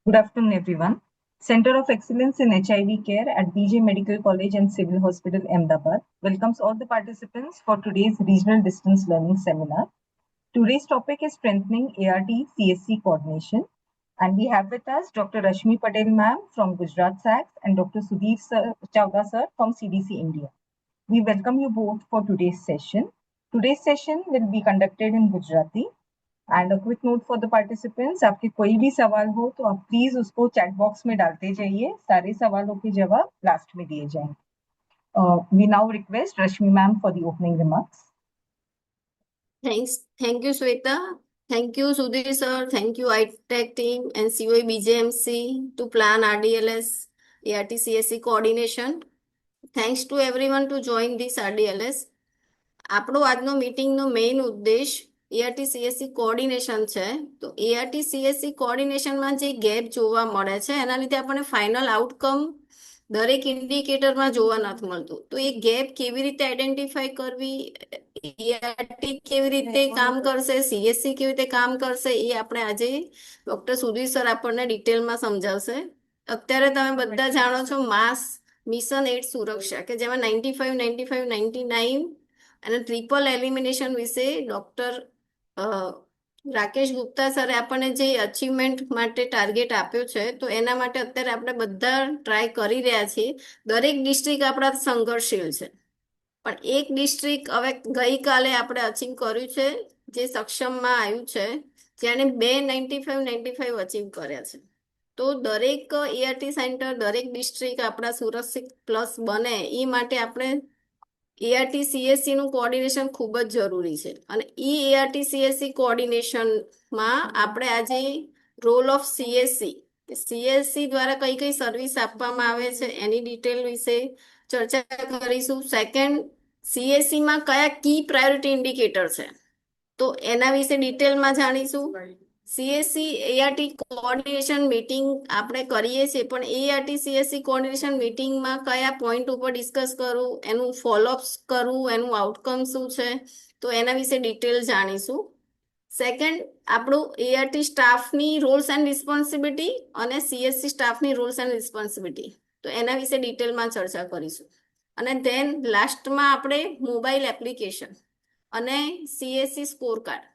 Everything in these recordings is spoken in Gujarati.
Good afternoon, everyone. Center of Excellence in HIV Care at BJ Medical College and Civil Hospital, Ahmedabad welcomes all the participants for today's Regional Distance Learning Seminar. Today's topic is strengthening ART CSC coordination. And we have with us Dr. Rashmi Patel ma'am from Gujarat SACS and Dr. Sudhir Chawda sir from CDC India. We welcome you both for today's session. Today's session will be conducted in Gujarati. And a quick note for the participants, आपके कोई भी सवाल हो तो आप प्लीज उसको चैट बॉक्स में डालते जाइए, सारे सवालों के जवाब लास्ट में दिए जाएंगे. We now request Rashmi ma'am for the opening remarks. Thank you, Sweta. Thank you, Sudhir sir. Thank you, ITech team and COE BJMC to plan RDLS ART CSC coordination. Thanks to everyone to join this RDLS. આપણો આજનો મીટિંગનો મેઇન ઉદ્દેશ ART CSC કોઓર્ડિનેશન છે. તો ART CSC કોઓર્ડિનેશનમાં જે ગેપ જોવા મળે છે એના લીધે આપણને ફાઇનલ આઉટકમ દરેક ઇન્ડિકેટરમાં જોવા નથી મળતું. તો એ ગેપ કેવી રીતે આઈડેન્ટિફાઈ કરવી, ART કેવી રીતે કામ કરશે, CSC કેવી રીતે કામ કરશે, એ આપણે આજે ડોક્ટર સુધીર સર આપણને ડિટેલમાં સમજાવશે. અત્યારે તમે બધા જાણો છો માસ મિશન 8 સુરક્ષા કે જેમાં 95, 95, 99 અને ટ્રિપલ એલિમિનેશન વિશે ડોક્ટર રાકેશ ગુપ્તા સરે આપણને જે અચીવમેન્ટ માટે ટાર્ગેટ આપ્યો છે, તો એના માટે અત્યારે આપણે બધા ટ્રાય કરી રહ્યા છીએ. દરેક ડિસ્ટ્રિક્ટ આપણા સંઘર્ષશીલ છે, પણ એક ડિસ્ટ્રિક્ટ હવે ગઈકાલે આપણે અચીવ કર્યું છે, જે સક્ષમમાં આવ્યું છે, જેણે 295 અચીવ કર્યા છે. તો દરેક ART સેન્ટર, દરેક ડિસ્ટ્રિક્ટ આપણા સુરક્ષિત પ્લસ બને એ માટે આપણે ART CSC નું કોઓર્ડિનેશન ખૂબ જ જરૂરી છે. અને ART CSC કોઓર્ડિનેશનમાં આપણે આજે રોલ ઓફ CSC દ્વારા કઈ કઈ સર્વિસ આપવામાં આવે છે એની ડિટેલ વિશે ચર્ચા કરીશું. સેકન્ડ, CSC માં કયા કી પ્રાયોરિટી ઇન્ડિકેટર છે, તો એના વિશે ડિટેલમાં જાણીશું. CSC ART કોઓર્ડિનેશન મીટિંગ આપણે કરીએ છીએ, પણ ART CSC કોઓર્ડિનેશન મીટિંગમાં કયા પોઈન્ટ ઉપર ડિસ્કસ કરવું, એનું ફોલોઅપ કરવું, એનું આઉટકમ શું છે, તો એના વિશે ડિટેલ જાણીશું. સેકન્ડ, આપણું ART સ્ટાફની રોલ્સ એન્ડ રિસ્પોન્સિબિલિટી અને CSC સ્ટાફની રોલ્સ એન્ડ રિસ્પોન્સિબિલિટી, તો એના વિશે ડિટેલમાં ચર્ચા કરીશું. અને ધેન લાસ્ટમાં આપણે મોબાઈલ એપ્લિકેશન અને CSC સ્કોર કાર્ડ.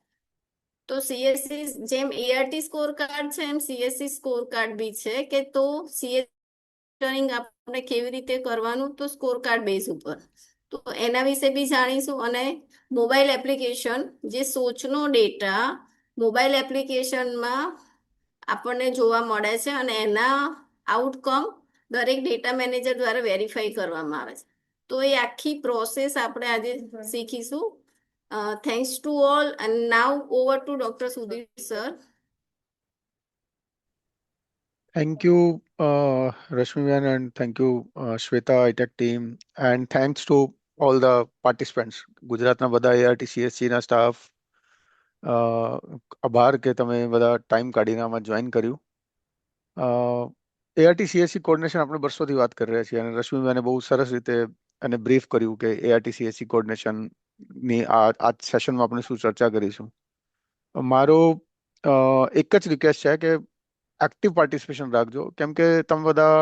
તો CSC જેમ ART સ્કોર કાર્ડ છે એમ CSC સ્કોર કાર્ડ બી છે, કે તો CSC આપણે કેવી રીતે કરવાનું, તો સ્કોર કાર્ડ બેઝ ઉપર, તો એના વિશે બી જાણીશું. અને મોબાઈલ એપ્લિકેશન, જે સોચનો ડેટા મોબાઈલ એપ્લિકેશનમાં આપણને જોવા મળે છે અને એના આઉટકમ દરેક ડેટા મેનેજર દ્વારા વેરીફાઈ કરવામાં આવે છે. તો એ આખી પ્રોસેસ આપણે આજે શીખીશું. Thanks to all, and now over to Dr. Sudhir sir. Thank you, Rashmi ma'am, and thank you, Shweta, ITech team, and thanks to all the participants. ગુજરાતના બધા ART CSC ના સ્ટાફ, આભાર કે તમે બધા ટાઈમ કાઢીને આમાં જોઈન કર્યું. ART CSC કોર્ડિનેશન આપણે વર્ષોથી વાત કરી રહ્યા છીએ, અને રશ્મિ મેને બહુ સરસ રીતે અને બ્રીફ કર્યું કે ART CSC કોર્ડિનેશનની આ સેશનમાં આપણે શું ચર્ચા કરીશું. મારો એક જ રિક્વેસ્ટ છે કે એક્ટિવ પાર્ટિસિપેશન રાખજો, કેમ કે તમે બધા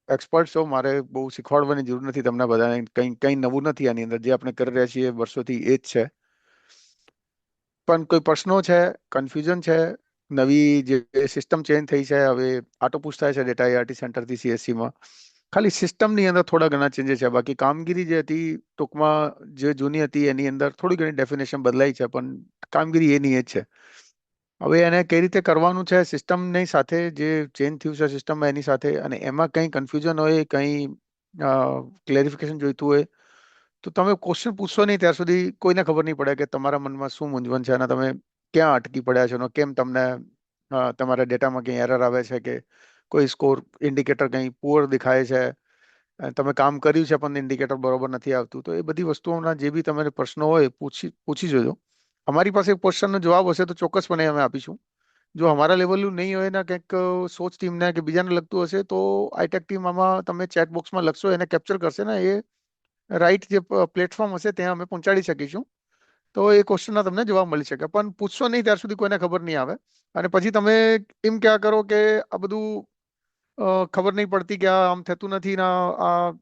એક્સપર્ટ છો, મારે બહુ શીખવાડવાની જરૂર નથી તમને બધાને. કંઈ નવું નથી આની અંદર, જે આપણે કરી રહ્યા છીએ વર્ષોથી એ જ છે. પણ કોઈ પ્રશ્નો છે, કન્ફ્યુઝન છે, નવી જે સિસ્ટમ ચેન્જ થઈ છે, હવે આટો પૂછ થાય છે ડેટા ART સેન્ટરથી CSCમાં, ખાલી સિસ્ટમની અંદર થોડા ઘણા ચેન્જીસ છે, બાકી કામગીરી જે હતી ટૂંકમાં જે જૂની હતી એની અંદર થોડી ઘણી ડેફિનેશન બદલાઈ છે, પણ કામગીરી એની એ જ છે. હવે એને કઈ રીતે કરવાનું છે સિસ્ટમની સાથે, જે ચેન્જ થયું છે સિસ્ટમમાં એની સાથે, અને એમાં કંઈ કન્ફ્યુઝન હોય, કંઈ ક્લેરિફિકેશન જોઈતું હોય, તો તમે ક્વેશ્ચન પૂછશો નહીં ત્યાં સુધી કોઈને ખબર નહીં પડે કે તમારા મનમાં શું મૂંઝવણ છે અને તમે ક્યાં અટકી પડ્યા છો, અને કેમ તમને તમારા ડેટામાં કંઈ એરર આવે છે, કે કોઈ સ્કોર ઇન્ડિકેટર કંઈ પુઅર દેખાય છે, તમે કામ કર્યું છે પણ ઇન્ડિકેટર બરોબર નથી આવતું. તો એ બધી વસ્તુઓના જે બી તમારે પ્રશ્નો હોય પૂછી જોજો. અમારી પાસે ક્વેશ્ચનનો જવાબ હશે તો ચોક્કસપણે અમે આપીશું. જો અમારા લેવલનું નહીં હોય ને, કંઈક સોચ ટીમને કે બીજાને લગતું હશે, તો આઈટેક ટીમ આમાં તમે ચેટ બોક્સમાં લખશો, એને કેપ્ચર કરશે ને, એ રાઈટ જે પ્લેટફોર્મ હશે ત્યાં અમે પહોંચાડી શકીશું. તો એ ક્વેશ્ચનના તમને જવાબ મળી શકે, પણ પૂછશો નહીં ત્યાર સુધી કોઈને ખબર નહીં આવે. અને પછી તમે એમ ક્યાં કરો કે આ બધું ખબર નહીં પડતી કે આ આમ થતું નથી ને આ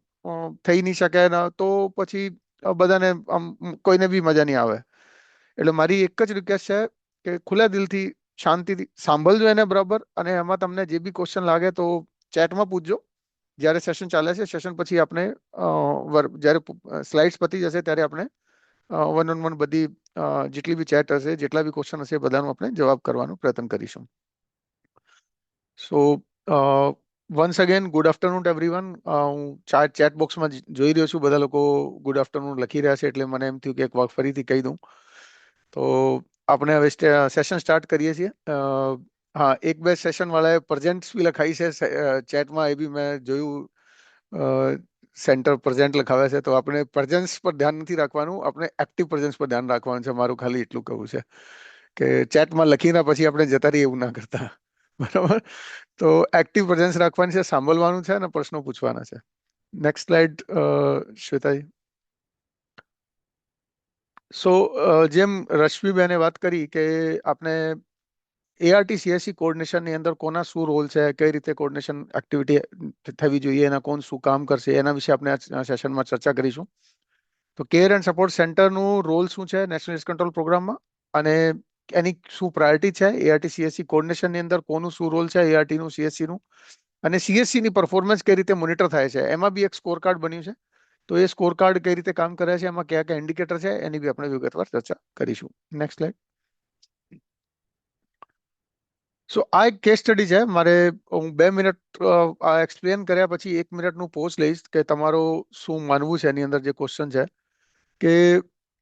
થઈ નહીં શકે ને, તો પછી બધાને આમ કોઈને બી મજા નહીં આવે. એટલે મારી એક જ રિક્વેસ્ટ છે કે ખુલ્લા દિલથી શાંતિથી સાંભળજો એને બરાબર, અને એમાં તમને જે બી ક્વેશ્ચન લાગે તો ચેટમાં પૂછજો. જ્યારે સેશન ચાલે છે, સેશન પછી આપણે જ્યારે સ્લાઇડ્સ પતી જશે ત્યારે આપણે વન ઓન વન બધી જેટલી બી ચેટ હશે, જેટલા બી ક્વેશ્ચન હશે, બધાનો આપણે જવાબ કરવાનો પ્રયત્ન કરીશું. સો once again good afternoon everyone. હું ચેટ બોક્સમાં જોઈ રહ્યો છું બધા લોકો ગુડ આફ્ટરનૂન લખી રહ્યા છે, એટલે મને એમ થયું કે એક વાર ફરીથી કહી દઉં. તો આપણે હવે સેશન સ્ટાર્ટ કરીએ છીએ. હા, એક બે સેશન વાળાએ પ્રેઝન્ટ્સ બી લખાઈ છે ચેટમાં, એ બી મેં જોયું. સેન્ટર પ્રેઝન્ટ લખાવે છે, તો આપણે પ્રેઝન્સ પર ધ્યાન નથી રાખવાનું, આપણે એક્ટિવ પ્રેઝન્સ પર ધ્યાન રાખવાનું છે. મારું ખાલી એટલું કહેવું છે કે ચેટમાં લખીને પછી આપણે જતા રહીએ એવું ના કરતા, બરાબર? તો એક્ટિવ પ્રેઝન્સ રાખવાની છે, સાંભળવાનું છે અને પ્રશ્નો પૂછવાના છે. Next slide Shwetaji. સો જેમ રશ્મિબેને વાત કરી કે આપણે ART-CSC કોર્ડિનેશનની અંદર કોના શું રોલ છે, કઈ રીતે કોર્ડિનેશન એક્ટિવિટી થવી જોઈએ, એના કોણ શું કામ કરશે, એના વિશે આપણે આ સેશનમાં ચર્ચા કરીશું. તો કેર એન્ડ સપોર્ટ સેન્ટરનું રોલ શું છે નેશનલ રિસ્ક કંટ્રોલ પ્રોગ્રામમાં, અને એની શું પ્રાયોરિટી છે, ART-CSC કોર્ડિનેશનની અંદર કોનું શું રોલ છે, ARTનું, CSCનું, અને CSCની પરફોર્મન્સ કઈ રીતે મોનિટર થાય છે. એમાં બી એક સ્કોર કાર્ડ બન્યું છે, તો એ સ્કોર કાર્ડ કઈ રીતે કામ કરે છે, એમાં કયા કયા ઇન્ડિકેટર છે, એની બી આપણે વિગતવાર ચર્ચા કરીશું. Next slide. સો આ એક કેસ સ્ટડી છે. મારે હું 2 મિનિટ એક્સપ્લેન કર્યા પછી 1 મિનિટનું પોઝ લઈશ કે તમારું શું માનવું છે એની અંદર. જે ક્વેશ્ચન છે કે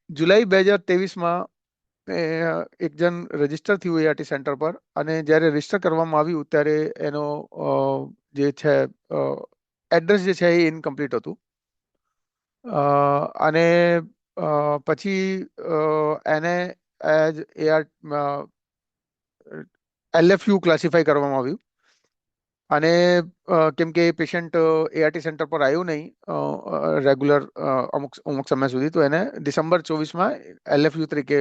જુલાઈ 2023માં એક જણ રજીસ્ટર થયું ART સેન્ટર પર, અને જ્યારે રજીસ્ટર કરવામાં આવ્યું ત્યારે એનો જે છે એડ્રેસ જે છે એ ઇનકમ્પ્લીટ હતું. અને પછી એને એઝ LFU ક્લાસિફાઈ કરવામાં આવ્યું, અને કેમ કે પેશન્ટ ART સેન્ટર પર આવ્યું નહીં રેગ્યુલર અમુક સમય સુધી, તો એને ડિસેમ્બર 24માં LFU તરીકે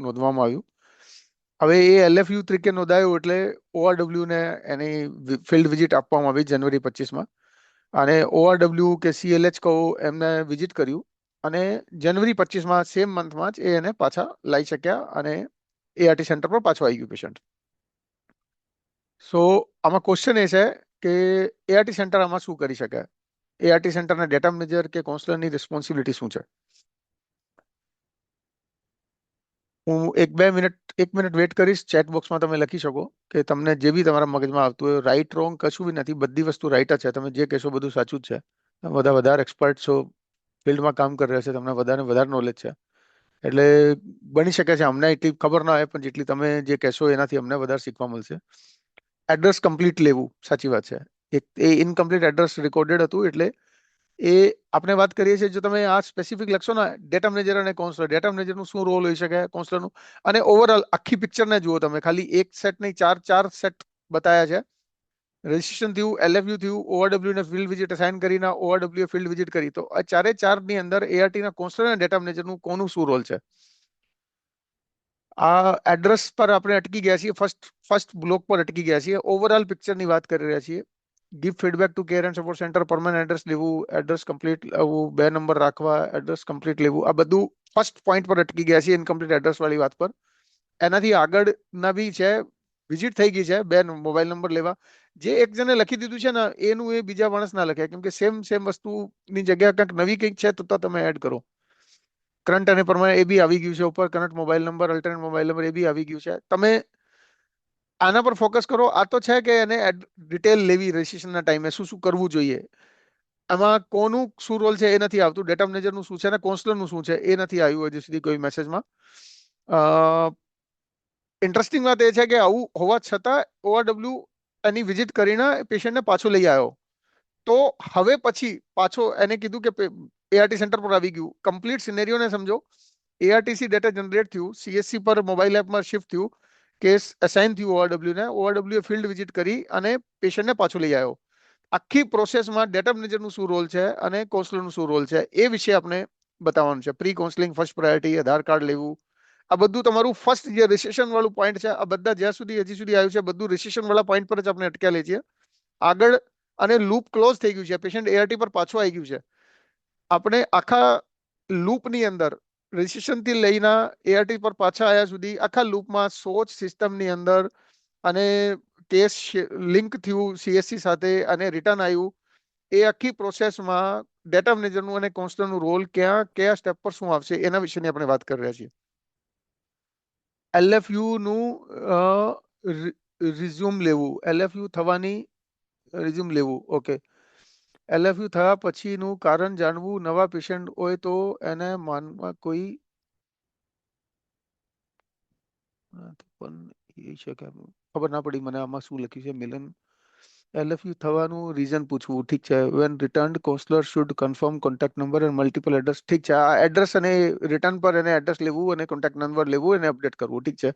નોંધવામાં આવ્યું. હવે એ LFU તરીકે નોંધાયું એટલે ORW ને એની ફિલ્ડ વિઝિટ આપવામાં આવી જાન્યુઆરી 25માં, અને ORW કે CLH કહો એમને વિઝિટ કર્યું, અને જાન્યુઆરી 25માં સેમ મંથમાં જ એને પાછા લાવી શક્યા, અને ART સેન્ટર પર પાછું આવી ગયું પેશન્ટ. સો આમાં ક્વેશ્ચન એ છે કે ART સેન્ટર આમાં શું કરી શકે, ART સેન્ટરના ડેટા મેનેજર કે કાઉન્સલરની રિસ્પોન્સિબિલિટી શું છે. હું 1 મિનિટ વેટ કરીશ. ચેટ બોક્સમાં તમે લખી શકો કે તમને જે બી તમારા મગજમાં આવતું હોય. રાઈટ રોંગ કશું બી નથી, બધી વસ્તુ રાઈટ જ છે. તમે જે કહેશો બધું સાચું જ છે. તમે બધા વધારે એક્સપર્ટ છો, ફિલ્ડમાં કામ કરી રહ્યા છે, તમને વધારે નોલેજ છે, એટલે બની શકે છે અમને એટલી ખબર ના હોય, પણ જેટલી તમે જે કહેશો એનાથી અમને વધારે શીખવા મળશે. એડ્રેસ કમ્પ્લીટ લેવું, સાચી વાત છે. એ ઇનકમ્પ્લીટ એડ્રેસ રેકોર્ડેડ હતું, એટલે એ આપણે વાત કરીએ છીએ. જો તમે આ સ્પેસિફિક લખશો ને, ડેટા મેનેજર અને કાઉન્સલર, ડેટા મેનેજરનું શું રોલ હોઈ શકે, કાઉન્સલરનું, અને ઓવરઓલ આખી પિક્ચરને જુઓ તમે. ખાલી એક સેટ નહીં, ચાર સેટ બતાયા છે. રજિસ્ટ્રેશન થયું, LFU થયું, ORW ને ફિલ્ડ વિઝિટ અસાઇન કરીને ORW ફિલ્ડ વિઝિટ કરી. તો આ ચારની અંદર ART ના કાઉન્સલર અને ડેટા મેનેજરનું કોનું શું રોલ છે. આ એડ્રેસ પર આપણે અટકી ગયા છીએ, ફર્સ્ટ બ્લોક પર અટકી ગયા છીએ. ઓવરઓલ પિક્ચરની વાત કરી રહ્યા છીએ. Give feedback to care and support centre, permanent address લેવું, એડ્રેસ કમ્પ્લીટ લેવું, 2 નંબર રાખવા, એડ્રેસ કમ્પ્લીટ લેવું, આ બધું ફર્સ્ટ પોઈન્ટ પર અટકી ગયા છીએ, ઇનકમ્પ્લીટ એડ્રેસ વાળી વાત પર. એનાથી આગળના બી છે, વિઝિટ થઈ ગઈ છે, 2 મોબાઈલ નંબર લેવા. જે એક જણે લખી દીધું છે ને, એનું એ બીજા માણસ ના લખે, કેમ કે સેમ વસ્તુની જગ્યા કંઈક નવી કંઈક છે તો તમે એડ કરો. કરંટ અને પરમાનન્ટ એ બી આવી ગયું છે ઉપર. Current mobile number, alternate mobile number એ બી આવી ગયું છે. તમે આના પર ફોકસ કરો. આ તો છે કે એને ડિટેલ લેવી રજિસ્ટ્રેશનના ટાઈમે, શું કરવું જોઈએ. આમાં કોનું શું રોલ છે એ નથી આવતું. ડેટા મેનેજરનું શું છે અને કાઉન્સલરનું શું છે એ નથી આવ્યું હજી સુધી કોઈ મેસેજમાં. ઇન્ટરેસ્ટિંગ વાત એ છે કે આવું હોવા છતાં ORW એની વિઝિટ કરીને પેશન્ટને પાછો લઈ આવ્યો. તો હવે પછી પાછો એને કીધું કે ART સેન્ટર પર આવી ગયું. કમ્પ્લીટ સિનેરિયોને સમજો. ARTC ડેટા જનરેટ થયું, CSC પર મોબાઈલ એપમાં શિફ્ટ થયું, કેસ અસાઇન થયું ORW ને, ORW ફિલ્ડ વિઝિટ કરી અને પેશન્ટને પાછો લઈ આવ્યો. આખી પ્રોસેસમાં ડેટા મેનેજરનું શું રોલ છે અને કાઉન્સલરનું શું રોલ છે એ વિશે આપણે બતાવવાનું છે. પ્રી કાઉન્સેલિંગ, ફર્સ્ટ પ્રાયોરિટી, આધાર કાર્ડ લેવું, આ બધું તમારું ફર્સ્ટ જે રિસેશન વાળું પોઈન્ટ છે, આ બધા જ્યાં સુધી હજી સુધી આવ્યું છે બધું રિસેશન વાળા પોઈન્ટ પર જ આપણે અટક્યા લઈએ છીએ. આગળ અને લૂપ ક્લોઝ થઈ ગયું છે, પેશન્ટ એઆરટી પર પાછું આવી ગયું છે. આપણે આખા લૂપની અંદર રજિસ્ટ્રેશન થી લઈને એઆરટી પર પાછા આવ્યા સુધી આખા લૂપમાં સોચ સિસ્ટમની અંદર અને કેસ લિંક થયું સીએસસી સાથે અને રિટર્ન આવ્યું, એ આખી પ્રોસેસમાં ડેટા મેનેજરનું અને કાઉન્સલરનું રોલ ક્યાં કયા સ્ટેપ પર શું આવશે એના વિશેની આપણે વાત કરી રહ્યા છીએ. એલએફયુ નું રિઝ્યુમ લેવું, એલએફયુ થવાની રિઝ્યુમ લેવું. ઓકે, એલએફયુ થયા પછીનું કારણ જાણવું, નવા પેશન્ટ હોય તો એને માનમાં કોઈ પણ એ છે કે ખબર ના પડી મને આમાં શું લખ્યું છે. મિલન એલએફયુ થવાનું રીઝન પૂછવું, ઠીક છે. When returned counsellor should confirm contact number and multiple address, ઠીક છે. આ એડ્રેસ અને રિટર્ન પર એને એડ્રેસ લેવું અને કોન્ટેક્ટ નંબર લેવું અને અપડેટ કરવું, ઠીક છે.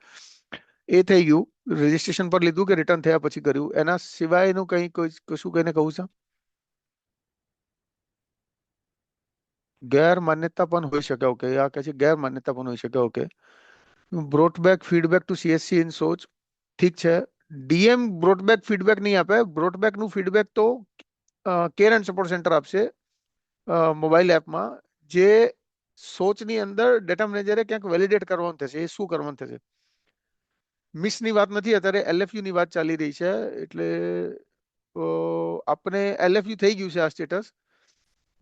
એ થઈ ગયું, રજિસ્ટ્રેશન પર લીધું કે રિટર્ન થયા પછી કર્યું. એના સિવાયનું કંઈ કશું કઈને કહું છે? ગેરમાન્યતા પણ હોઈ શકે. ઓકે, આ કહે છે ગેરમાન્યતા પણ હોઈ શકે. Okay, brought back feedback to CSC in SOCH, ઠીક છે. ડીએમ બ્રોટબેક ફીડબેક નહીં આપે. બ્રોટબેક નું ફીડબેક તો કેર એન્ડ સપોર્ટ સેન્ટર આપશે મોબાઈલ એપમાં. જે સોચની અંદર ડેટા મેનેજરે ક્યાંક વેલિડેટ કરવાનું થશે. એ શું કરવાનું થશે? મિસની વાત નથી, અત્યારે એલએફયુ ની વાત ચાલી રહી છે. એટલે આપણે એલએફયુ થઈ ગયું છે આ status.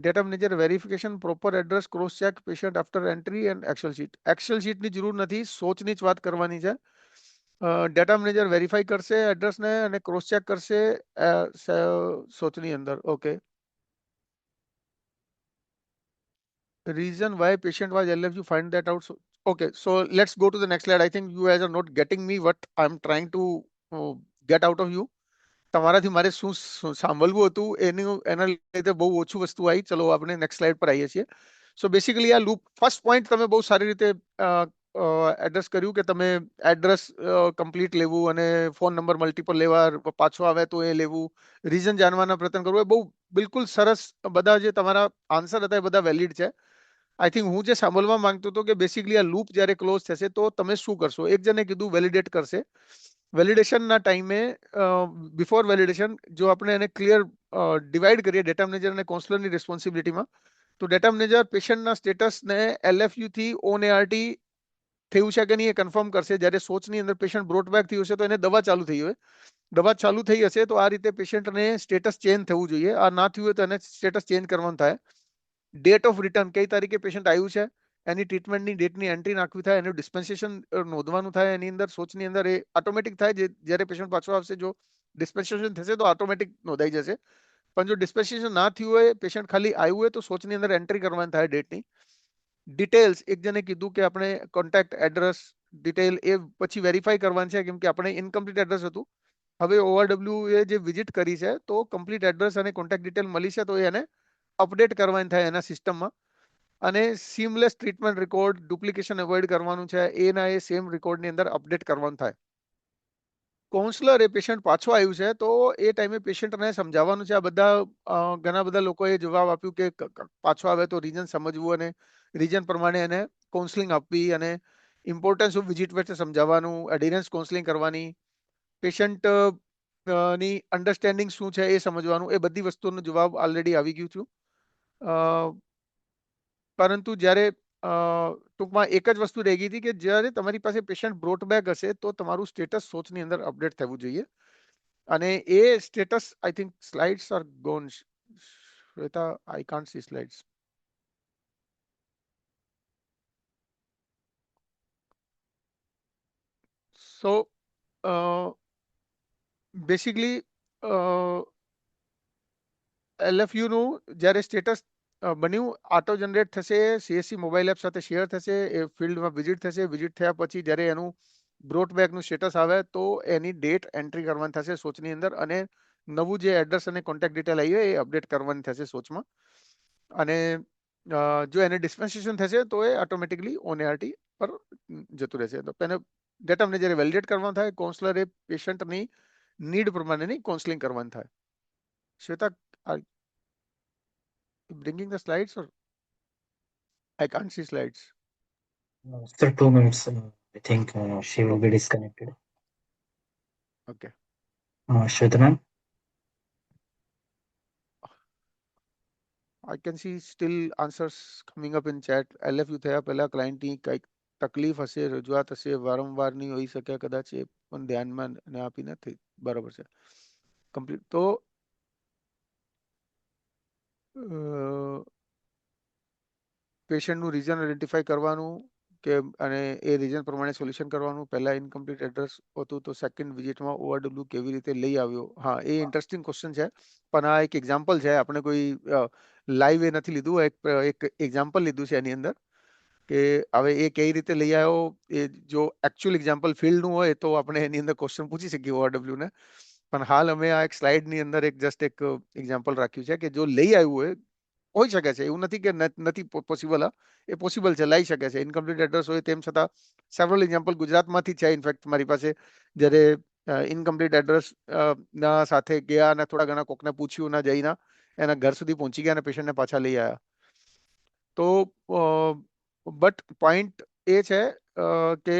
Data manager verification proper address cross check patient after entry and excel sheet. Excel શીટની જરૂર નથી, સોચની જ વાત કરવાની છે. ડેટા મેનેજર વેરીફાઈ કરશે એડ્રેસને અને ક્રોસ ચેક કરશે સોચની અંદર. Okay, reason why patient was LFU, find that out. So, okay, so let's go to the next slide. I think you guys are not getting me what I'm trying to get out of you. તમારાથી મારે શું સાંભળવું હતું એના લીધે બહુ ઓછું વસ્તુ આવી. ચલો આપણે નેક્સ્ટ સ્લાઇડ પર આવીએ છીએ. સો બેસિકલી આ લૂપ ફર્સ્ટ પોઈન્ટ તમે બહુ સારી રીતે એડ્રેસ કર્યું કે તમે એડ્રેસ કમ્પ્લીટ લેવું અને ફોન નંબર મલ્ટિપલ લેવા, પાછો આવે તો એ લેવું, રીઝન જાણવાના પ્રયત્ન કરવું, એ બહુ બિલકુલ સરસ. બધા જે તમારા આન્સર હતા એ બધા વેલિડ છે. આઈ થિંક હું જે સાંભળવા માંગતો હતો કે બેસિકલી આ લૂપ જ્યારે ક્લોઝ થશે તો તમે શું કરશો. એક જણે કીધું વેલિડેટ કરશે. વેલિડેશનના ટાઈમે બિફોર વેલિડેશન જો આપણે એને ક્લિયર ડિવાઈડ કરીએ ડેટા મેનેજર અને કાઉન્સલરની રિસ્પોન્સિબિલિટીમાં, તો ડેટા મેનેજર પેશન્ટના સ્ટેટસને એલએફયુ થી ઓન એઆરટી થયું છે કે નહીં એ કન્ફર્મ કરશે. જ્યારે સોચની અંદર પેશન્ટ બ્રોટબેક થયું હશે તો એને દવા ચાલુ થઈ હોય, દવા ચાલુ થઈ હશે તો આ રીતે પેશન્ટને સ્ટેટસ ચેન્જ થવું જોઈએ. આ ના થયું હોય તો એને સ્ટેટસ ચેન્જ કરવાનું થાય. ડેટ ઓફ રિટર્ન, કઈ તારીખે પેશન્ટ આવ્યું છે એની ટ્રીટમેન્ટની ડેટની એન્ટ્રી નાખવી થાય, એનું ડિસ્પેન્સેશન નોંધવાનું થાય એની અંદર સોચની અંદર. એ ઓટોમેટિક થાય જ્યારે પેશન્ટ પાછો આવશે. જો ડિસ્પેન્સેશન થશે તો ઓટોમેટિક નોંધાઈ જશે. પણ જો ડિસ્પેન્સેશન ના થયું હોય, પેશન્ટ ખાલી આવ્યું હોય, તો સોચની અંદર એન્ટ્રી કરવાની થાય ડેટની. ડિટેલ્સ એક જણે કીધું કે આપણે કોન્ટેક્ટ એડ્રેસ ડિટેલ એ પછી વેરીફાઈ કરવાની છે કેમ કે આપણે ઇનકમ્પ્લીટ એડ્રેસ હતું. હવે ઓવરડબલ્યુ એ જે વિઝિટ કરી છે તો કમ્પ્લીટ એડ્રેસ અને કોન્ટેક્ટ ડિટેલ મળી છે તો એને અપડેટ કરવાની થાય એના સિસ્ટમમાં. અને seamless treatment record, duplication avoid કરવાનું છે, એના એ સેમ રેકોર્ડની અંદર અપડેટ કરવાનું થાય. કાઉન્સલર એ પેશન્ટ પાછો આવ્યું છે તો એ ટાઈમે પેશન્ટને સમજાવવાનું છે. આ બધા ઘણા બધા લોકોએ જવાબ આપ્યું કે પાછો આવે તો રીઝન સમજવું અને રીઝન પ્રમાણે એને કાઉન્સલિંગ આપવી અને ઇમ્પોર્ટન્સ ઓફ વિઝિટ વચ્ચે સમજાવવાનું, એડિરન્સ કાઉન્સલિંગ કરવાની, પેશન્ટ ની અન્ડરસ્ટેન્ડિંગ શું છે એ સમજવાનું. એ બધી વસ્તુનો જવાબ ઓલરેડી આવી ગયું છું. પરંતુ જ્યારે ટૂંકમાં એક જ વસ્તુ રહી ગઈ હતી કે જ્યારે તમારી પાસે પેશન્ટ બ્રોટબેક હશે તો તમારું સ્ટેટસ સોચની અંદર અપડેટ થવું જોઈએ. અને એ status I think slides are gone. Shweta, I can't see slides. So basically LFU નું જ્યારે સ્ટેટસ બન્યું, ઓટો જનરેટ થશે, સીએસસી મોબાઈલ એપ સાથે શેર થશે, એ ફિલ્ડમાં વિઝિટ થશે. વિઝિટ થયા પછી જ્યારે એનું બ્રોટબેકનું સ્ટેટસ આવે તો એની ડેટ એન્ટ્રી કરવાની થશે સોચની અંદર અને નવું જે એડ્રેસ અને કોન્ટેક્ટ ડિટેલ આવી હોય એ અપડેટ કરવાની થશે સોચમાં. અને જો એને ડિસ્પેન્સેશન થશે તો એ ઓટોમેટિકલી ઓન એઆરટી પર જતું રહેશે. તો એને ડેટા મેનેજરે વેલિડેટ કરવાનું થાય. કાઉન્સલરે પેશન્ટની નીડ પ્રમાણેની કાઉન્સલિંગ કરવાની થાય. Shweta, are you bringing the slides or I can't see slides. Sir, 2 minutes. I think she will be Okay. disconnected. Okay. Shweta ma'am. I can see still answers coming up in chat. LFU થયા પહેલા ક્લાયન્ટની કંઈક તકલીફ હશે, રજૂઆત હશે, વારંવારની હોઈ શકે કદાચ, એ પણ ધ્યાનમાં ને આપી નથી. બરાબર છે. કમ્પ્લીટ. તો પેશન્ટનું રીઝન આઈડેન્ટિફાઈ કરવાનું કે અને એ રીઝન પ્રમાણે સોલ્યુશન કરવાનું. પહેલા ઇનકમ્પ્લીટ એડ્રેસ હતું તો સેકન્ડ વિઝિટમાં ઓવરડબ્લ્યુ કેવી રીતે લઈ આવ્યો? હા, એ ઇન્ટરેસ્ટિંગ ક્વેશ્ચન છે, પણ આ એક એક્ઝામ્પલ છે. આપણે કોઈ લાઈવ એ નથી લીધું, એક એક્ઝામ્પલ લીધું છે એની અંદર કે હવે એ કઈ રીતે લઈ આવ્યો. એ જો એકચ્યુઅલ એક્ઝામ્પલ ફિલ્ડનું હોય તો આપણે એની અંદર ક્વેશ્ચન પૂછી શકીએ ઓવરડબ્લ્યુ ને, પણ હાલ અમે આ એક સ્લાઇડની અંદર એક જસ્ટ એક એક્ઝામ્પલ રાખ્યું છે કે જો લઈ આવ્યું હોય, હોઈ શકે છે, એવું નથી કે નથી પોસિબલ. એ પોસિબલ છે, લઈ શકે છે. ઇનકમ્પ્લીટ એડ્રેસ હોય તેમ છતાં સેવરલ એક્ઝામ્પલ ગુજરાતમાંથી છે ઇનફેક્ટ મારી પાસે, જ્યારે ઇનકમ્પ્લીટ એડ્રેસ ના સાથે ગયા અને થોડા ઘણા કોકને પૂછ્યું ના જઈને એના ઘર સુધી પહોંચી ગયા અને પેશન્ટને પાછા લઈ આવ્યા. તો બટ પોઈન્ટ એ છે કે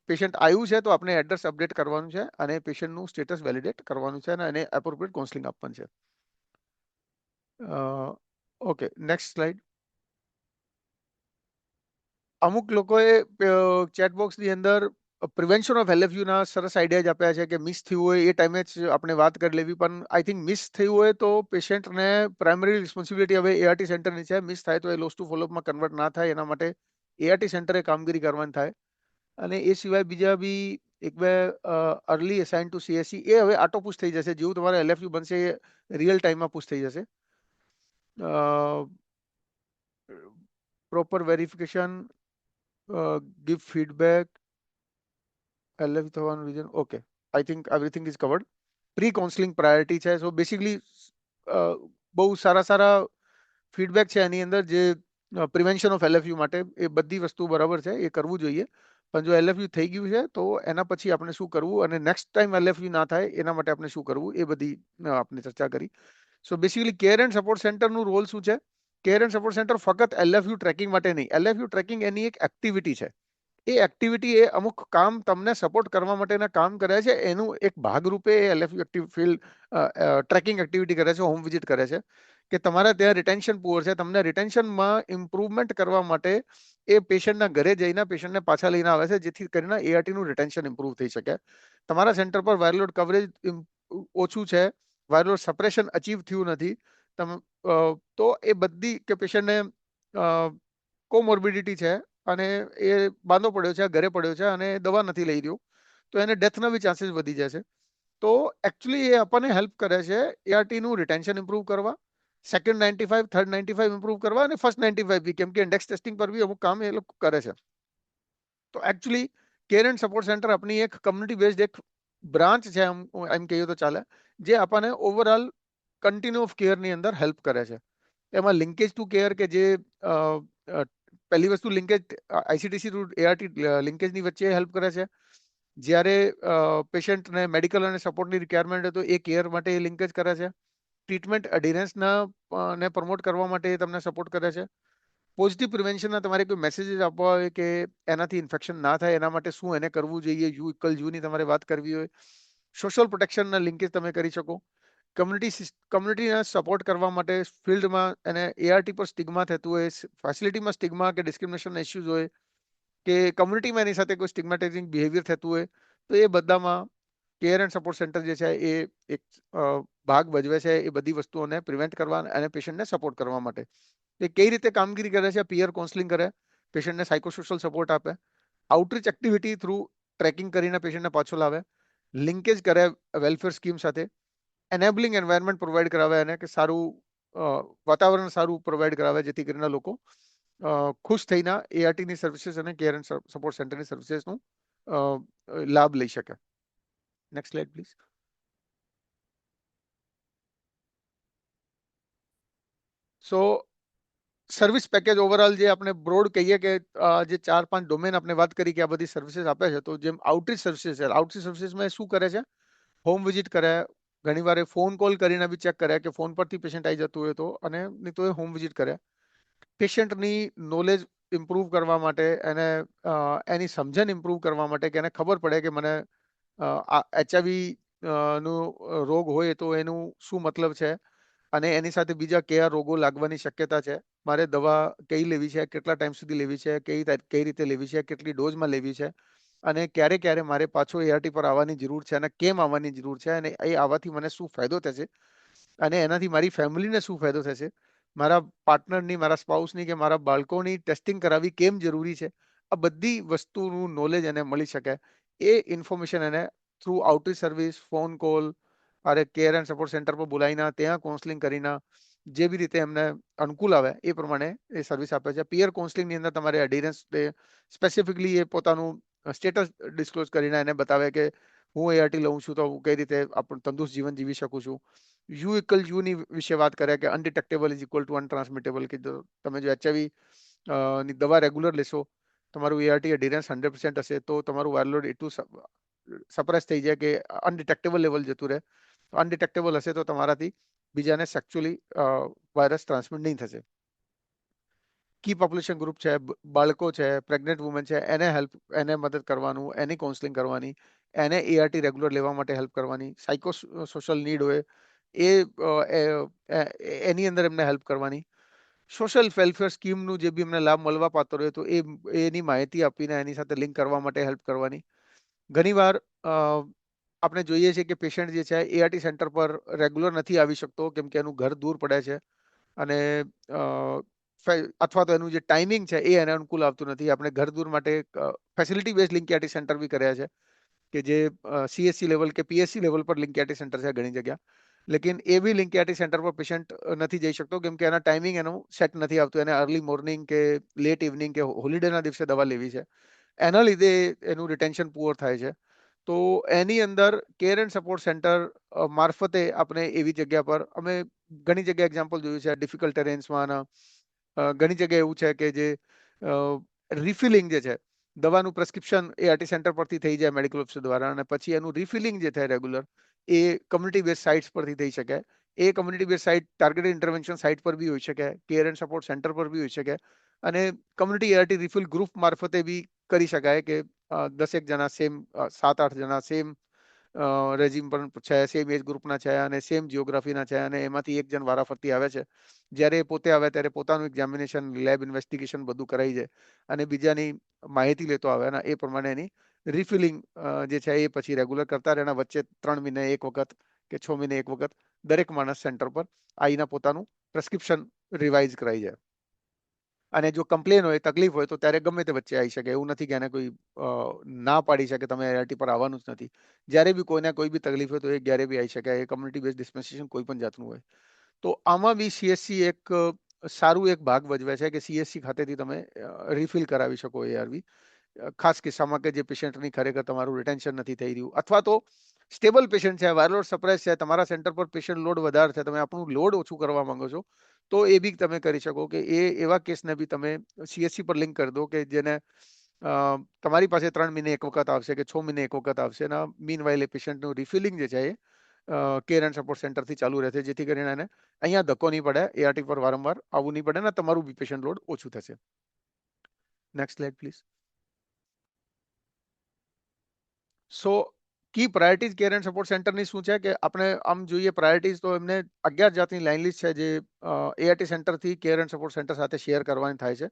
પેશન્ટ આવ્યું છે તો આપણે એડ્રેસ અપડેટ કરવાનું છે અને પેશન્ટનું સ્ટેટસ વેલિડેટ કરવાનું છે અને એને એપ્રોપ્રિએટ કાઉન્સેલિંગ આપવાનું છે. Okay, next slide. અમુક લોકોએ ચેટ બોક્સની અંદર પ્રિવેન્શન ઓફ LFU ના સરસ આઈડિયા જ આપ્યા છે કે મિસ થયું હોય એ ટાઈમે જ આપણે વાત કરી લેવી, પણ આઈ થિંક મિસ થયું હોય તો પેશન્ટને પ્રાઇમરી રિસ્પોન્સિબિલિટી હવે ART સેન્ટરની છે. મિસ થાય તો એ લોસ ટુ ફોલોઅપમાં કન્વર્ટ ના થાય એના માટે ART સેન્ટરે કામગીરી કરવાની થાય. અને એ સિવાય બીજા બી એક બે અર્લી અસાઇન ટુ CSE એ હવે આટો પુશ થઈ જશે. જેવું તમારે LFU બનશે એ રિયલ ટાઈમમાં પુશ થઈ જશે. Proper verification, give feedback, LFU થવાનું reason. Okay, I think everything is covered. Pre counselling priority છે. સો બેસિકલી બહુ સારા ફીડબેક છે એની અંદર જે પ્રિવેન્શન ઓફ LFU માટે. એ બધી વસ્તુ બરાબર છે, એ કરવું જોઈએ. પણ જો LFU થઈ ગયું છે તો એના પછી આપણે શું કરવું અને નેક્સ્ટ ટાઈમ LFU ના થાય એના માટે આપણે શું કરવું, એ બધી આપણે ચર્ચા કરી. સો બેસિકલી કેર એન્ડ સપોર્ટ સેન્ટરનું રોલ શું છે? કેર એન્ડ સપોર્ટ સેન્ટર ફક્ત LFU ટ્રેકિંગ માટે નહીં. LFU ટ્રેકિંગ એની એક એક્ટિવિટી છે. એ એક્ટિવિટી એ અમુક કામ તમને સપોર્ટ કરવા માટેના કામ કરે છે. એનું એક ભાગરૂપે LFU ફિલ્ડ ટ્રેકિંગ એક્ટિવિટી કરે છે, હોમ વિઝિટ કરે છે કે તમારે ત્યાં રિટેન્શન પુઅર છે, તમને રિટેન્શનમાં ઇમ્પ્રુવમેન્ટ કરવા માટે એ પેશન્ટના ઘરે જઈને પેશન્ટને પાછા લઈને આવે છે, જેથી કરીને ARTનું રિટેન્શન ઇમ્પ્રુવ થઈ શકે. તમારા સેન્ટર પર વાયરલોડ કવરેજ ઓછું છે, વાયરલોડ સપ્રેશન અચીવ થયું નથી, તો એ બધી કે પેશન્ટને કોમોર્બિડિટી છે અને એ બાંધો પડ્યો છે, ઘરે પડ્યો છે અને દવા નથી લઈ રહ્યો, તો એને ડેથના બી ચાન્સીસ વધી જશે. તો એકચ્યુઅલી એ આપણને હેલ્પ કરે છે ARTનું રિટેન્શન ઇમ્પ્રુવ કરવા, સેકન્ડ 95, થર્ડ 95 ઇમ્પ્રુવ કરવા અને ફર્સ્ટ 95 બી, કેમ કે ઇન્ડેક્સ ટેસ્ટિંગ પર બી અમુક કામ એ લોકો કરે છે. તો actually care and support centre આપણી એક કમ્યુનિટી બેઝડ એક બ્રાન્ચ છે, એમ કહીએ તો ચાલે, જે આપણને ઓવરઓલ કન્ટિન્યુ ઓફ કેરની અંદર હેલ્પ કરે છે. એમાં લિંકેજ ટુ કેર કે જે પહેલી વસ્તુ લિંકેજ ICTC ટુ ART લિંકેજની વચ્ચે હેલ્પ કરે છે. જ્યારે પેશન્ટને મેડિકલ અને સપોર્ટની રિક્વાયરમેન્ટ હોય તો એ કેર માટે એ લિંકેજ કરે છે. ટ્રીટમેન્ટ અડિરન્સના ને પ્રમોટ કરવા માટે એ તમને સપોર્ટ કરે છે. પોઝિટિવ પ્રિવેન્શનના તમારે કોઈ મેસેજીસ આપવા હોય કે એનાથી ઇન્ફેક્શન ના થાય એના માટે શું એને કરવું જોઈએ, U=U ની તમારે વાત કરવી હોય, સોશિયલ પ્રોટેક્શનના લિંકેજ તમે કરી શકો. કમ્યુનિટીને સપોર્ટ કરવા માટે ફિલ્ડમાં એને ART પર સ્ટિગ્મા થતું હોય, ફેસિલિટીમાં સ્ટિગ્મા કે ડિસ્ક્રિમિનેશન ઇસ્યુઝ હોય કે કમ્યુનિટીમાં એની સાથે કોઈ સ્ટિગ્મેટાઇઝિંગ બિહેવિયર થતું હોય, તો એ બધામાં કેર એન્ડ સપોર્ટ સેન્ટર જે છે એ એક ભાગ ભજવે છે એ બધી વસ્તુઓને પ્રિવેન્ટ કરવા અને પેશન્ટને સપોર્ટ કરવા માટે. એ કઈ રીતે કામગીરી કરે છે? પિયર કાઉન્સેલિંગ કરે, પેશન્ટને સાયકોસોશિયલ સપોર્ટ આપે, આઉટરીચ એક્ટિવિટી થ્રુ ટ્રેકિંગ કરીને પેશન્ટને પાછો લાવે, લિંકેજ કરે વેલફેર સ્કીમ સાથે, એનેબલિંગ એન્વાયરમેન્ટ પ્રોવાઈડ કરાવે અને કે સારું વાતાવરણ સારું પ્રોવાઈડ કરાવે, જેથી કરીને લોકો ખુશ થઈને ARTની સર્વિસીસ અને કેર એન્ડ સપોર્ટ સેન્ટરની સર્વિસીસનું લાભ લઈ શકે. Next slide please. So service package overall જે આપણે બ્રોડ કહીએ કે જે 4-5 ડોમેન આપણે વાત કરી કે આ બધી સર્વિસીસ આપે છે, તો જેમ આઉટરીચ સર્વિસીસ છે, આઉટરીચ સર્વિસીસમાં શું કરે છે? હોમ વિઝિટ કરે, ઘણીવાર ફોન કોલ કરીને બી ચેક કરે કે ફોન પરથી પેશન્ટ આવી જતું હોય તો, અને નહીં તો એ હોમ વિઝિટ કરે. પેશન્ટની નોલેજ ઇમ્પ્રૂવ કરવા માટે, એને એની સમજણ ઇમ્પ્રૂવ કરવા માટે, કે એને ખબર પડે કે મને HIV નું રોગ હોય તો એનું શું મતલબ છે, અને એની સાથે બીજા કયા રોગો લાગવાની શક્યતા છે, મારે દવા કઈ લેવી છે, કેટલા ટાઈમ સુધી લેવી છે, કઈ રીતે લેવી છે, કેટલી ડોઝમાં લેવી છે, અને ક્યારે ક્યારે મારે પાછો ART પર આવવાની જરૂર છે, અને કેમ આવવાની જરૂર છે, અને એ આવવાથી મને શું ફાયદો થશે, અને એનાથી મારી ફેમિલીને શું ફાયદો થશે, મારા પાર્ટનરની, મારા સ્પાઉસની કે મારા બાળકોની ટેસ્ટિંગ કરાવવી કેમ જરૂરી છે, આ બધી વસ્તુનું નોલેજ એને મળી શકે. એ ઇન્ફોર્મેશન એને through outreach service, phone call, અરે કેર એન્ડ સપોર્ટ સેન્ટર પર બોલાવીને ત્યાં કાઉન્સલિંગ કરીને જે બી રીતે એમને અનુકૂળ આવે એ પ્રમાણે એ સર્વિસ આપે છે. પિયર કાઉન્સલિંગની અંદર તમારે એડherence સ્પેસિફિકલી એ પોતાનું સ્ટેટસ ડિસ્ક્લોઝ કરીને એને બતાવે કે હું ART લઉં છું તો હું કઈ રીતે તંદુરસ્ત જીવન જીવી શકું છું. યુ ઇક્વલ યુની વિશે વાત કરે કે અનડિટેક્ટેબલ ઇઝ ઇક્વલ ટુ અનટ્રાન્સમિટેબલ, કે તમે જો HIV ની દવા રેગ્યુલર લેશો, તમારું ART એડherence 100% હશે તો તમારું વાયરલ લોડ એટલું સપ્રેસ થઈ જાય કે અનડિટેક્ટેબલ લેવલ જતું રહે. અનડિટેક્ટેબલ હશે તો તમારાથી બીજાને સેક્ચ્યુઅલી વાયરસ ટ્રાન્સમિટ નહીં થશે. કી પોપ્યુલેશન ગ્રુપ છે, બાળકો છે, પ્રેગ્નેન્ટ વુમન છે, એને મદદ કરવાનું, એની કાઉન્સલિંગ કરવાની, એને ART રેગ્યુલર લેવા માટે હેલ્પ કરવાની, સાયકો સોશિયલ નીડ હોય એની અંદર એમને હેલ્પ કરવાની, સોશિયલ વેલફેર સ્કીમનું જે બી એમને લાભ મળવા પાત્ર હોય તો એની માહિતી આપીને એની સાથે લિંક કરવા માટે હેલ્પ કરવાની. ઘણીવાર આપણે જોઈએ છીએ કે પેશન્ટ જે છે ART સેન્ટર પર રેગ્યુલર નથી આવી શકતો કેમ કે એનું ઘર દૂર પડે છે, અને અથવા તો એનું જે ટાઈમિંગ છે એ એને અનુકૂળ આવતું નથી. આપણે ઘર દૂર માટે facility base link ART centre બી કર્યા છે કે જે CSC લેવલ કે PSC લેવલ પર લિંક ART સેન્ટર છે ઘણી જગ્યા, લેકિન એ બી લિંક ART સેન્ટર પર પેશન્ટ નથી જઈ શકતો કેમ કે એના ટાઈમિંગ એનું સેટ નથી આવતું. એને અર્લી મોર્નિંગ કે લેટ ઇવનિંગ કે હોલિડેના દિવસે દવા લેવી છે, એના લીધે એનું રિટેન્શન પુઅર થાય છે. તો એની અંદર કેર એન્ડ સપોર્ટ સેન્ટર મારફતે આપણે એવી જગ્યા પર, અમે ઘણી જગ્યાએ એક્ઝામ્પલ જોયું છે ડિફિકલ્ટ ટેરેન્સમાં, ઘણી જગ્યાએ એવું છે કે જે રિફિલિંગ જે છે દવાનું પ્રેસ્ક્રિપ્શન ART સેન્ટર પરથી થઈ જાય મેડિકલ ઓફિસર દ્વારા, અને પછી એનું રિફિલિંગ જે થાય રેગ્યુલર એ કમ્યુનિટી બેઝ સાઇટ્સ પરથી થઈ શકે. એ community base site targeted intervention site પર બી હોઈ શકે, કેર એન્ડ સપોર્ટ સેન્ટર પર બી હોઈ શકે, અને કમ્યુનિટી ART રિફિલ ગ્રુપ મારફતે બી કરી શકાય કે 10 જણા સેમ, 7-8 જણા સેમ રેજીમ પર છે, સેમ એજ ગ્રુપના છે, અને સેમ જીઓગ્રાફીના છે, અને એમાંથી એક જણ વારાફરતી આવે છે. જ્યારે પોતે આવે ત્યારે પોતાનું એક્ઝામિનેશન, લેબ ઇન્વેસ્ટિગેશન બધું કરાઈ જાય અને બીજાની માહિતી લેતો આવે, અને એ પ્રમાણે એની રિફિલિંગ જે છે એ પછી રેગ્યુલર કરતા રહે. એના વચ્ચે 3 મહિને એક વખત કે 6 મહિને એક વખત દરેક માણસ સેન્ટર પર આવીને પોતાનું પ્રેસ્ક્રિપ્શન રિવાઇઝ કરાઈ જાય. અને જો કમ્પ્લેન હોય, તકલીફ હોય તો ત્યારે ગમે તે વચ્ચે આવી શકે. એવું નથી કે એને કોઈ ના પાડી શકે તમે ART પર આવવાનું જ નથી. જ્યારે બી કોઈને કોઈ બી તકલીફ હોય તો એ ક્યારે બી આવી શકે. એ કમ્યુનિટી બેઝ ડિસ્પેન્સેશન કોઈ પણ જાતનું હોય. તો આમાં બી CSC એક સારું એક ભાગ ભજવે છે કે CSC ખાતેથી તમે રિફિલ કરાવી શકો ARV. ખાસ કિસ્સામાં કે જે પેશન્ટની ખરેખર તમારું રિટેન્શન નથી થઈ રહ્યું, અથવા તો સ્ટેબલ પેશન્ટ છે, વાયરલ લોડ સપ્રેસ છે, તમારા સેન્ટર પર પેશન્ટ લોડ વધારે છે, તમે આપણું લોડ ઓછું કરવા માંગો છો, તો એ બી તમે કરી શકો કે એવા કેસને બી તમે CSC પર લિંક કરી દો કે જેને તમારી પાસે 3 મહિને એક વખત આવશે કે 6 મહિને એક વખત આવશે, અને મીન વાઇલ એ પેશન્ટનું રિફિલિંગ જે છે એ કેર એન્ડ સપોર્ટ સેન્ટરથી ચાલુ રહેશે, જેથી કરીને એને અહીંયા ધક્કો નહીં પડે, ART પર વારંવાર આવવું નહીં પડે, ને તમારું બી પેશન્ટ લોડ ઓછું થશે. Next slide please. So key priorities care and support સેન્ટરની શું છે કે આપણે આમ જોઈએ પ્રાયોરિટીઝ તો એમને 11 જાતની લાઇન લિસ્ટ છે જે ART સેન્ટરથી કેર એન્ડ સપોર્ટ સેન્ટર સાથે શેર કરવાની થાય છે.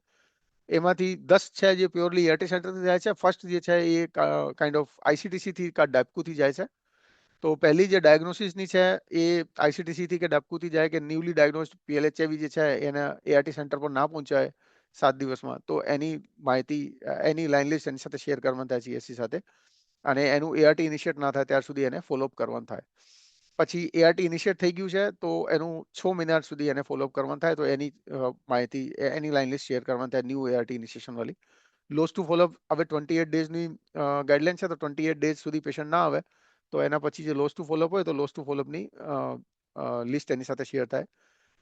એમાંથી 10 છે જે પ્યોરલી ART સેન્ટરથી જાય છે. ફર્સ્ટ જે છે એ કાઇન્ડ ઓફ ICTC કા ડેપકુથી જાય છે. તો પહેલી જે ડાયગ્નોસિસની છે એ ICTC કે ડેપકુથી જાય કે ન્યૂલી ડાયગ્નોસ્ડ PLHIV જે છે એને ART સેન્ટર પર ના પહોંચાય 7 દિવસમાં, તો એની માહિતી, એની લાઇન લિસ્ટ એની સાથે શેર કરવાની થાય CSC સાથે, અને એનું ART ઇનિશિયેટ ના થાય ત્યાર સુધી એને ફોલોઅપ કરવાનું થાય. પછી ART ઇનિશિયેટ થઈ ગયું છે તો એનું 6 મહિના સુધી એને ફોલોઅપ કરવાનું થાય, તો એની માહિતી, એની લાઇન લિસ્ટ શેર કરવાની થાય ન્યૂ ART ઇનિશિએશન વાળી. લોસ ટુ ફોલોઅપ હવે 28 ડેઝની ગાઈડલાઇન છે, તો 28 ડેઝ સુધી પેશન્ટ ના આવે તો એના પછી જે લોસ ટુ ફોલોઅપ હોય તો લોસ ટુ ફોલોઅપની લિસ્ટ એની સાથે શેર થાય.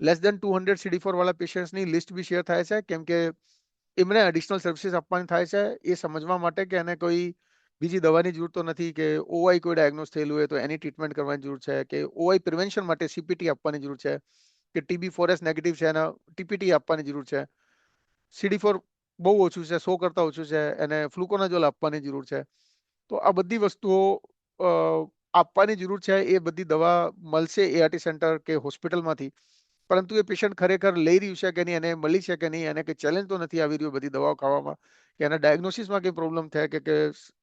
લેસ દેન 200 CD4 વાળા પેશન્ટ્સની લિસ્ટ બી શેર થાય છે, કેમ કે એમને એડિશનલ સર્વિસીસ આપવાની થાય છે એ સમજવા માટે કે એને કોઈ બીજી દવાની જરૂર તો નથી, કે OI કોઈ ડાયગ્નોઝ થયેલું હોય તો એની ટ્રીટમેન્ટ કરવાની જરૂર છે, કે OI પ્રિવેન્શન માટે CPT આપવાની જરૂર છે, કે TB4S નેગેટિવ છે એના TPT આપવાની જરૂર છે, CD4 બહુ ઓછું છે, 100 કરતાં ઓછું છે, એને ફ્લુકોનાઝોલ આપવાની જરૂર છે. તો આ બધી વસ્તુઓ આપવાની જરૂર છે. એ બધી દવા મળશે એઆરટી સેન્ટર કે હોસ્પિટલમાંથી, પરંતુ એ પેશન્ટ ખરેખર લઈ રહ્યું છે કે નહીં, એને મળી છે કે નહીં, એને કંઈ ચેલેન્જ તો નથી આવી રહ્યું બધી દવાઓ ખાવામાં, કે એના ડાયગ્નોસિસમાં કંઈ પ્રોબ્લેમ થાય કે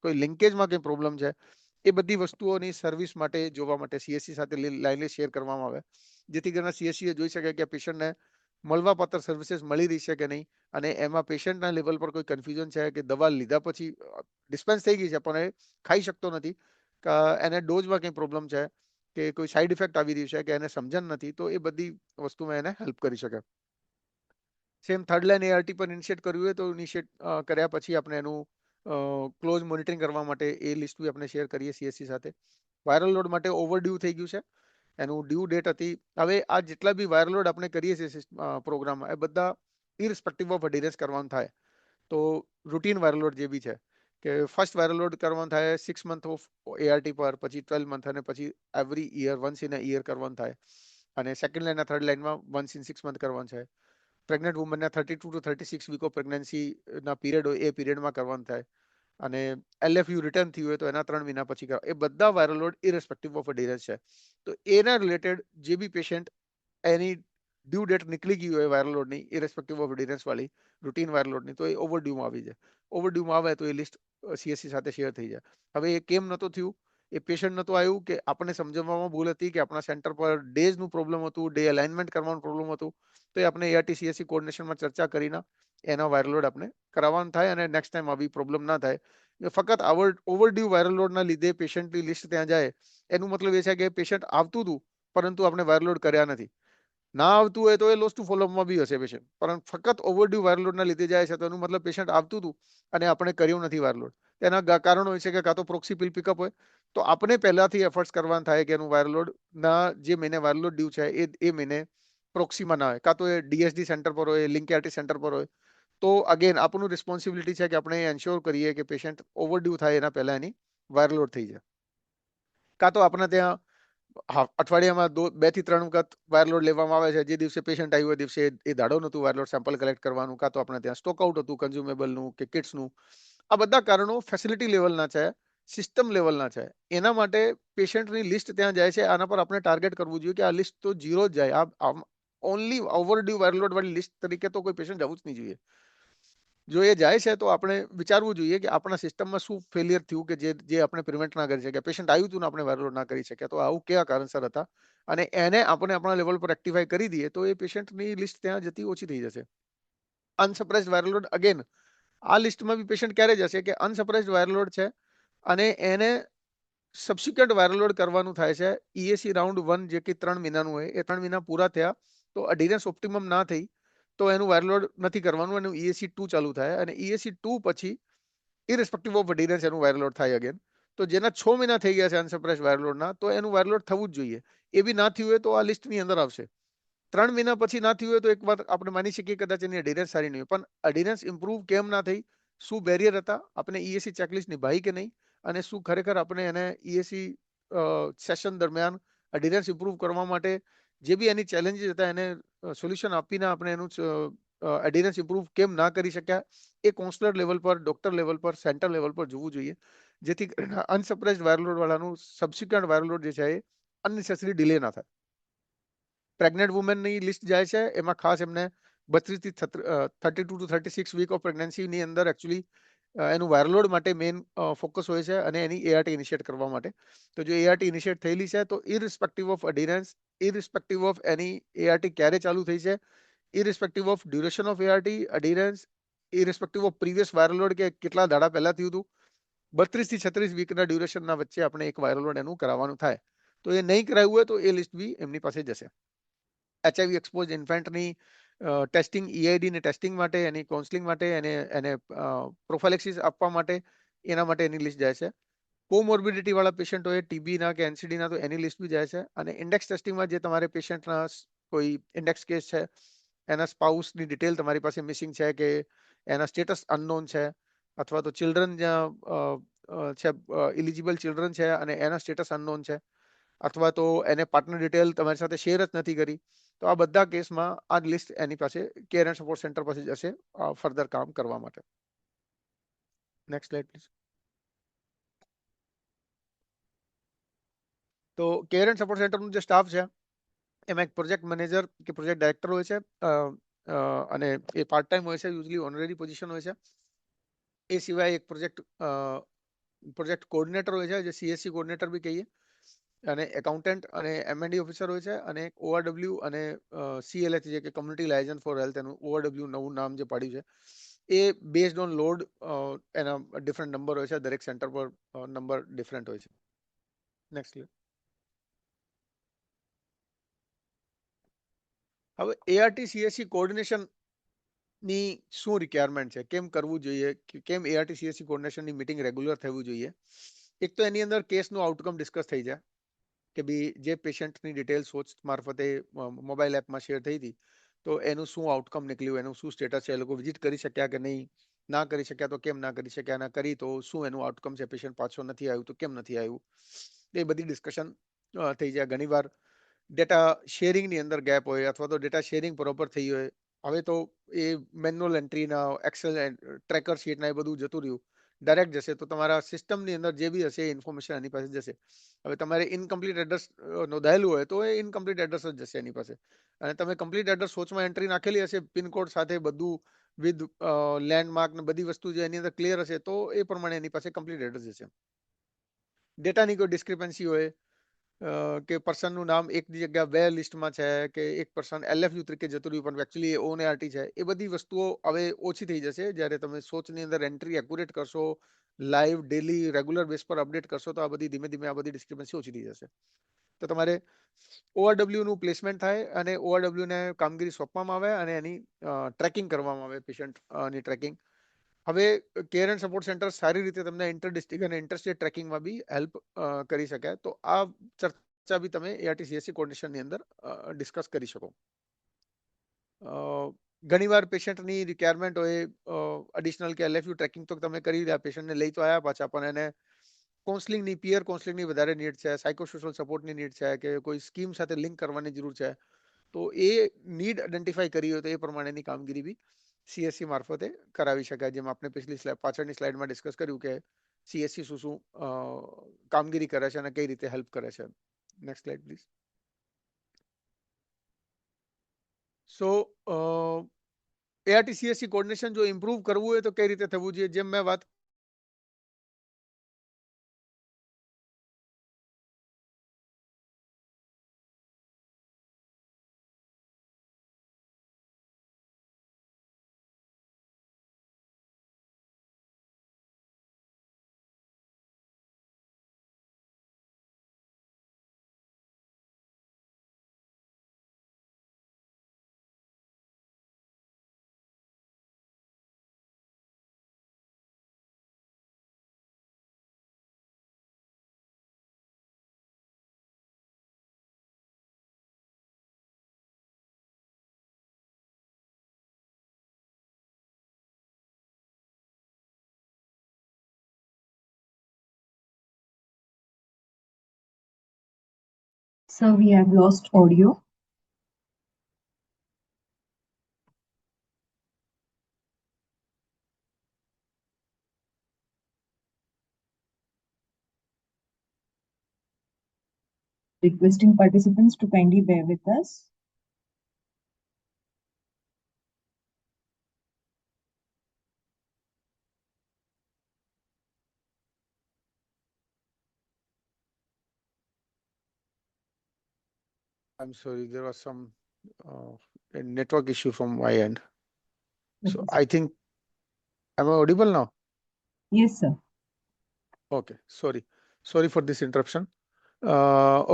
કોઈ લિંકેજમાં કંઈ પ્રોબ્લેમ છે, એ બધી વસ્તુઓની સર્વિસ માટે જોવા માટે સીએસસી સાથે લાઇનલી શેર કરવામાં આવે, જેથી કરીને સીએસસી જોઈ શકે કે પેશન્ટને મળવાપાત્ર સર્વિસીસ મળી રહી છે કે નહીં, અને એમાં પેશન્ટના લેવલ પર કોઈ કન્ફ્યુઝન છે કે દવા લીધા પછી ડિસ્પેન્સ થઈ ગઈ છે પણ એ ખાઈ શકતો નથી, કે એને ડોઝમાં કંઈ પ્રોબ્લેમ છે, કે કોઈ સાઈડ ઇફેક્ટ આવી રહ્યું છે, કે એને સમજણ નથી, તો એ બધી વસ્તુમાં એને હેલ્પ કરી શકે. સેમ થર્ડ લાઇન એઆરટી પર ઇનિશિયેટ કર્યું હોય તો ઇનિશિયેટ કર્યા પછી આપણે એનું ક્લોઝ મોનિટરિંગ કરવા માટે એ લિસ્ટ બી આપણે શેર કરીએ સીએસસી સાથે. વાયરલ લોડ માટે ઓવરડ્યુ થઈ ગયું છે, એનું ડ્યુ ડેટ હતી. હવે આ જેટલા બી વાયરલ લોડ આપણે કરીએ છીએ પ્રોગ્રામમાં, એ બધા ઇરસ્પેક્ટિવ ઓફ અડીરન્સ કરવાનું થાય. તો રૂટીન વાયરલ લોડ જે બી છે, કે ફર્સ્ટ વાયરલ લોડ કરવાનું થાય 6 મંથ ઓફ એઆરટી પર, પછી 12 મંથ, અને પછી every year once in a year કરવાનું થાય. અને સેકન્ડ લાઇનના થર્ડ લાઇનમાં વન્સ ઇન 6 મંથ કરવાનું છે. પ્રેગ્નન્ટ વુમનના 32 to 36 વીક ઓફ પ્રેગ્નન્સીના પીરિયડ હોય એ પીરિયડમાં કરવાનું થાય. અને એલએફયુ રિટર્ન થયું હોય તો એના 3 મહિના પછી કરવા. એ બધા વાયરલ લોડ ઇરસ્પેક્ટિવ ઓફ અડીરન્સ છે. તો એના રિલેટેડ જે બી પેશન્ટ એની ડ્યુ ડેટ નીકળી ગઈ હોય વાયરલ લોડની ઇરસ્પેક્ટિવ ઓફ અડીરન્સ વાળી રૂટીન વાયરલ લોડની, તો એ ઓવરડ્યુમાં આવી જાય. ઓવરડ્યુમાં આવે તો એ લિસ્ટ સીએસસી સાથે શેર થઈ જાય. હવે એ કેમ નહોતું થયું, એ પેશન્ટ નહોતું આવ્યું કે આપણને સમજવામાં ભૂલ હતી, કે આપણા સેન્ટર પર ડેઝનું પ્રોબ્લેમ હતું, ડે અલાઇનમેન્ટ કરવાનું પ્રોબ્લેમ હતું, તો એ આપણે એઆરટી સીએસસી કોર્ડિનેશનમાં ચર્ચા કરીને એના વાયરલ લોડ આપણે કરાવવાનું થાય, અને નેક્સ્ટ ટાઈમ આવી પ્રોબ્લેમ ના થાય. ફક્ત ઓવરડ્યુ વાયરલ લોડના લીધે પેશન્ટની લિસ્ટ ત્યાં જાય, એનું મતલબ એ છે કે પેશન્ટ આવતું હતું પરંતુ આપણે વાયરલ લોડ કર્યા નથી. ના આવતું હોય તો એ લોસ ટુ ફોલોઅપમાં બી હશે પેશન્ટ, પરંતુ ફક્ત ઓવરડ્યુ વાયરલ લોડના લીધે જાય છે, તો એનું મતલબ પેશન્ટ આવતું હતું અને આપણે કર્યું નથી વાયરલ લોડ. એના કારણો હોય છે કે કાં તો પ્રોક્સી પિલ પિકઅપ હોય, તો આપણે પહેલાથી એફર્ટ્સ કરવાના થાય કે એનું વાયરલ લોડના જે મહિને વાયરલ લોડ ડ્યુ છે એ મહિને પ્રોક્સીમાં ના હોય, કાં તો એ ડીએસડી સેન્ટર પર હોય, લિંક એઆરટી સેન્ટર પર હોય. તો અગેન આપણું રિસ્પોન્સિબિલિટી છે કે આપણે એન્શ્યોર કરીએ કે પેશન્ટ ઓવરડ્યુ થાય એના પહેલા એની વાયરલ લોડ થઈ જાય. કાં તો આપણે ત્યાં અઠવાડિયામાં 2 થી 3 વખત વાયરલ લોડ લેવામાં આવે છે. જે દિવસે પેશન્ટ આવ્યું એ દિવસે એ દાડો નહોતું વાયરલ લોડ સેમ્પલ કલેક્ટ કરવાનું, કાં તો આપણે ત્યાં સ્ટોક આઉટ હતું કન્ઝ્યુમેબલનું કે કિટ્સનું. આ બધા કારણો ફેસિલિટી લેવલના છે, સિસ્ટમ લેવલના છે. એના માટે પેશન્ટની લિસ્ટ ત્યાં જાય છે. આના પર આપણે ટાર્ગેટ કરવું જોઈએ કે આ લિસ્ટ તો ઝીરો જ જાય. આ ઓનલી ઓવરડ્યુ વાયરલ લોડ વાળી લિસ્ટ તરીકે તો કોઈ પેશન્ટ જવું જ નહીં જોઈએ. જો એ જાય છે તો આપણે વિચારવું જોઈએ કે આપણા સિસ્ટમમાં શું ફેલિયર થયું કે જે આપણે પ્રિવેન્ટ ના કરી શક્યા. પેશન્ટ આવ્યું હતું ને આપણે વાયરલ લોડ ના કરી શક્યા, તો આવું કયા કારણસર હતા, અને એને આપણે આપણા લેવલ પર રેક્ટિફાઈ કરી દઈએ તો એ પેશન્ટની લિસ્ટ ત્યાં જતી ઓછી થઈ જશે. અનસપ્રેસ્ડ વાયરલ લોડ, અગેન આ લિસ્ટમાં બી પેશન્ટ ક્યારે જશે કે અનસપ્રેસ્ડ વાયરલ લોડ છે અને એને સબસિક્વન્ટ વાયરલ લોડ કરવાનું થાય છે. ઈએસી રાઉન્ડ 1 જે કે 3 મહિનાનું હોય, એ 3 મહિના પૂરા થયા તો અડીરન્સ ઓપ્ટિમમ ના થઈ તો એનું વાયરલ લોડ નથી કરવાનું, એનું ઈએસી 2 ચાલુ થાય, અને ઈએસી 2 પછી ઇરસ્પેક્ટિવ ઓફ અડીરન્સ એનું વાયરલ લોડ થાય અગેન. તો જેના 6 મહિના થઈ ગયા છે અનસપ્રેસ્ડ વાયરલ લોડના, તો એનું વાયરલ લોડ થવું જ જોઈએ. એ બી ના થયું હોય તો આ લિસ્ટની અંદર આવશે. 3 મહિના પછી ના થયું હોય તો એક વાત આપણે માની શકીએ કદાચ એની અડીરન્સ સારી નહીં હોય, પણ અડીરન્સ ઇમ્પ્રૂવ કેમ ના થઈ, શું બેરિયર હતા, આપણે ઈએસી ચેકલિસ્ટ નિભાઈ કે નહીં, અને શું ખરેખર આપણે એને ઈએસી સેશન દરમિયાન અડીરન્સ ઇમ્પ્રૂવ કરવા માટે જે બી એની ચેલેન્જીસ હતા એને સોલ્યુશન આપીને આપણે એનું અડીરન્સ ઇમ્પ્રૂવ કેમ ના કરી શક્યા, એ કાઉન્સલર લેવલ પર, ડોક્ટર લેવલ પર, સેન્ટર લેવલ પર જોવું જોઈએ, જેથી અનસપ્રેસ્ડ વાયરલ લોડ વાળાનું સબસિક્વન્ટ વાયરલ લોડ જે છે એ અનનેસેસરી ડિલે ના થાય. પ્રેગ્નન્ટ વુમેનની લિસ્ટ જાય છે, એમાં ખાસ એમને 32 થી 32 to 36 વીક ઓફ પ્રેગ્નન્સીની અંદર એકચ્યુઅલી એનું વાયરલ લોડ માટે મેઇન ફોકસ હોય છે, અને એની એઆરટી ઇનિશિયેટ કરવા માટે. તો જો એઆરટી ઇનિશિયેટ થયેલી છે તો irrespective of adherence, irrespective of એની એઆરટી ક્યારે ચાલુ થઈ છે, irrespective of duration of ART, adherence, irrespective of previous viral load કે કેટલા દાડા પહેલા થયું હતું, 32 થી 36 વીકના ડ્યુરેશનના વચ્ચે આપણે એક વાયરલ લોડ એનું કરાવવાનું થાય. તો એ નહીં કરાવ્યું હોય તો એ લિસ્ટ બી એમની પાસે જશે. એચઆઈવી એક્સપોઝ ઇન્ફેન્ટની ટેસ્ટિંગ, ઈઆઈડીની ટેસ્ટિંગ માટે, એની કાઉન્સલિંગ માટે, એને પ્રોફાઇલેક્સિસ આપવા માટે, એના માટે એની લિસ્ટ જાય છે. કોમોર્બિડિટી વાળા પેશન્ટ હોય, ટીબીના કે એનસીડીના, તો એની લિસ્ટ બી જાય છે. અને ઇન્ડેક્સ ટેસ્ટિંગમાં જે તમારે પેશન્ટના કોઈ ઇન્ડેક્સ કેસ છે, એના સ્પાઉસની ડિટેલ તમારી પાસે મિસિંગ છે, કે એના સ્ટેટસ અનનોન છે, અથવા તો ચિલ્ડ્રન જ્યાં છે, ઇલિજિબલ ચિલ્ડ્રન છે અને એના સ્ટેટસ અનનોન છે, અથવા તો એને પાર્ટનર ડિટેલ તમારી સાથે શેર જ નથી કરી, તો આ બધા કેસમાં આ લિસ્ટ એની પાસે કેર એન્ડ સપોર્ટ સેન્ટર પાસે જશે ફર્ધર કામ કરવા માટે. Next slide please. તો કેર એન્ડ સપોર્ટ સેન્ટરનું જે સ્ટાફ છે એમાં એક પ્રોજેક્ટ મેનેજર કે પ્રોજેક્ટ ડાયરેક્ટર હોય છે, અને એ પાર્ટ ટાઈમ હોય છે, યુઝલી ઓનરેરી પોઝિશન હોય છે. એ સિવાય એક પ્રોજેક્ટ કોઓર્ડિનેટર હોય છે, જે CSC કોઓર્ડિનેટર બી કહીએ, અને એકાઉન્ટન્ટ અને M&E ઓફિસર હોય છે, અને ORW અને CLH જે કે કમ્યુનિટી લાયઝન ફોર હેલ્થ, એનું ORW નવું નામ જે પાડ્યું છે, એ બેઝડ ઓન લોડ એના ડિફરન્ટ નંબર હોય છે, દરેક સેન્ટર પર નંબર ડિફરન્ટ હોય છે. નેક્સ્ટ. હવે ART-CSC કોઓર્ડિનેશન ની શું રિક્વાયરમેન્ટ છે, કેમ કરવું જોઈએ, કેમ ART-CSC કોઓર્ડિનેશનની મીટિંગ રેગ્યુલર થવું જોઈએ. એક તો એની અંદર કેસનું આઉટકમ ડિસ્કસ થઈ જાય કે ભાઈ જે પેશન્ટની ડિટેલ સોચ મારફતે મોબાઈલ એપમાં શેર થઈ હતી, તો એનું શું આઉટકમ નીકળ્યું, એનું શું સ્ટેટસ છે, એ લોકો વિઝિટ કરી શક્યા કે નહીં, ના કરી શક્યા તો કેમ ના કરી શક્યા, ના કરી તો શું એનું આઉટકમ છે, પેશન્ટ પાછો નથી આવ્યું તો કેમ નથી આવ્યું, એ બધી ડિસ્કશન થઈ જાય. ઘણીવાર ડેટા શેરિંગની અંદર ગેપ હોય, અથવા તો ડેટા શેરિંગ પ્રોપર થઈ હોય. હવે તો એ મેન્યુઅલ એન્ટ્રીના એક્સેલ ટ્રેકર શીટના એ બધું જતું રહ્યું, ડાયરેક્ટ જશે, તો તમારા સિસ્ટમની અંદર જે બી હશે એ ઇન્ફોર્મેશન એની પાસે જશે. હવે તમારે ઇનકમ્પ્લીટ એડ્રેસ નોંધાયેલું હોય તો એ ઇનકમ્પ્લીટ એડ્રેસ જ જશે એની પાસે, અને તમે કમ્પ્લીટ એડ્રેસ સોચમાં એન્ટ્રી નાખેલી હશે પિનકોડ સાથે બધું વિથ લેન્ડમાર્ક ને બધી વસ્તુ જે એની અંદર ક્લિયર હશે, તો એ પ્રમાણે એની પાસે કમ્પ્લીટ એડ્રેસ જશે. ડેટાની કોઈ ડિસ્ક્રિપન્સી હોય કે પર્સનનું નામ એક જગ્યા બે લિસ્ટમાં છે, કે એક પર્સન LFU તરીકે જતું રહ્યું પણ એકચ્યુઅલી એ ઓન ART છે, એ બધી વસ્તુઓ હવે ઓછી થઈ જશે જ્યારે તમે સોચની અંદર એન્ટ્રી એક્યુરેટ કરશો, લાઈવ ડેલી રેગ્યુલર બેઝ પર અપડેટ કરશો, તો આ બધી ધીમે ધીમે આ બધી ડિસ્ક્રિપન્સી ઓછી થઈ જશે. તો તમારે ORW નું પ્લેસમેન્ટ થાય અને ORW ને કામગીરી સોંપવામાં આવે અને એની ટ્રેકિંગ કરવામાં આવે, પેશન્ટની ટ્રેકિંગ. હવે કેર એન્ડ સપોર્ટ સેન્ટર સારી રીતે તમને ઇન્ટર ડિસ્ટ્રિક્ટ અને ઇન્ટરસ્ટેટ ટ્રેકિંગમાં બી હેલ્પ કરી શકે. તો આ ચર્ચા બી તમે ART-CSC કોઓર્ડિનેશનની અંદર ડિસ્કસ કરી શકો. ઘણીવાર પેશન્ટની રિક્વાયરમેન્ટ હોય એડિશનલ કે LFU ટ્રેકિંગ તો તમે કરી રહ્યા, પેશન્ટને લઈ તો આવ્યા પાછા, પણ એને કાઉન્સલિંગની, પિયર કાઉન્સલિંગની વધારે નીડ છે, સાયકોસોશિયલ સપોર્ટની નીડ છે, કે કોઈ સ્કીમ સાથે લિંક કરવાની જરૂર છે, તો એ નીડ આઈડેન્ટિફાઈ કરી હોય તો એ પ્રમાણેની કામગીરી બી CSC મારફતે કરાવી શકાય. જેમ આપણે પાછળની સ્લાઇડમાં ડિસ્કસ કર્યું કે CSC શું શું કામગીરી કરે છે અને કઈ રીતે હેલ્પ કરે છે. Next slide please. So ART-CSC coordination જો ઇમ્પ્રૂવ કરવું હોય તો કઈ રીતે થવું જોઈએ, જેમ મેં વાત Sir, we have lost audio. Requesting participants to kindly bear with us. I'm sorry, there was some a network issue from my end. So I think, am I audible now? Yes, sir. Okay, sorry for this interruption.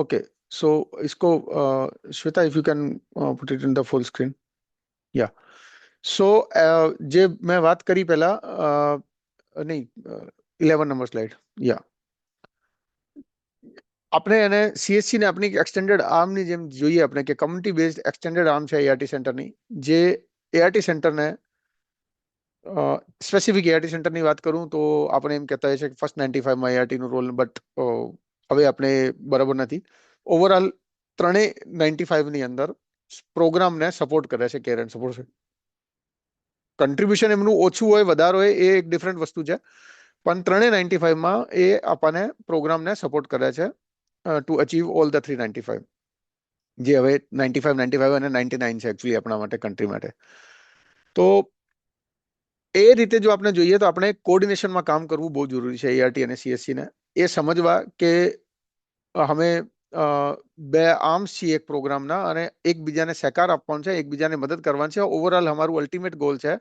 Okay, so isko Shweta, if you can put it in the full screen. Yeah. So જે મેં વાત કરી પહેલા નહીં 11 નંબર સ્લાઇડ. યા, આપણે એને CSC ને આપણી એક્સટેન્ડેડ આર્મની જેમ જોઈએ આપણે કે કમ્યુનિટી બેઝડ એક્સટેન્ડેડ આર્મ છે ART સેન્ટરની, જે ART સેન્ટરને સ્પેસિફિક ART સેન્ટરની વાત કરું તો આપણે એમ કહેતા હોય છે કે ફર્સ્ટ 95માં ART નું રોલ, બટ હવે આપણે બરાબર નથી. ઓવરઓલ 395 ની અંદર પ્રોગ્રામને સપોર્ટ કરે છે, કેર એન્ડ સપોર્ટ. કન્ટ્રીબ્યુશન એમનું ઓછું હોય વધારે હોય એ એક ડિફરન્ટ વસ્તુ છે, પણ 395 માં એ આપણને પ્રોગ્રામને સપોર્ટ કરે છે ટુ અચીવ ઓલ ધ 395, જે હવે 95, 95 અને 99 છે એકચ્યુઅલી આપણા માટે, કન્ટ્રી માટે. તો એ રીતે જો આપણે જોઈએ તો આપણે કોર્ડિનેશનમાં કામ કરવું બહુ જરૂરી છે એઆરટી અને સીએસસી ને. એ સમજવા કે અમે બે આર્મ્સ છીએ એક પ્રોગ્રામના, અને એકબીજાને સહકાર આપવાનો છે, એકબીજાને મદદ કરવાની છે. ઓવરઓલ અમારું અલ્ટિમેટ ગોલ છે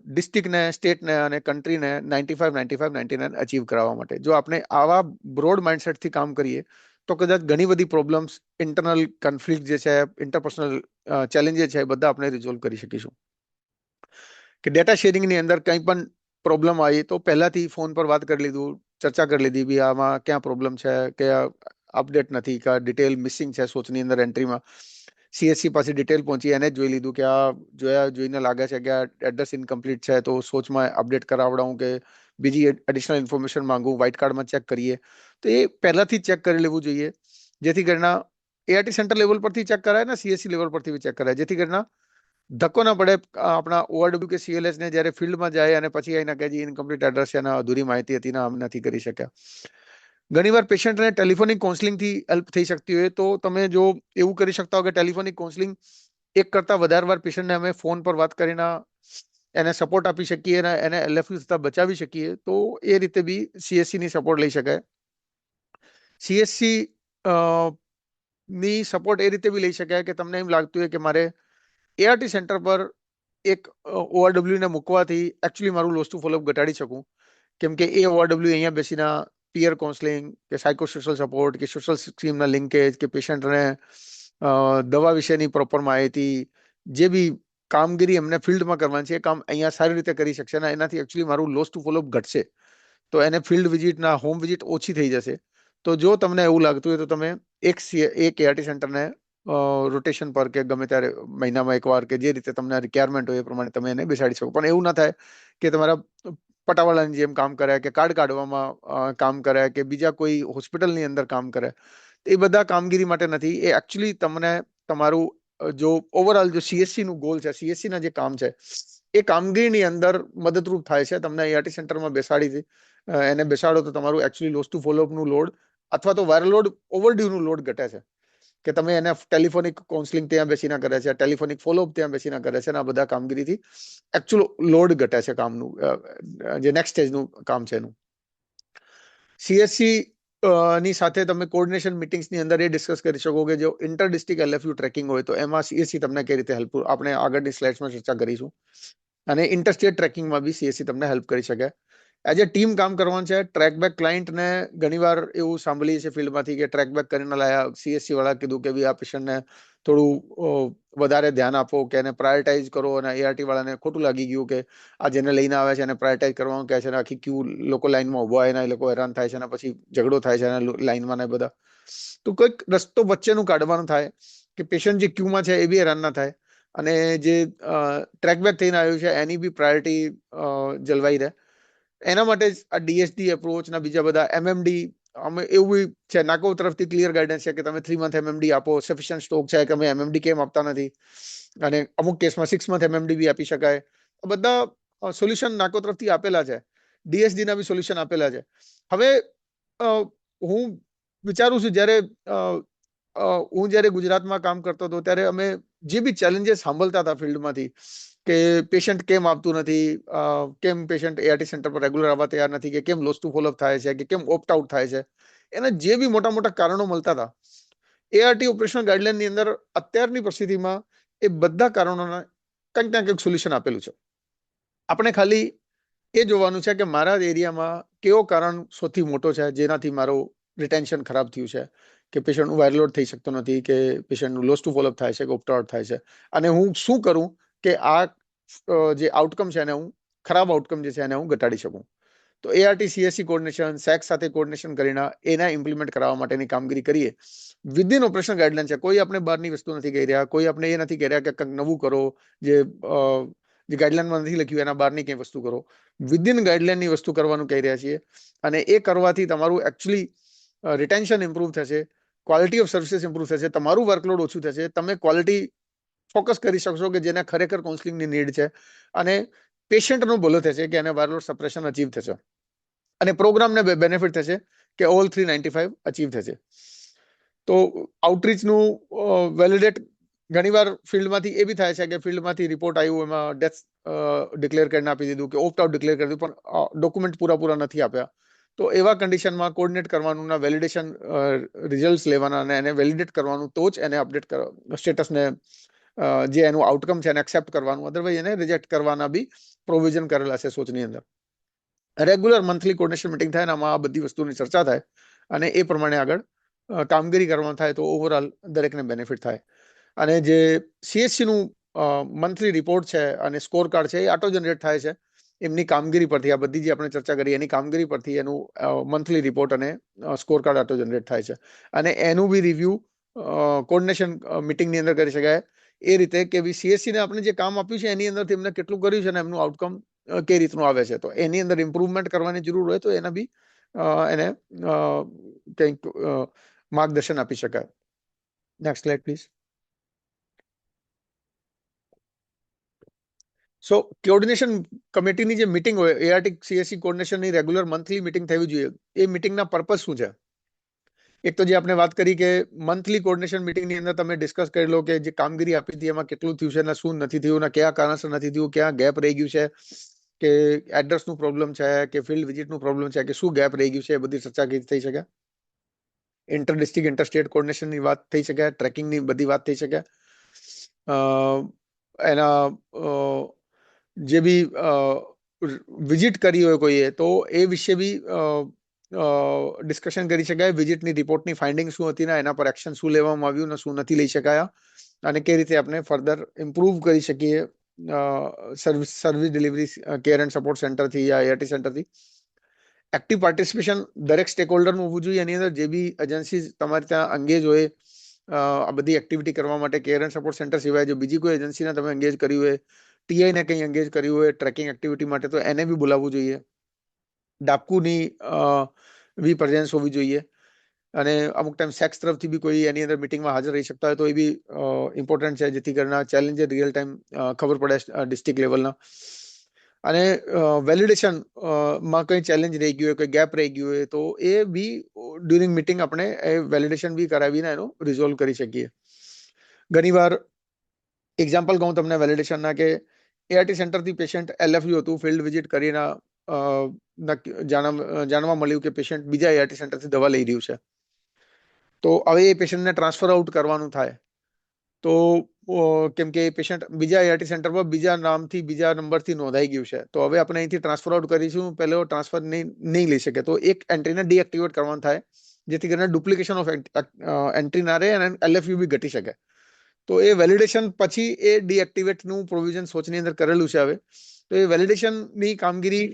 ડિસ્ટ્રિક્ટને, સ્ટેટને અને કન્ટ્રીને 95, 95, 99 અચીવ કરાવવા માટે. જો આપણે આવા બ્રોડ માઇન્ડસેટથી કામ કરીએ તો કદાચ ઘણી બધી પ્રોબ્લેમ્સ, ઇન્ટરનલ કન્ફ્લિક્ટ જે છે, ઇન્ટરપર્સનલ ચેલેન્જીસ છે, એ બધા આપણે રિઝોલ્વ કરી શકીશું. કે ડેટા શેરિંગની અંદર કંઈ પણ પ્રોબ્લેમ આવી તો પહેલાથી ફોન પર વાત કરી લીધું, ચર્ચા કરી લીધી, બી આમાં ક્યાં પ્રોબ્લેમ છે, કે અપડેટ નથી, કે ડિટેલ મિસિંગ છે સોચની અંદર એન્ટ્રીમાં. સીએસસી પાસે ડિટેલ પહોંચી, એને જોઈ લીધું કે આ જોઈને લાગે છે કે આ એડ્રેસ ઇનકમ્પ્લીટ છે, તો સોચમાં અપડેટ કરાવડાવું કે બીજી એડિશનલ ઇન્ફોર્મેશન માંગું, વ્હાઇટ કાર્ડમાં ચેક કરીએ. તો એ પહેલાથી ચેક કરી લેવું જોઈએ, જેથી કરીને એઆરટી સેન્ટર લેવલ પરથી ચેક કરાય ને સીએસસી લેવલ પરથી ચેક કરાય, જેથી કરીને ધક્કો ના પડે આપણા ઓઆરડબ્લ્યુ કે સીએલએસ ને જ્યારે ફિલ્ડમાં જાય અને પછી આવીને કહે ઇનકમ્પ્લીટ એડ્રેસ છે, અધૂરી માહિતી હતી ને આમ નથી કરી શક્યા. ઘણીવાર પેશન્ટને ટેલિફોનિક કાઉન્સેલિંગથી હેલ્પ થઈ શકતી હોય, તો તમે જો એવું કરી શકતા હો કે ટેલિફોનિક કાઉન્સેલિંગ એક કરતા વધારે વાર પેશન્ટને અમે ફોન પર વાત કરીને એને સપોર્ટ આપી શકીએ અને એને એલએફયુ થતા બચાવી શકીએ, તો એ રીતે બી સીએસસી ની સપોર્ટ લઈ શકાય. સીએસસી ની સપોર્ટ એ રીતે બી લઈ શકાય કે તમને એમ લાગતું હોય કે મારે એઆરટી સેન્ટર પર એક ઓઆરડબ્લ્યુ ને મૂકવાથી એકચ્યુઅલી મારું લોસ ટુ ફોલોઅપ ઘટાડી શકું, કેમ કે એ ઓઆરડબ્લ્યુ અહીંયા બેસીને પીયર કાઉન્સેલિંગ કે સાયકોસોશિયલ સપોર્ટ કે સોશિયલ સ્કીમના લિંકેજ કે પેશન્ટને દવા વિશેની પ્રોપર માહિતી, જે બી કામગીરી એમને ફિલ્ડમાં કરવાની છે, એ કામ અહીંયા સારી રીતે કરી શકશે અને એનાથી એકચ્યુઅલી મારું લોસ ટુ ફોલોઅપ ઘટશે. તો એને ફિલ્ડ વિઝિટના, હોમ વિઝિટ ઓછી થઈ જશે. તો જો તમને એવું લાગતું હોય તો તમે એક એઆરટી સેન્ટરને રોટેશન પર કે ગમે ત્યારે મહિનામાં એકવાર કે જે રીતે તમને રિક્વાયરમેન્ટ હોય એ પ્રમાણે તમે એને બેસાડી શકો. પણ એવું ના થાય કે તમારા પટાવાળાની જેમ કામ કરે, કે કાર્ડ કાઢવામાં કામ કરે, કે બીજા કોઈ હોસ્પિટલની અંદર કામ કરે. એ બધા કામગીરી માટે નથી. એ એકચ્યુઅલી તમને તમારું જો ઓવરઓલ જો સીએસસી નું ગોલ છે, સીએસસી ના જે કામ છે, એ કામગીરીની અંદર મદદરૂપ થાય છે. તમને એઆરટી સેન્ટરમાં બેસાડી એને બેસાડો તો તમારું એકચ્યુઅલી લોસ ટુ ફોલોઅપનું લોડ અથવા તો વાયરલ લોડ, ઓવરડ્યુનું લોડ ઘટે છે. કે તમે એને ટેલિફોનિક કાઉન્સેલિંગ ત્યાં બેસીને કરે છે, ટેલિફોનિક ફોલોઅપ ત્યાં બેસીને કરે છે, અને આ બધા કામગીરીથી એકચ્યુઅલ લોડ ઘટે છે કામનું, જે નેક્સ્ટ સ્ટેજનું કામ છે એનું. સીએસસી ની સાથે તમે કોર્ડિનેશન મિટિંગ્સની અંદર એ ડિસ્કસ કરી શકો કે જો ઇન્ટર ડિસ્ટ્રિક્ટ એલએફયુ ટ્રેકિંગ હોય તો એમાં સીએસસી તમને કઈ રીતે હેલ્પફુલ, આપણે આગળની સ્લાઇડ્સમાં ચર્ચા કરીશું. અને ઇન્ટરસ્ટેટ ટ્રેકિંગમાં બી સીએસસી તમને હેલ્પ કરી શકે. એઝ એ ટીમ કામ કરવાનું છે. ટ્રેકબેક ક્લાયન્ટને ઘણીવાર એવું સાંભળીએ છીએ ફિલ્ડમાંથી કે ટ્રેકબેક કરીને લાયા, સીએસસી વાળા કીધું કે ભાઈ આ પેશન્ટને થોડું વધારે ધ્યાન આપો, કે એને પ્રાયોરિટાઇઝ કરો, અને એઆરટી વાળાને ખોટું લાગી ગયું કે આ જેને લઈને આવે છે એને પ્રાયોરિટાઇઝ કરવાનું કહે છે, અને આખી ક્યુ લોકો લાઈનમાં ઉભા હોય ને એ લોકો હેરાન થાય છે, અને પછી ઝઘડો થાય છે અને લાઈનમાં ને બધા. તો કોઈક રસ્તો વચ્ચેનું કાઢવાનું થાય કે પેશન્ટ જે ક્યુમાં છે એ બી હેરાન ના થાય, અને જે ટ્રેકબેક થઈને આવ્યું છે એની બી પ્રાયોરિટી જળવાઈ રહે. એના માટે જ આ ડીએસડી એપ્રોચના બીજા બધા એમએમડી, અમે એવું છે નાકો તરફથી ક્લિયર ગાઈડન્સ છે કે તમે 3 મંથ એમએમડી આપો. સફિશિયન્ટ સ્ટોક છે કે અમે એમએમડી કેમ આપતા નથી, અને અમુક કેસમાં 6 મંથ એમએમડી બી આપી શકાય. બધા સોલ્યુશન નાકો તરફથી આપેલા છે, ડીએસડી ના બી સોલ્યુશન આપેલા છે. હવે હું વિચારું છું હું જ્યારે ગુજરાતમાં કામ કરતો હતો ત્યારે અમે જે બી ચેલેન્જીસ સાંભળતા હતા ફિલ્ડમાંથી કે પેશન્ટ કેમ આવતું નથી, કેમ પેશન્ટ એઆરટી સેન્ટર પર રેગ્યુલર આવવા તૈયાર નથી, કે કેમ લોસ ટુ ફોલોઅપ થાય છે, કે કેમ ઓપ્ટ આઉટ થાય છે, એના જે બી મોટા મોટા કારણો મળતા હતા, એઆરટી ઓપરેશનલ ગાઈડલાઈનની અંદર અત્યારની પરિસ્થિતિમાં એ બધા કારણોના કંઈક ના કંઈક સોલ્યુશન આપેલું છે. આપણે ખાલી એ જોવાનું છે કે મારા એરિયામાં કેવો કારણ સૌથી મોટો છે જેનાથી મારું રિટેન્શન ખરાબ થયું છે, કે પેશન્ટનું વાયરલ લોડ થઈ શકતો નથી, કે પેશન્ટનું લોસ ટુ ફોલોઅપ થાય છે, કે ઓપ્ટ આઉટ થાય છે, અને હું શું કરું કે આ જે આઉટકમ છે એને હું, ખરાબ આઉટકમ જે છે એને હું ઘટાડી શકું. તો એઆરટી સીએસસી કોર્ડિનેશન, સેક્સ સાથે કોર્ડિનેશન કરીને એના ઇમ્પ્લિમેન્ટ કરાવવા માટેની કામગીરી કરીએ. વિધિન ઓપરેશન ગાઈડલાઈન છે, કોઈ આપણે બહારની વસ્તુ નથી કહી રહ્યા, કોઈ આપણે એ નથી કહી રહ્યા કે કંઈક નવું કરો જે ગાઈડલાઈનમાં નથી લખ્યું એના બહારની કંઈ વસ્તુ કરો. વિધિન ગાઈડલાઈનની વસ્તુ કરવાનું કહી રહ્યા છીએ, અને એ કરવાથી તમારું એકચ્યુઅલી રિટેન્શન ઇમ્પ્રુવ થશે, ક્વોલિટી ઓફ સર્વિસીસ ઇમ્પ્રુવ થશે, તમારું વર્કલોડ ઓછું થશે, તમે ક્વોલિટી ફોકસ કરી શકશો કે જેને ખરેખર કાઉન્સિલિંગની નીડ છે, અને પેશન્ટનો ભલો થશે કે એને વર્કલોડ સપ્રેશન અચીવ થશે, અને પ્રોગ્રામને બેનિફિટ થશે કે ઓલ 395 અચીવ થશે. તો આઉટરીચનું વેલિડેટ ઘણીવાર ફિલ્ડમાંથી એ બી થાય છે કે ફિલ્ડમાંથી રિપોર્ટ આવ્યું, એમાં ડેથ ડિક્લેર કરીને આપી દીધું કે ઓપ્ટ આઉટ ડિક્લેર કરી દીધું, પણ ડોક્યુમેન્ટ પૂરા નથી આપ્યા. તો એવા કન્ડિશનમાં કોર્ડિનેટ કરવાનું, વેલિડેશન રિઝલ્ટ લેવાના અને એને વેલિડેટ કરવાનું, તો જ એને અપડેટ સ્ટેટસને જે એનું આઉટકમ છે એને એક્સેપ્ટ કરવાનું, અધરવાઇઝ એને રિજેક્ટ કરવાના બી પ્રોવિઝન કરેલા છે સોચની અંદર. રેગ્યુલર મંથલી કોર્ડિનેશન મિટિંગ થાય ને આમાં આ બધી વસ્તુની ચર્ચા થાય અને એ પ્રમાણે આગળ કામગીરી કરવાનું થાય તો ઓવરઓલ દરેકને બેનિફિટ થાય. અને જે સીએસસીનું મંથલી રિપોર્ટ છે અને સ્કોર કાર્ડ છે એ ઓટો જનરેટ થાય છે એમની કામગીરી પરથી. આ બધી જે આપણે ચર્ચા કરી એની કામગીરી પરથી એનું મંથલી રિપોર્ટ અને સ્કોર કાર્ડ ઓટો જનરેટ થાય છે, અને એનું બી રિવ્યુ કોર્ડિનેશન મિટિંગની અંદર કરી શકાય એ રીતે કે સીએસસી ને આપણે જે કામ આપ્યું છે એની અંદરથી એમને કેટલું કર્યું છે અને એમનું આઉટકમ કઈ રીતનું આવે છે. તો એની અંદર ઇમ્પ્રુવમેન્ટ કરવાની જરૂર હોય તો એના બી એને કંઈક માર્ગદર્શન આપી શકાય. Next slide please. So coordination કમિટીની જે મિટિંગ હોય, એઆરટી સીએસસી કોર્ડિનેશનની રેગ્યુલર મંથલી મિટિંગ થવી જોઈએ. એ મિટિંગના પર્પઝ શું છે? એક તો જે આપણે વાત કરી કે મંથલી કોર્ડિનેશન મિટિંગની અંદર તમે ડિસ્કસ કરી લો કે જે કામગીરી આપી હતી એમાં કેટલું થયું છે ને શું નથી થયું, ને કયા કારણસર નથી થયું, ક્યાં ગેપ રહી ગયું છે, કે એડ્રેસનું પ્રોબ્લેમ છે, કે ફિલ્ડ વિઝિટનું પ્રોબ્લેમ છે, કે શું ગેપ રહી ગયું છે, એ બધી ચર્ચા થઈ શકે. ઇન્ટર ડિસ્ટ્રિક્ટ ઇન્ટર સ્ટેટ કોર્ડિનેશનની વાત થઈ શકે, ટ્રેકિંગની બધી વાત થઈ શકે, એના જે બી વિઝિટ કરી હોય કોઈએ તો એ વિશે બી ડિસ્કશન કરી શકાય. વિઝિટની રિપોર્ટની ફાઇન્ડિંગ શું હતી ને એના પર એક્શન શું લેવામાં આવ્યું ને શું નથી લઈ શકાયા, અને કઈ રીતે આપણે ફર્ધર ઇમ્પ્રૂવ કરી શકીએ service delivery care and support સેન્ટરથી યા એઆરટી સેન્ટરથી. એક્ટિવ પાર્ટિસિપેશન દરેક સ્ટેક હોલ્ડરનું હોવું જોઈએ. એની અંદર જે બી એજન્સી તમારે ત્યાં એંગેજ હોય આ બધી એક્ટિવિટી કરવા માટે, કેર એન્ડ સપોર્ટ સેન્ટર સિવાય જો બીજી કોઈ એજન્સીને તમે એંગેજ કર્યું હોય, ટીઆઈ ને કંઈ એંગેજ કર્યું હોય ટ્રેકિંગ એક્ટિવિટી માટે, તો એને બી બોલાવવું જોઈએ. ડાપકુની બી પ્રેઝન્સ હોવી જોઈએ, અને અમુક ટાઈમ સેક્સ તરફથી બી કોઈ એની અંદર મિટિંગમાં હાજર રહી શકતા હોય તો એ બી ઇમ્પોર્ટન્ટ છે, જેથી કરીને ચેલેન્જ રિયલ ટાઈમ ખબર પડે ડિસ્ટ્રિક્ટ લેવલના. અને વેલિડેશન માં કંઈ ચેલેન્જ રહી ગયું હોય, કોઈ ગેપ રહી ગયું હોય તો એ બી ડ્યુરિંગ મિટિંગ આપણે એ વેલિડેશન બી કરાવીને એનો રિઝોલ્વ કરી શકીએ. ઘણીવાર એક્ઝામ્પલ કહું તમને વેલિડેશનના કે એઆરટી સેન્ટરથી પેશન્ટ એલએફયુ હતું, ફિલ્ડ વિઝિટ કરીને જાણવા મળ્યું કે પેશન્ટ બીજા એઆરટી સેન્ટરથી દવા લઈ રહ્યું છે. તો હવે એ પેશન્ટને ટ્રાન્સફર આઉટ કરવાનું થાય તો કેમ કે એ પેશન્ટ બીજા એઆરટી સેન્ટર પર બીજા નામથી બીજા નંબરથી નોંધાઈ ગયું છે, તો હવે આપણે અહીંથી ટ્રાન્સફર આઉટ કરીશું, પહેલો ટ્રાન્સફર નહીં લઈ શકે, તો એક એન્ટ્રીને ડીએક્ટિવેટ કરવાનું થાય, જેથી કરીને ડુપ્લિકેશન ઓફ એન્ટ્રી ના રહે અને એલએફયુ બી ઘટી શકે. તો એ વેલિડેશન પછી એ ડીએક્ટિવેટનું પ્રોવિઝન સોચની અંદર કરેલું છે. હવે તો એ વેલિડેશનની કામગીરી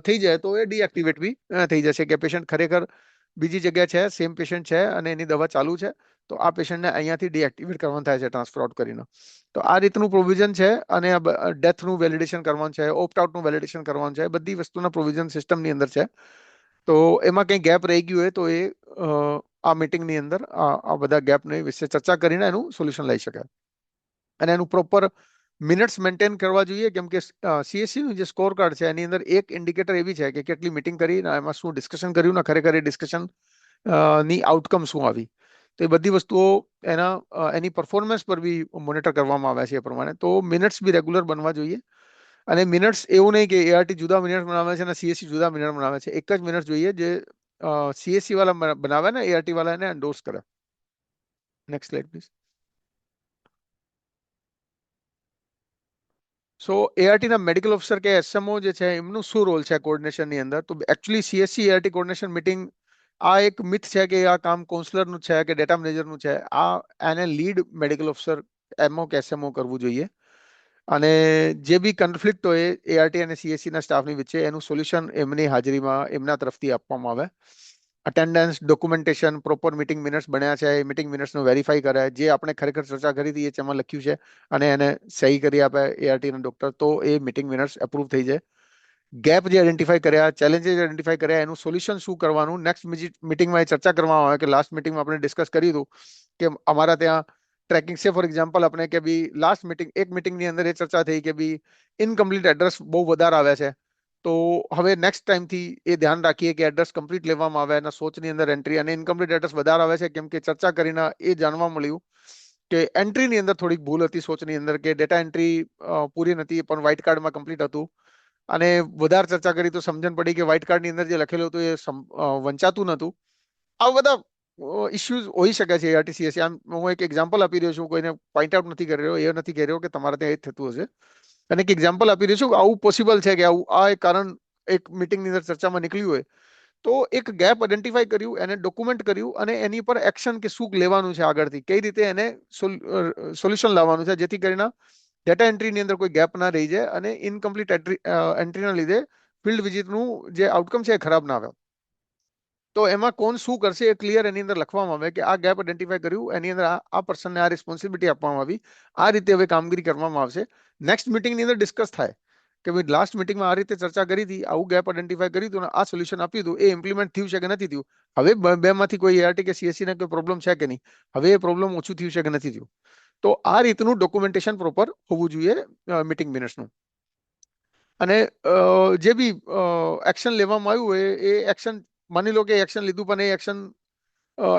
થઈ જાય તો એ ડીએક્ટિવેટ બી થઈ જશે કે પેશન્ટ ખરેખર બીજી જગ્યા છે, સેમ પેશન્ટ છે અને એની દવા ચાલુ છે, તો આ પેશન્ટને અહીંયાથી ડીએક્ટિવેટ કરવાનું થાય છે ટ્રાન્સફર આઉટ કરીને. તો આ રીતનું પ્રોવિઝન છે, અને ડેથનું વેલિડેશન કરવાનું છે, ઓપ્ટ આઉટનું વેલિડેશન કરવાનું છે, બધી વસ્તુના પ્રોવિઝન સિસ્ટમની અંદર છે. તો એમાં કંઈ ગેપ રહી ગયું હોય તો એ આ મિટિંગની અંદર આ બધા ગેપને વિશે ચર્ચા કરીને એનું સોલ્યુશન લઈ શકાય. અને એનું પ્રોપર મિનિટ્સ મેન્ટેન કરવા જોઈએ, કેમ કે સીએસસીનું જે સ્કોર કાર્ડ છે એની અંદર એક ઇન્ડિકેટર એવી છે કે કેટલી મિટિંગ કરી ને એમાં શું ડિસ્કશન કર્યું ને ખરેખર એ ડિસ્કશન ની આઉટકમ શું આવી. તો એ બધી વસ્તુઓ એની પરફોર્મન્સ પર બી મોનિટર કરવામાં આવે છે એ પ્રમાણે. તો મિનિટ્સ બી રેગ્યુલર બનવા જોઈએ, અને મિનિટ્સ એવું નહીં કે એઆરટી જુદા મિનિટ બનાવે છે અને સીએસસી જુદા મિનિટ બનાવે છે. એક જ મિનિટ જોઈએ જે સીએસસી વાળા બનાવે ને એઆરટી વાળા એને એન્ડોર્સ કરે. Next slide please. So ART ના મેડિકલ ઓફિસર કે એસએમઓ જે છે એમનું શું રોલ છે કોર્ડિનેશનની અંદર? તો actually CSC ART coordination meeting આ એક મિથ છે કે આ કામ કાઉન્સલરનું છે કે ડેટા મેનેજરનું છે. આ એને લીડ મેડિકલ ઓફિસર એમઓ કે એસએમઓ કરવું જોઈએ, અને જે બી કન્ફ્લિક્ટ હોય એઆરટી અને સીએસસી ના સ્ટાફની વચ્ચે એનું સોલ્યુશન એમની હાજરીમાં એમના તરફથી આપવામાં આવે. Attendance, documentation, proper meeting minutes બન્યા છે એ મિટિંગ મિનિટ્સનું વેરીફાઈ કરે, જે આપણે ખરેખર ચર્ચા કરી હતી એ એમાં લખ્યું છે અને એને સહી કરી આપે એઆરટી ના ડોક્ટર, તો એ મિટિંગ મિનિટ્સ એપ્રુવ થઈ જાય. ગેપ જે આઈડેન્ટિફાઈ કર્યા, ચેલેન્જીસ આઈડેન્ટિફાઈ કર્યા, એનું સોલ્યુશન શું કરવાનું, નેક્સ્ટ મીટિંગમાં એ ચર્ચા કરવામાં આવે. કે લાસ્ટ મીટિંગમાં આપણે ડિસ્કસ કર્યું હતું કે અમારા ત્યાં ટ્રેકિંગ છે, ફોર એક્ઝામ્પલ આપણે કે ભાઈ લાસ્ટ મીટિંગ, એક મીટિંગની અંદર એ ચર્ચા થઈ કે ભાઈ ઇનકમ્પ્લીટ એડ્રેસ બહુ વધારે આવ્યા છે. તો હવે નેક્સ્ટ ટાઈમથી એ ધ્યાન રાખીએ કે એડ્રેસ કમ્પ્લીટ લેવામાં આવે અને સોચની અંદર એન્ટ્રી, અને ઇનકમ્પ્લીટ એડ્રેસ વધારે આવે છે કેમ કે ચર્ચા કરીને એ જાણવા મળ્યું કે એન્ટ્રીની અંદર થોડીક ભૂલ હતી સોચની અંદર, કે ડેટા એન્ટ્રી પૂરી નથી પણ વ્હાઇટ કાર્ડમાં કમ્પ્લીટ હતું. અને વધારે ચર્ચા કરી તો સમજણ પડી કે વ્હાઇટ કાર્ડની અંદર જે લખેલું હતું એ વંચાતું નહોતું. આ બધા ઇશ્યુઝ હોઈ શકે છે એઆરટીસીએસસી. આમ હું એક એક્ઝામ્પલ આપી રહ્યો છું, કોઈને પોઈન્ટ આઉટ નથી કરી રહ્યો, એ નથી કહી રહ્યો કે તમારે ત્યાં એ જ થતું હશે. અને એક એક્ઝામ્પલ આપી રહ્યો છું કે આવું પોસિબલ છે કે આવું આ એક કારણ એક મીટિંગની અંદર ચર્ચામાં નીકળ્યું હોય. તો એક ગેપ આઈડેન્ટિફાઈ કર્યું, એને ડોક્યુમેન્ટ કર્યું અને એની પર એક્શન કે શું લેવાનું છે આગળથી, કઈ રીતે એને સોલ્યુશન લાવવાનું છે જેથી કરીને ડેટા એન્ટ્રીની અંદર કોઈ ગેપ ના રહી જાય અને ઇનકમ્પ્લીટ એન્ટ્રીના લીધે ફિલ્ડ વિઝિટનું જે આઉટકમ છે એ ખરાબ ના આવે. તો એમાં કોણ શું કરશે એ ક્લિયર એની અંદર લખવામાં આવે કે આ ગેપ આઈડેન્ટિફાઈ કર્યું, એની અંદર આ પર્સનને આ રિસ્પોન્સિબિલિટી આપવામાં આવી, આ રીતે હવે કામગીરી કરવામાં આવશે. નેક્સ્ટ મીટિંગની અંદર ડિસ્કસ થાય કે ભાઈ લાસ્ટ મીટિંગમાં આ રીતે ચર્ચા કરી હતી, આવું ગેપ આઈડેન્ટિફાઈ કર્યું હતું અને આ સોલ્યુશન આપ્યું હતું, એ ઇમ્પ્લિમેન્ટ થયું છે કે નથી થયું. હવે બેમાંથી કોઈ એઆરટી કે સીએસસી ને કોઈ પ્રોબ્લેમ છે કે નહીં, હવે એ પ્રોબ્લેમ ઓછું થયું છે કે નથી થયું. તો આ રીતનું ડોક્યુમેન્ટેશન પ્રોપર હોવું જોઈએ મીટિંગ મિનિટ્સનું. અને જે બી એક્શન લેવામાં આવ્યું હોય એ એક્શન, માની લો કે એક્શન લીધું પણ એ એક્શન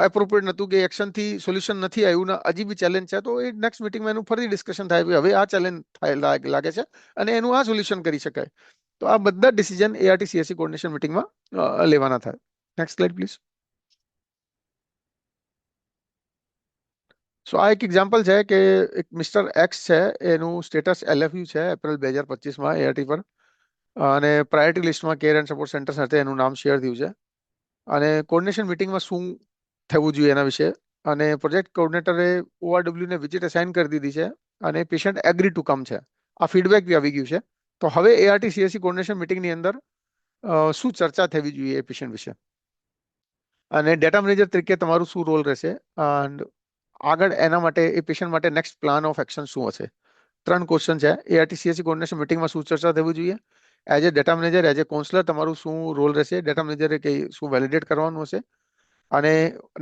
એપ્રોપ્રિએટ નહોતું, કે એક્શનથી સોલ્યુશન નથી આવ્યું ને હજી બી ચેલેન્જ છે, તો એ નેક્સ્ટ મીટિંગમાં એનું ફરી ડિસ્કશન થાય હવે આ ચેલેન્જ લાગે છે અને એનું આ સોલ્યુશન કરી શકાય. તો આ બધા ડિસિઝન એઆરટી સીએસસી કોર્ડિનેશન મીટિંગમાં લેવાના થાય. Next slide please. સો આ એક એક્ઝામ્પલ છે કે એક મિસ્ટર એક્સ છે, એનું સ્ટેટસ એલએફયુ છે એપ્રિલ 2025માં એઆરટી પર, અને પ્રાયોરિટી લિસ્ટમાં કેર એન્ડ સપોર્ટ સેન્ટર સાથે એનું નામ શેર થયું છે. અને કોર્ડિનેશન મીટિંગમાં શું થવું જોઈએ એના વિશે, અને પ્રોજેક્ટ કોઓર્ડિનેટરે ORW ને વિઝિટ અસાઇન કરી દીધી છે અને પેશન્ટ એગ્રી ટુ કમ છે. આ ફીડબેક બી આવી ગયું છે. તો હવે એઆરટી સીએસસી કોર્ડિનેશન મીટિંગની અંદર શું ચર્ચા થવી જોઈએ એ પેશન્ટ વિશે, અને ડેટા મેનેજર તરીકે તમારું શું રોલ રહેશે, અને આગળ એના માટે એ પેશન્ટ માટે નેક્સ્ટ પ્લાન ઓફ એક્શન શું હશે. 3 ક્વેશ્ચન છે. એઆરટી સીએસસી કોર્ડિનેશન મીટિંગમાં શું ચર્ચા થવી જોઈએ, as a data manager, as a counsellor તમારું શું રોલ રહેશે, ડેટા મેનેજરે કઈ શું વેલિડેટ કરવાનું હશે, અને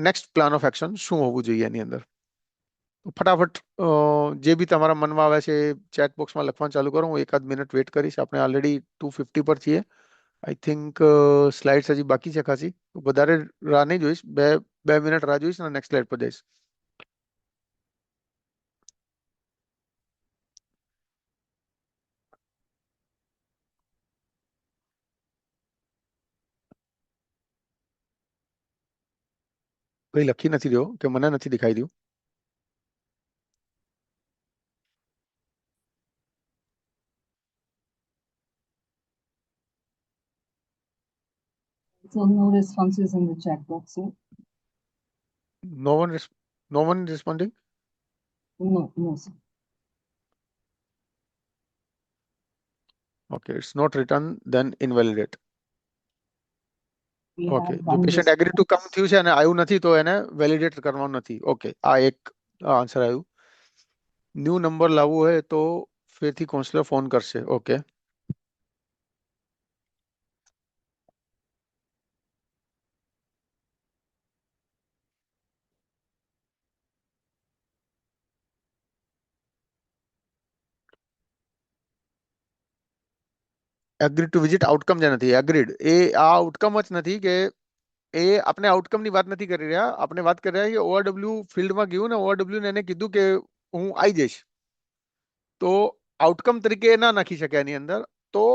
નેક્સ્ટ પ્લાન ઓફ એક્શન શું હોવું જોઈએ એની અંદર. ફટાફટ જે બી તમારા મનમાં આવે છે ચેટ બોક્સમાં લખવાનું ચાલુ કરો. હું એકાદ મિનિટ વેટ કરીશ. આપણે ઓલરેડી 250 પર છીએ. આઈ થિંક સ્લાઇડ્સ હજી બાકી છે ખાસી, વધારે રાહ નહીં જોઈશ, બે મિનિટ રાહ જોઈશ અને નેક્સ્ટ સ્લાઇડ પર જઈશ. કઈ લખી નથી રહ્યો કે મને નથી દેખાઈ રહ્યું. So no responses in the chat box, sir. No one responding. No, sir. Okay, it's not written, then invalidate. We okay, have જો one patient agree to come response. થયું છે અને આવ્યું નથી તો એને વેલિડેટ કરવાનું નથી. ઓકે, આ એક આન્સર આવ્યું. ન્યૂ નંબર લાવવું હોય તો ફરીથી કાઉન્સલર ફોન કરશે. Okay, agri to visit outcome જે નથી એગ્રીડ, એ આ આઉટકમ જ નથી, કે એ આપણે આઉટકમની વાત નથી કરી રહ્યા. આપણે વાત કરી રહ્યા કે ORW ફિલ્ડમાં ગયું ને ORW ને એને કીધું કે હું આવી જઈશ, તો આઉટકમ તરીકે ના નાખી શકે એની અંદર. તો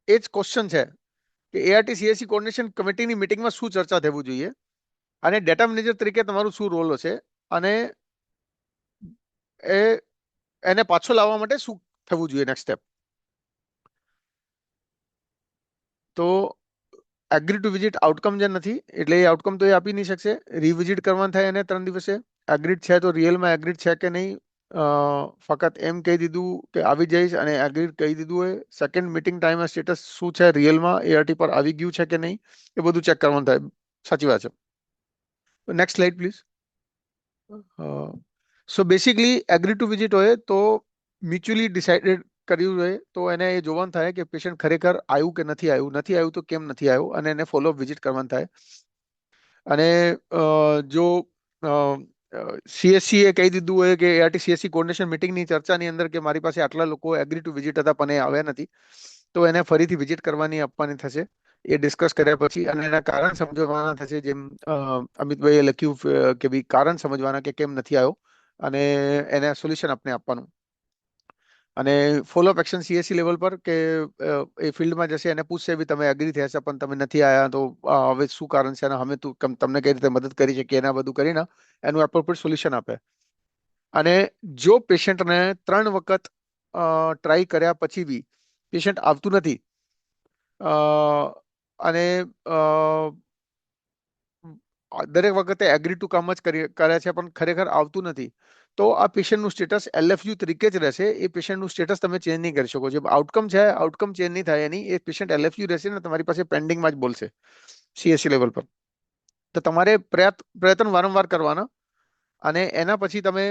એ જ ક્વેશ્ચન છે કે એઆરટી સીએસસી કોર્ડિનેશન કમિટીની મીટિંગમાં શું ચર્ચા થવું જોઈએ, અને ડેટા મેનેજર તરીકે તમારું શું રોલ હશે, અને એને પાછો લાવવા માટે શું થવું જોઈએ નેક્સ્ટ સ્ટેપ. તો એગ્રી ટુ વિઝિટ આઉટકમ જે નથી એટલે એ આઉટકમ તો એ આપી નહીં શકશે. રિવિઝિટ કરવાનું થાય એને 3 દિવસે. એગ્રીડ છે તો રિયલમાં એગ્રીડ છે કે નહીં, ફક્ત એમ કહી દીધું કે આવી જઈશ અને એગ્રીડ કહી દીધું હોય. સેકન્ડ મીટિંગ ટાઈમ સ્ટેટસ શું છે રિયલમાં, એઆરટી પર આવી ગયું છે કે નહીં, એ બધું ચેક કરવાનું થાય. સાચી વાત છે. Next slide please. So basically agri to visit હોય તો મ્યુચ્યુઅલી ડિસાઇડેડ કર્યું હોય તો એને એ જોવાનું થાય કે પેશન્ટ ખરેખર આવ્યું કે નથી આવ્યું તો કેમ નથી આવ્યું, અને એને ફોલોઅપ વિઝિટ કરવાનું થાય. અને જો સીએસસી એ કહી દીધું હોય કે એઆરટી સીએસસી કોર્ડિનેશન મિટિંગની ચર્ચાની અંદર કે મારી પાસે આટલા લોકો એગ્રી ટુ વિઝિટ હતા પણ એ આવ્યા નથી, તો એને ફરીથી વિઝિટ કરવાની આપવાની થશે. એ ડિસ્કસ કર્યા પછી અને એના કારણ સમજવાના થશે, જેમ અમિતભાઈએ લખ્યું કે ભાઈ કારણ સમજવાના કે કેમ નથી આવ્યો, અને એને સોલ્યુશન આપણે આપવાનું. અને ફોલોઅપ એક્શન સીએસસી લેવલ પર કે એ ફિલ્ડમાં જશે, એને પૂછશે બી તમે એગ્રી થયા છે પણ તમે નથી આવ્યા તો હવે શું કારણ છે અને અમે તમને કઈ રીતે મદદ કરી શકીએ, એના બધું કરીને એનું એપ્રોપ્રિએટ સોલ્યુશન આપે. અને જો પેશન્ટને 3 વખત ટ્રાય કર્યા પછી બી પેશન્ટ આવતું નથી અને દરેક વખતે એગ્રી ટુ કામ જ કરે છે પણ ખરેખર આવતું નથી, તો આ પેશન્ટનું સ્ટેટસ એલએફયુ તરીકે જ રહેશે. એ પેશન્ટનું સ્ટેટસ તમે ચેન્જ નહીં કરી શકો. જે આઉટકમ છે આઉટકમ ચેન્જ નહીં થાય એની, એ પેશન્ટ એલએફયુ રહેશે ને તમારી પાસે પેન્ડિંગમાં જ બોલશે સીએસસી લેવલ પર. તો તમારે પ્રયત્ન વારંવાર કરવાના, અને એના પછી તમે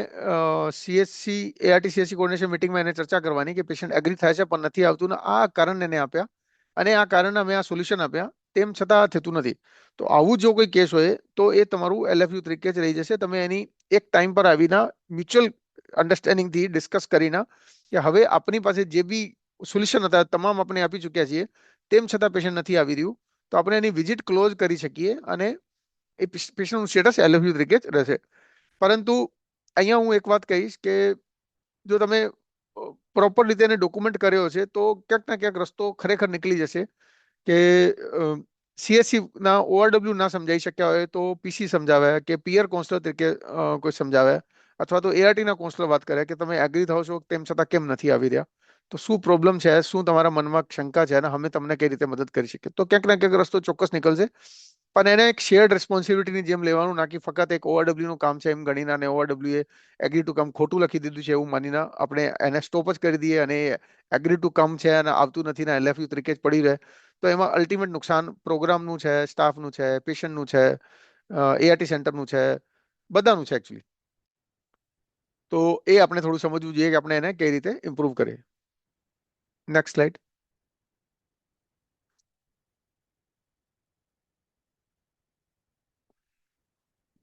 સીએસસી એઆરટી સીએસસી કોર્ડિનેશન મિટિંગમાં એને ચર્ચા કરવાની કે પેશન્ટ એગ્રી થાય છે પણ નથી આવતું ને આ કારણ એને આપ્યા અને આ કારણ અમે આ સોલ્યુશન આપ્યા, તેમ છતાં થતું નથી. તો આવું જો કોઈ કેસ હોય તો એ તમારું એલએફયુ તરીકે જ રહી જશે. તમે એની એક ટાઈમ પર આવીને મ્યુચ્યુઅલ અન્ડરસ્ટેન્ડિંગથી ડિસ્કસ કરીને કે હવે આપણી પાસે જે બી સોલ્યુશન હતા તમામ આપણે આપી ચૂક્યા છીએ, તેમ છતાં પેશન્ટ નથી આવી રહ્યું, તો આપણે એની વિઝિટ ક્લોઝ કરી શકીએ અને એ પેશન્ટનું સ્ટેટસ એલએફયુ તરીકે જ રહેશે. પરંતુ અહીંયા હું એક વાત કહીશ કે જો તમે પ્રોપર રીતે એને ડોક્યુમેન્ટ કર્યો છે તો ક્યાંક ના ક્યાંક રસ્તો ખરેખર નીકળી જશે કે સીએસસી ના ઓઆરડબ્લ્યુ ના સમજાઈ શક્યા હોય તો પીસી સમજાવે કે પિયર કાઉન્સલર તરીકે કોઈ સમજાવે, અથવા તો એઆરટી ના કાઉન્સલર વાત કરે કે તમે એગ્રી થાવ છો તેમ છતાં કેમ નથી આવી રહ્યા, તો શું પ્રોબ્લેમ છે, શું તમારા મનમાં શંકા છે અને અમે તમને કઈ રીતે મદદ કરી શકીએ. તો ક્યાંક ના ક્યાંક રસ્તો ચોક્કસ નીકળશે, પણ એને એક શેર્ડ રિસ્પોન્સિબિલિટીની જેમ લેવાનું, ના કે ફક્ત એક ઓઆરડબ્લ્યુ નું કામ છે એમ ગણીને અને ઓઆરડબ્લ્યુ એગ્રી ટુ કામ ખોટું લખી દીધું છે એવું માનીને આપણે એને સ્ટોપ જ કરી દઈએ અને એગ્રી ટુ કામ છે અને આવતું નથી ને એલએફયુ તરીકે જ પડી રહે, તો એમાં અલ્ટિમેટ નુકસાન પ્રોગ્રામનું છે, સ્ટાફનું છે, પેશન્ટનું છે, એઆરટી સેન્ટરનું છે, બધાનું છે એકચ્યુઅલી. તો એ આપણે થોડું સમજવું જોઈએ કે આપણે એને કઈ રીતે ઇમ્પ્રૂવ કરીએ. Next slide.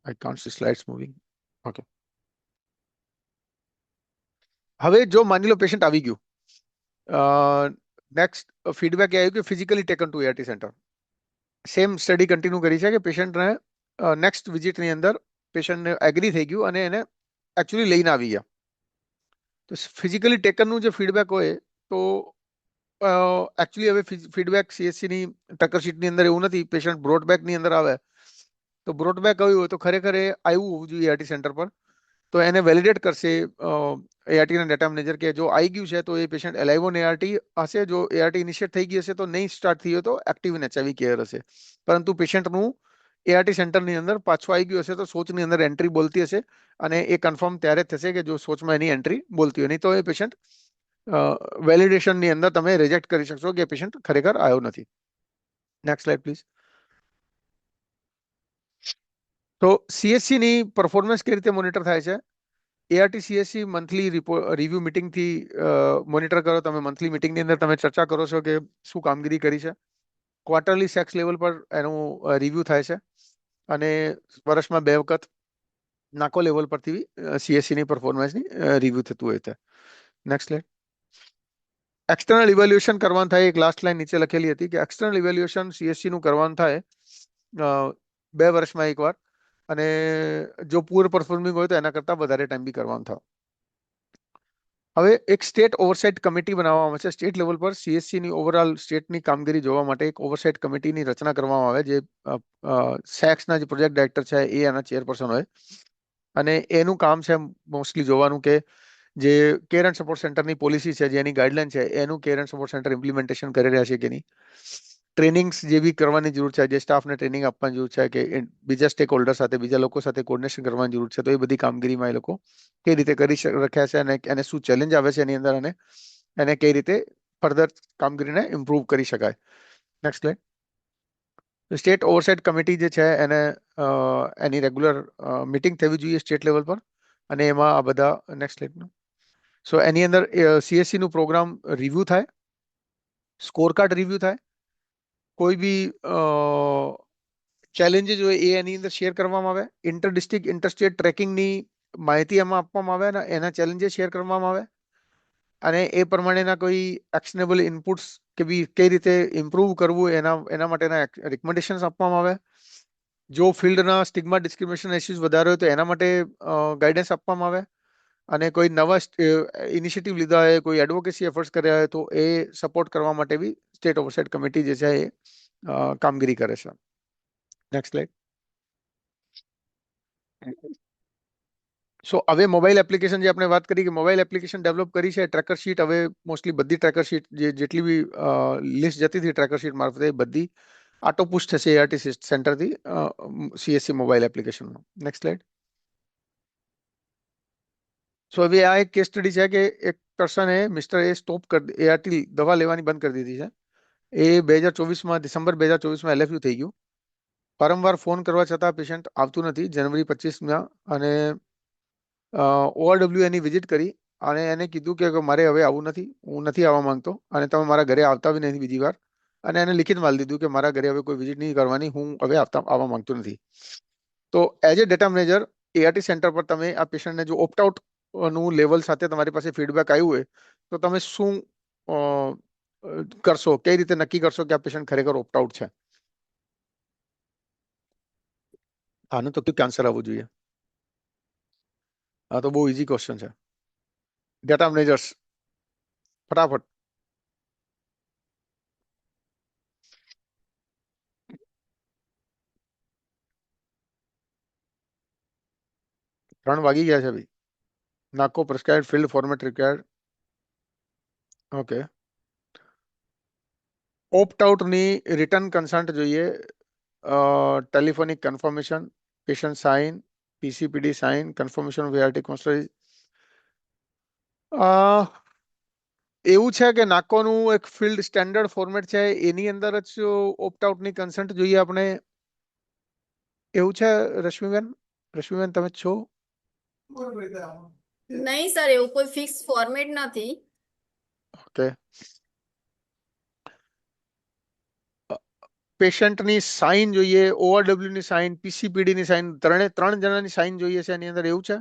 I can't see slides moving. Okay. હવે જો માની લો પેશન્ટ આવી ગયું, નેક્સ્ટ ફીડબેક એ આવ્યું કે physically taken to ART centre. Same study continue કરી છે કે પેશન્ટને નેક્સ્ટ વિઝિટની અંદર પેશન્ટને એગ્રી થઈ ગયું અને એને એકચ્યુઅલી લઈને આવી ગયા. તો ફિઝિકલી ટેકનનું જે ફીડબેક હોય તો એકચ્યુઅલી હવે ફીડબેક સીએસસીની ટક્કર શીટની અંદર એવું નથી, પેશન્ટ બ્રોડબેકની અંદર આવે તો બ્રોડબેક આવ્યું હોય તો ખરેખર એ આવ્યું હોવું જોઈએ એઆરટી સેન્ટર પર, તો એને વેલિડેટ કરશે એઆરટી ના ડેટા મેનેજર કે જો આવી ગયું છે તો એ પેશન્ટ એલાઇવ ઓન એઆરટી હશે, જો એઆરટી ઇનિશિયેટ થઈ ગઈ હશે તો નહીં સ્ટાર્ટ થઈ હોય તો એક્ટિવ ઇન એચઆઈવી કેર હશે, પરંતુ પેશન્ટનું એઆરટી સેન્ટરની અંદર પાછું આવી ગયું હશે તો સોચની અંદર એન્ટ્રી બોલતી હશે અને એ કન્ફર્મ ત્યારે જ થશે કે જો સોચમાં એની એન્ટ્રી બોલતી હોય, નહીં તો એ પેશન્ટ વેલિડેશનની અંદર તમે રિજેક્ટ કરી શકશો કે પેશન્ટ ખરેખર આવ્યો નથી. Next slide please. તો સીએસસી ની પરફોર્મન્સ કઈ રીતે મોનિટર થાય છે? એઆરટી સીએસસી મંથલી રિવ્યુ મિટિંગથી મોનિટર કરો. તમે મંથલી મિટિંગની અંદર તમે ચર્ચા કરો છો કે શું કામગીરી કરી છે. ક્વાર્ટરલી સેક્સ લેવલ પર એનું રિવ્યુ થાય છે અને વર્ષમાં 2 વખત નાકો લેવલ પરથી સીએસસી ની પરફોર્મન્સની રિવ્યુ થતું હોય છે. Next slide. એક્સટર્નલ ઇવેલ્યુએશન કરવાનું થાય. એક લાસ્ટ લાઈન નીચે લખેલી હતી કે એક્સટર્નલ ઇવેલ્યુએશન સીએસસી નું કરવાનું થાય 2 વર્ષમાં એકવાર, અને જો પુઅર પરફોર્મિંગ હોય તો એના કરતા વધારે ટાઈમ બી કરવાનું થાય. હવે એક સ્ટેટ ઓવરસાઇટ કમિટી બનાવવામાં છે. સ્ટેટ લેવલ પર સીએસસી ની ઓવરઓલ સ્ટેટની કામગીરી જોવા માટે એક ઓવરસાઇટ કમિટીની રચના કરવામાં આવે, જે સેક્સના જે પ્રોજેક્ટ ડાયરેક્ટર છે એ એના ચેરપર્સન હોય, અને એનું કામ છે મોસ્ટલી જોવાનું કે જે કેર એન્ડ સપોર્ટ સેન્ટરની પોલિસી છે, જેની ગાઈડલાઈન છે, એનું care and support centre implementation કરી રહ્યા છે કે નહીં. ટ્રેનિંગ્સ જે બી કરવાની જરૂર છે, જે સ્ટાફને ટ્રેનિંગ આપવાની જરૂર છે, કે બીજા સ્ટેક હોલ્ડર સાથે બીજા લોકો સાથે કોર્ડિનેશન કરવાની જરૂર છે, તો એ બધી કામગીરીમાં એ લોકો કઈ રીતે કરી રાખ્યા છે અને એને શું ચેલેન્જ આવે છે એની અંદર, અને એને કઈ રીતે ફર્ધર કામગીરીને ઇમ્પ્રૂવ કરી શકાય. Next slide. સ્ટેટ ઓવરસાઇટ કમિટી જે છે એને એની રેગ્યુલર મિટિંગ થવી જોઈએ સ્ટેટ લેવલ પર, અને એમાં આ બધા નેક્સ્ટ સ્લાઇડ. સો એની અંદર CSC નું પ્રોગ્રામ રિવ્યુ થાય, સ્કોર કાર્ડ રિવ્યુ થાય, કોઈ બી ચેલેન્જીસ હોય એ એની અંદર શેર કરવામાં આવે, ઇન્ટર ડિસ્ટ્રિક્ટ ઇન્ટર સ્ટેટ ટ્રેકિંગની માહિતી એમાં આપવામાં આવે અને એના ચેલેન્જીસ શેર કરવામાં આવે, અને એ પ્રમાણેના કોઈ એક્શનેબલ ઇનપુટ્સ કે બી કઈ રીતે ઇમ્પ્રૂવ કરવું એના માટેના રિકમેન્ડેશન્સ આપવામાં આવે. જો ફિલ્ડના સ્ટિગ્મા ડિસ્ક્રિમિનેશન ઇસ્યુઝ વધારે હોય તો એના માટે ગાઈડન્સ આપવામાં આવે, અને કોઈ નવા ઇનિશિયેટિવ લીધા હોય, કોઈ એડવોકેસી એફર્ટ્સ કર્યા હોય તો એ સપોર્ટ કરવા માટે બી સ્ટેટ ઓવરસાઇટ કમિટી જે છે એ કામગીરી કરે છે. Next slide. સો હવે મોબાઈલ એપ્લિકેશન જે આપણે વાત કરી કે મોબાઈલ એપ્લિકેશન ડેવલપ કરી છે, ટ્રેકર શીટ હવે મોસ્ટલી બધી ટ્રેકર શીટ જેટલી બી લિસ્ટ જતી હતી ટ્રેકર શીટ મારફતે બધી આટો પુશ થશે ART સેન્ટરથી CSC મોબાઈલ એપ્લિકેશનમાં. Next slide. સો હવે આ એક કેસ સ્ટડી છે કે એક પર્સને મિસ્ટર એ સ્ટોપ કરી ART દવા લેવાની બંધ કરી દીધી છે. એ 2024માં ડિસેમ્બર 2024માં LFU થઈ ગયું. વારંવાર ફોન કરવા છતાં પેશન્ટ આવતું નથી. જનવરી 25માં અને ORW એની વિઝિટ કરી અને એને કીધું કે મારે હવે આવું નથી, હું નથી આવવા માંગતો અને તમે મારા ઘરે આવતા બી નથી બીજી વાર, અને એને લિખિત માલ દીધું કે મારા ઘરે હવે કોઈ વિઝિટ નહીં કરવાની, હું હવે આવવા માંગતો નથી. તો as a data manager ART centre પર તમે આ પેશન્ટને જો ઓપ્ટ આઉટ નું લેવલ સાથે તમારી પાસે ફીડબેક આવ્યું હોય તો તમે શું કરશો, કઈ રીતે નક્કી કરશો કે આ પેશન્ટ ખરેખર ઓપ્ટ આઉટ છે? આનું તો ક્વિક આન્સર આવવું જોઈએ. આ તો બહુ ઇઝી ક્વેશ્ચન છે. ડેટા મેનેજર્સ ફટાફટ. ત્રણ વાગી ગયા છે ભાઈ. NACO prescribed field format required. Okay. Opt out ની રિટર્ન કન્સન્ટ જોઈએ, telephonic confirmation, patient sign, PCPD sign, confirmation of ART કોન્સ્ટલ. એવું છે કે નાકોનું એક ફિલ્ડ સ્ટેન્ડર્ડ ફોર્મેટ છે એની અંદર જ ઓપ્ટ આઉટ ની કન્સન્ટ જોઈએ આપણે, એવું છે રશ્મિબેન? રશ્મિબેન તમે છો? નહીં સર, એવું કોઈ ફિક્સ ફોર્મેટ નથી. ઓકે. પેશન્ટની સાઇન જોઈએ, ORW ની સાઇન, PCPD ની સાઇન, ત્રણ જણાની સાઇન જોઈએ છે એની અંદર, એવું છે?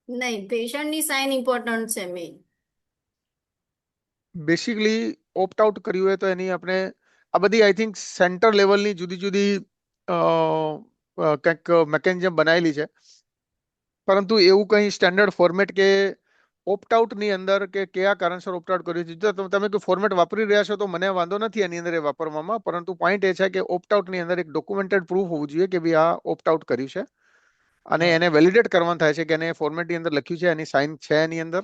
નહીં, પેશન્ટની સાઇન ઇમ્પોર્ટન્ટ છે મેઇન. બેસિકલી ઓપ્ટ આઉટ કર્યું હોય તો એની આપણે આ બધી આઈ થિંક સેન્ટર લેવલની જુદી જુદી કંઈક મેકેનિઝમ બનાવેલી છે, પરંતુ એવું કંઈ સ્ટેન્ડર્ડ ફોર્મેટ કે ઓપ્ટ આઉટ ની અંદર કે કયા કારણસર ઓપ્ટ આઉટ કર્યું છે, જો તમે કોઈ ફોર્મેટ વાપરી રહ્યા છો તો મને વાંધો નથી એની અંદર એ વાપરવામાં, પરંતુ પોઈન્ટ એ છે કે ઓપ્ટ આઉટ ની અંદર એક ડોક્યુમેન્ટેડ પ્રૂફ હોવું જોઈએ કે ભાઈ આ ઓપ્ટ આઉટ કર્યું છે, અને એને વેલિડેટ કરવાનું થાય છે કે એને ફોર્મેટ ની અંદર લખ્યું છે, એની સાઇન છે એની અંદર.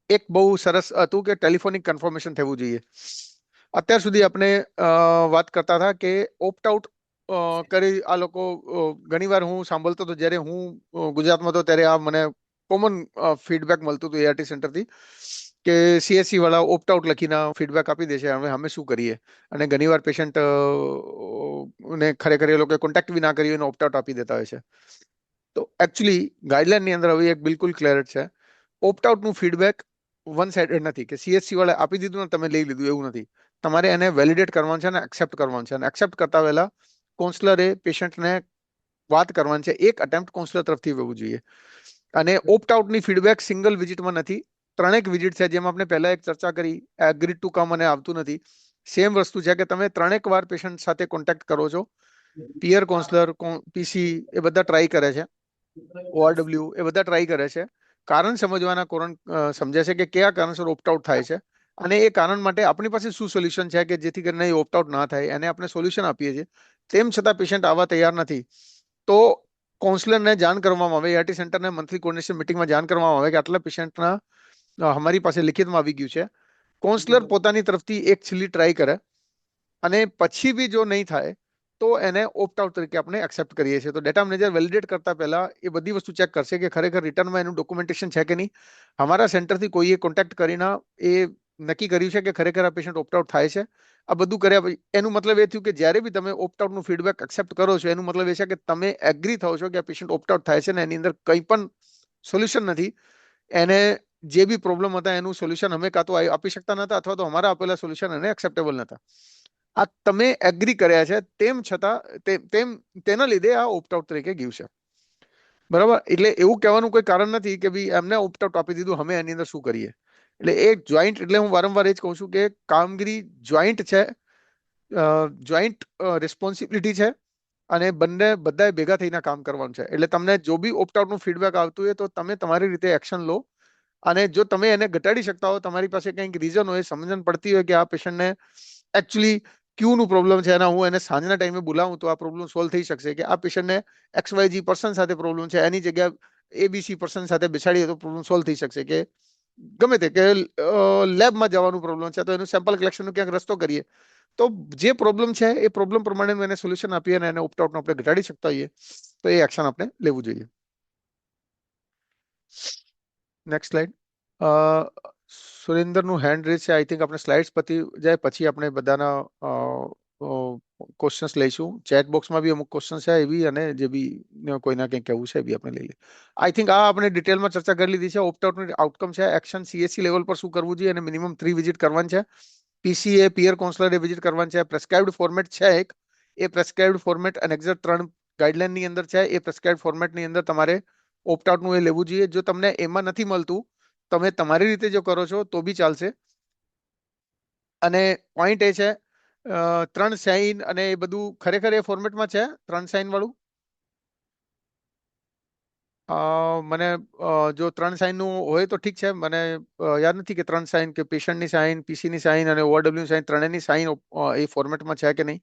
એક બહુ સરસ હતું કે ટેલિફોનિક કન્ફર્મેશન થવું જોઈએ. અત્યાર સુધી આપણે વાત કરતા હતા કે ઓપ્ટ આઉટ કરી આ લોકો ઘણીવાર હું સાંભળતો હતો જ્યારે હું ગુજરાતમાં હતો ત્યારે આ મને કોમન ફીડબેક મળતું હતું ART સેન્ટરથી કે CSC વાળા ઓપ્ટ આઉટ લખીને ફીડબેક આપી દે છે, હવે અમે શું કરીએ? અને ઘણીવાર પેશન્ટ ને ખરેખર એ લોકો કોન્ટેક્ટ બી ના કરી ઓપ્ટ આઉટ આપી દેતા હોય છે. તો એકચ્યુઅલી ગાઈડલાઈન ની અંદર હવે એક બિલકુલ ક્લિયર છે, ઓપ્ટ આઉટ નું ફીડબેક વન સાઇડેડ નથી કે CSC વાળા આપી દીધું ને તમે લઈ લીધું, એવું નથી. તમારે એને વેલિડેટ કરવાનું છે અને એક્સેપ્ટ કરવાનું છે, અને એક્સેપ્ટ કરતા પહેલા કાઉન્સલરે પેશન્ટને વાત કરવાની છે, એક અટેમ્પ્ટ કાઉન્સલર તરફથી હોવું જોઈએ. અને ઓપ્ટ આઉટની ફીડબેક સિંગલ વિઝિટમાં નથી, ત્રણેક વિઝિટ છે, જેમ આપણે પહેલા એક ચર્ચા કરી, એગ્રીડ ટુ કમ અને આવતું નથી. સેમ વસ્તુ છે કે તમે ત્રણેક વાર પેશન્ટ સાથે કોન્ટેક્ટ કરો છો, પિયર કાઉન્સલર, PC એ બધા ટ્રાય કરે છે, ORW એ બધા ટ્રાય કરે છે, કારણ સમજવાના સમજે છે કે કયા કારણસર ઓપ્ટ આઉટ થાય છે, અને એ કારણ માટે આપણી પાસે શું સોલ્યુશન છે કે જેથી કરીને ઓપ્ટ આઉટ ના થાય, એને આપણે સોલ્યુશન આપીએ છીએ. તેમ છતાં પેશન્ટ આવવા તૈયાર નથી તો કાઉન્સલરને જાણ કરવામાં આવે, ART સેન્ટરને મંથલી કોર્ડિનેશન મિટિંગમાં જાણ કરવામાં આવે કે આટલા પેશન્ટના અમારી પાસે લિખિતમાં આવી ગયું છે. કાઉન્સલર પોતાની તરફથી એક છેલ્લી ટ્રાય કરે, અને પછી બી જો નહીં થાય તો એને ઓપ્ટ આઉટ તરીકે આપણે એક્સેપ્ટ કરીએ છીએ. તો ડેટા મેનેજર વેલિડેટ કરતા પહેલા એ બધી વસ્તુ ચેક કરશે કે ખરેખર રિટર્નમાં એનું ડોક્યુમેન્ટેશન છે કે નહીં. અમારા સેન્ટરથી કોઈએ કોન્ટેક્ટ કરીને એ નક્કી કર્યું છે કે ખરેખર આ પેશન્ટ ઓપ્ટ આઉટ થાય છે. આ બધું કર્યા પછી એનું મતલબ એ થયું કે જ્યારે બી તમે ઓપ્ટ આઉટનું ફીડબેક એક્સેપ્ટ કરો છો એનું મતલબ એ છે કે તમે એગ્રી થાઓ છો કે આ પેશન્ટ ઓપ્ટ આઉટ થાય છે ને એની અંદર કંઈ પણ સોલ્યુશન નથી. એને જે બી પ્રોબ્લેમ હતા એનું સોલ્યુશન અમે કાં તો આપી શકતા નતા અથવા તો અમારા આપેલા સોલ્યુશન એને એક્સેપ્ટેબલ નતા. આ તમે એગ્રી કર્યા છે તેમ છતાં તેના લીધે આ ઓપ્ટ આઉટ તરીકે ગયું છે. બરાબર, એટલે એવું કહેવાનું કોઈ કારણ નથી કે ભાઈ એમને ઓપ્ટ આઉટ આપી દીધું, અમે એની અંદર શું કરીએ. એટલે એક જોઈન્ટ, એટલે હું વારંવાર એ જ કહું છું કે કામગીરી જોઈન્ટ છે, જોઈન્ટ રિસ્પોન્સિબિલિટી છે અને બધાએ ભેગા થઈને કામ કરવાનું છે. એટલે તમને જો બી ઓપ્ટ આઉટનું ફીડબેક આવતું હોય તો તમે તમારી રીતે એક્શન લો, અને જો તમે એને ઘટાડી શકતા હો, તમારી પાસે કંઈક રીઝન હોય, સમજણ પડતી હોય કે આ પેશન્ટને એકચ્યુઅલી ક્યુનું પ્રોબ્લેમ છે અને હું એને સાંજના ટાઈમે બોલાવું તો આ પ્રોબ્લેમ સોલ્વ થઈ શકશે, કે આ પેશન્ટને XYZ પર્સન સાથે પ્રોબ્લેમ છે એની જગ્યા ABC પર્સન સાથે બેસાડીએ તો પ્રોબ્લેમ સોલ્વ થઈ શકશે, કે ગમે તે, કે લેબમાં જવાનું પ્રોબ્લેમ છે તો એનું સેમ્પલ કલેક્શનનો ક્યાંક રસ્તો કરીએ. તો જે પ્રોબ્લેમ છે એ પ્રોબ્લેમ પ્રમાણે એને સોલ્યુશન આપીએ અને એને ઓપ્ટ આઉટને આપણે ઘટાડી શકતા હોઈએ તો એ એક્શન આપણે લેવું જોઈએ. Next slide. સુરેન્દ્રનું હેન્ડ રેઝ છે. આઈ થિંક આપણે સ્લાઇડ્સ પતી જાય પછી આપણે બધાના ક્વેશ્ચન્સ લઈશું. ચેટ બોક્સમાં બી અમુક ક્વેશ્ચન છે એ બી, અને જે બી કોઈના કંઈક કહેવું છે એ બી આપણે લઈ લઈએ. આઈ થિંક આ આપણે ડિટેલમાં ચર્ચા કરી લીધી છે. ઓપ્ટ આઉટનું આઉટકમ છે, એક્શન CSC લેવલ પર શું કરવું જોઈએ, અને મિનિમમ 3 વિઝિટ કરવાની છે. PCA પિયર કાઉન્સલરે વિઝિટ કરવાની છે. પ્રેસ્ક્રાઇબ્ડ ફોર્મેટ છે એક, એ પ્રેસ્ક્રાઇબ્ડ ફોર્મેટ અને એક્ઝેક્ટ 3 ગાઈડલાઈનની અંદર છે. એ પ્રેસ્ક્રાઇબ્ડ ફોર્મેટની અંદર તમારે ઓપ્ટ આઉટનું એ લેવું જોઈએ. જો તમને એમાં નથી મળતું, તમે તમારી રીતે જો કરો છો તો બી ચાલશે. અને પોઈન્ટ એ છે 3 સાઇન અને એ બધું ખરેખર એ ફોર્મેટમાં છે 3 સાઇન વાળું. મને જો 3 સાઇનનું હોય તો ઠીક છે, મને યાદ નથી કે 3 સાઇન, કે પેશન્ટની સાઇન, પીસીની સાઇન અને ORW સાઇન, ત્રણેયની સાઇન એ ફોર્મેટમાં છે કે નહીં.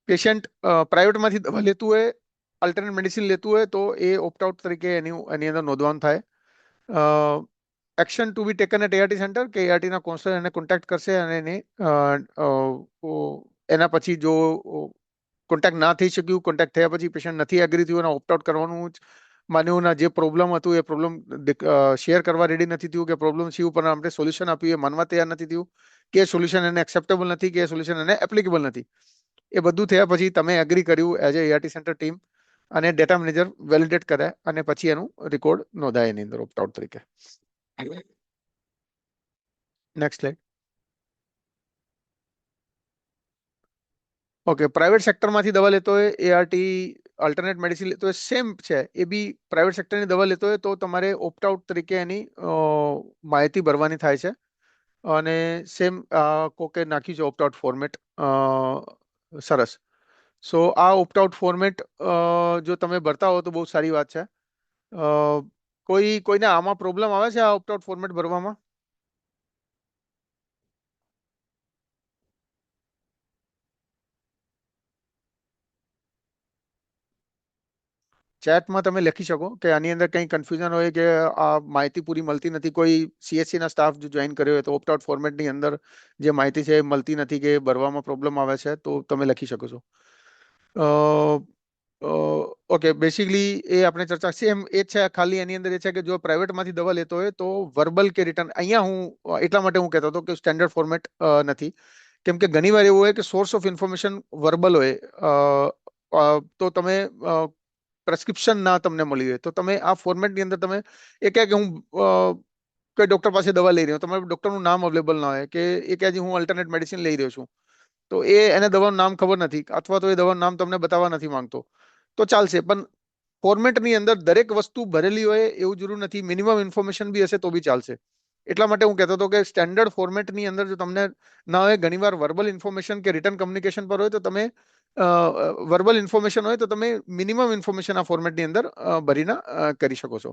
પેશન્ટ પ્રાઇવેટમાંથી દવા લેતું હોય, અલ્ટરનેટ મેડિસિન લેતું હોય તો એ ઓપ્ટ આઉટ તરીકે એની અંદર નોંધવાનું થાય. Action to be taken at ART centre, કે ARTના કાઉન્સલર એને કોન્ટેક્ટ કરશે અને એના પછી જો કોન્ટેક્ટ ના થઈ શક્યું, કોન્ટેક્ટ થયા પછી પેશન્ટ નથી એગ્રી થયું અને ઓપ્ટ આઉટ કરવાનું માન્યું, જે પ્રોબ્લેમ હતું એ પ્રોબ્લેમ શેર કરવા રેડી નથી થયું, કે પ્રોબ્લેમ છે ઉપર આપણે સોલ્યુશન આપ્યું એ માનવા તૈયાર નથી થયું, કે સોલ્યુશન એને એક્સેપ્ટેબલ નથી, કે સોલ્યુશન એને એપ્લિકેબલ નથી, એ બધું થયા પછી તમે એગ્રી કર્યું as a ART centre team, અને ડેટા મેનેજર વેલિડેટ કરે અને પછી એનું રેકોર્ડ નોંધાય એની અંદર ઓપ્ટ આઉટ તરીકે. Next slide. ઓકે, પ્રાઇવેટ સેક્ટરમાંથી દવા લેતો હોય, ART અલ્ટરનેટ મેડિસિન લેતો હોય, સેમ છે. એ બી પ્રાઇવેટ સેક્ટરની દવા લેતો હોય તો તમારે ઓપ્ટ આઉટ તરીકે એની માહિતી ભરવાની થાય છે. અને સેમ કોકે નાખ્યું છે ઓપ્ટ આઉટ ફોર્મેટ. સરસ. સો આ ઓપ્ટ આઉટ ફોર્મેટ જો તમે ભરતા હો તો બહુ સારી વાત છે. કોઈને આમાં પ્રોબ્લેમ આવે છે આ ઓપ્ટ આઉટ ફોર્મેટ ભરવામાં? ચેટમાં તમે લખી શકો કે આની અંદર કંઈ કન્ફ્યુઝન હોય, કે આ માહિતી પૂરી મળતી નથી. કોઈ CSC ના સ્ટાફ જો જોઈન કર્યો હોય તો ઓપ્ટ આઉટ ફોર્મેટની અંદર જે માહિતી છે એ મળતી નથી, કે ભરવામાં પ્રોબ્લેમ આવે છે, તો તમે લખી શકો છો. ઓકે, બેસિકલી એ આપણે ચર્ચા સેમ એ છે. ખાલી એની અંદર એ છે કે જો પ્રાઇવેટમાંથી દવા લેતો હોય તો વર્બલ કે રિટર્ન, અહીંયા હું એટલા માટે હું કહેતો હતો કે સ્ટેન્ડર્ડ ફોર્મેટ નથી, કેમ કે ઘણીવાર એવું હોય કે સોર્સ ઓફ ઇન્ફોર્મેશન વર્બલ હોય, તો તમે પ્રેસ્ક્રિપ્શન ના તમને મળી હોય તો તમે આ ફોર્મેટની અંદર તમે એ કહે કે હું કોઈ ડોક્ટર પાસે દવા લઈ રહ્યો, તમારે ડોક્ટરનું નામ અવેલેબલ ના હોય, કે એ કહે હું અલ્ટરનેટ મેડિસિન લઈ રહ્યો છું, તો એને દવાનું નામ ખબર નથી, અથવા તો એ દવાનું નામ તમને બતાવવા નથી માંગતો, તો ચાલશે. પણ ફોર્મેટની અંદર દરેક વસ્તુ ભરેલી હોય એવું જરૂર નથી, મિનિમમ ઇન્ફોર્મેશન બી હશે તો બી ચાલશે. એટલા માટે હું કહેતો હતો કે સ્ટેન્ડર્ડ ફોર્મેટની અંદર જો તમને ના હોય, ઘણીવાર વર્બલ ઇન્ફોર્મેશન કે રિટર્ન કમ્યુનિકેશન પર હોય, તો તમે વર્બલ ઇન્ફોર્મેશન હોય તો તમે મિનિમમ ઇન્ફોર્મેશન આ ફોર્મેટની અંદર ભરીને કરી શકો છો.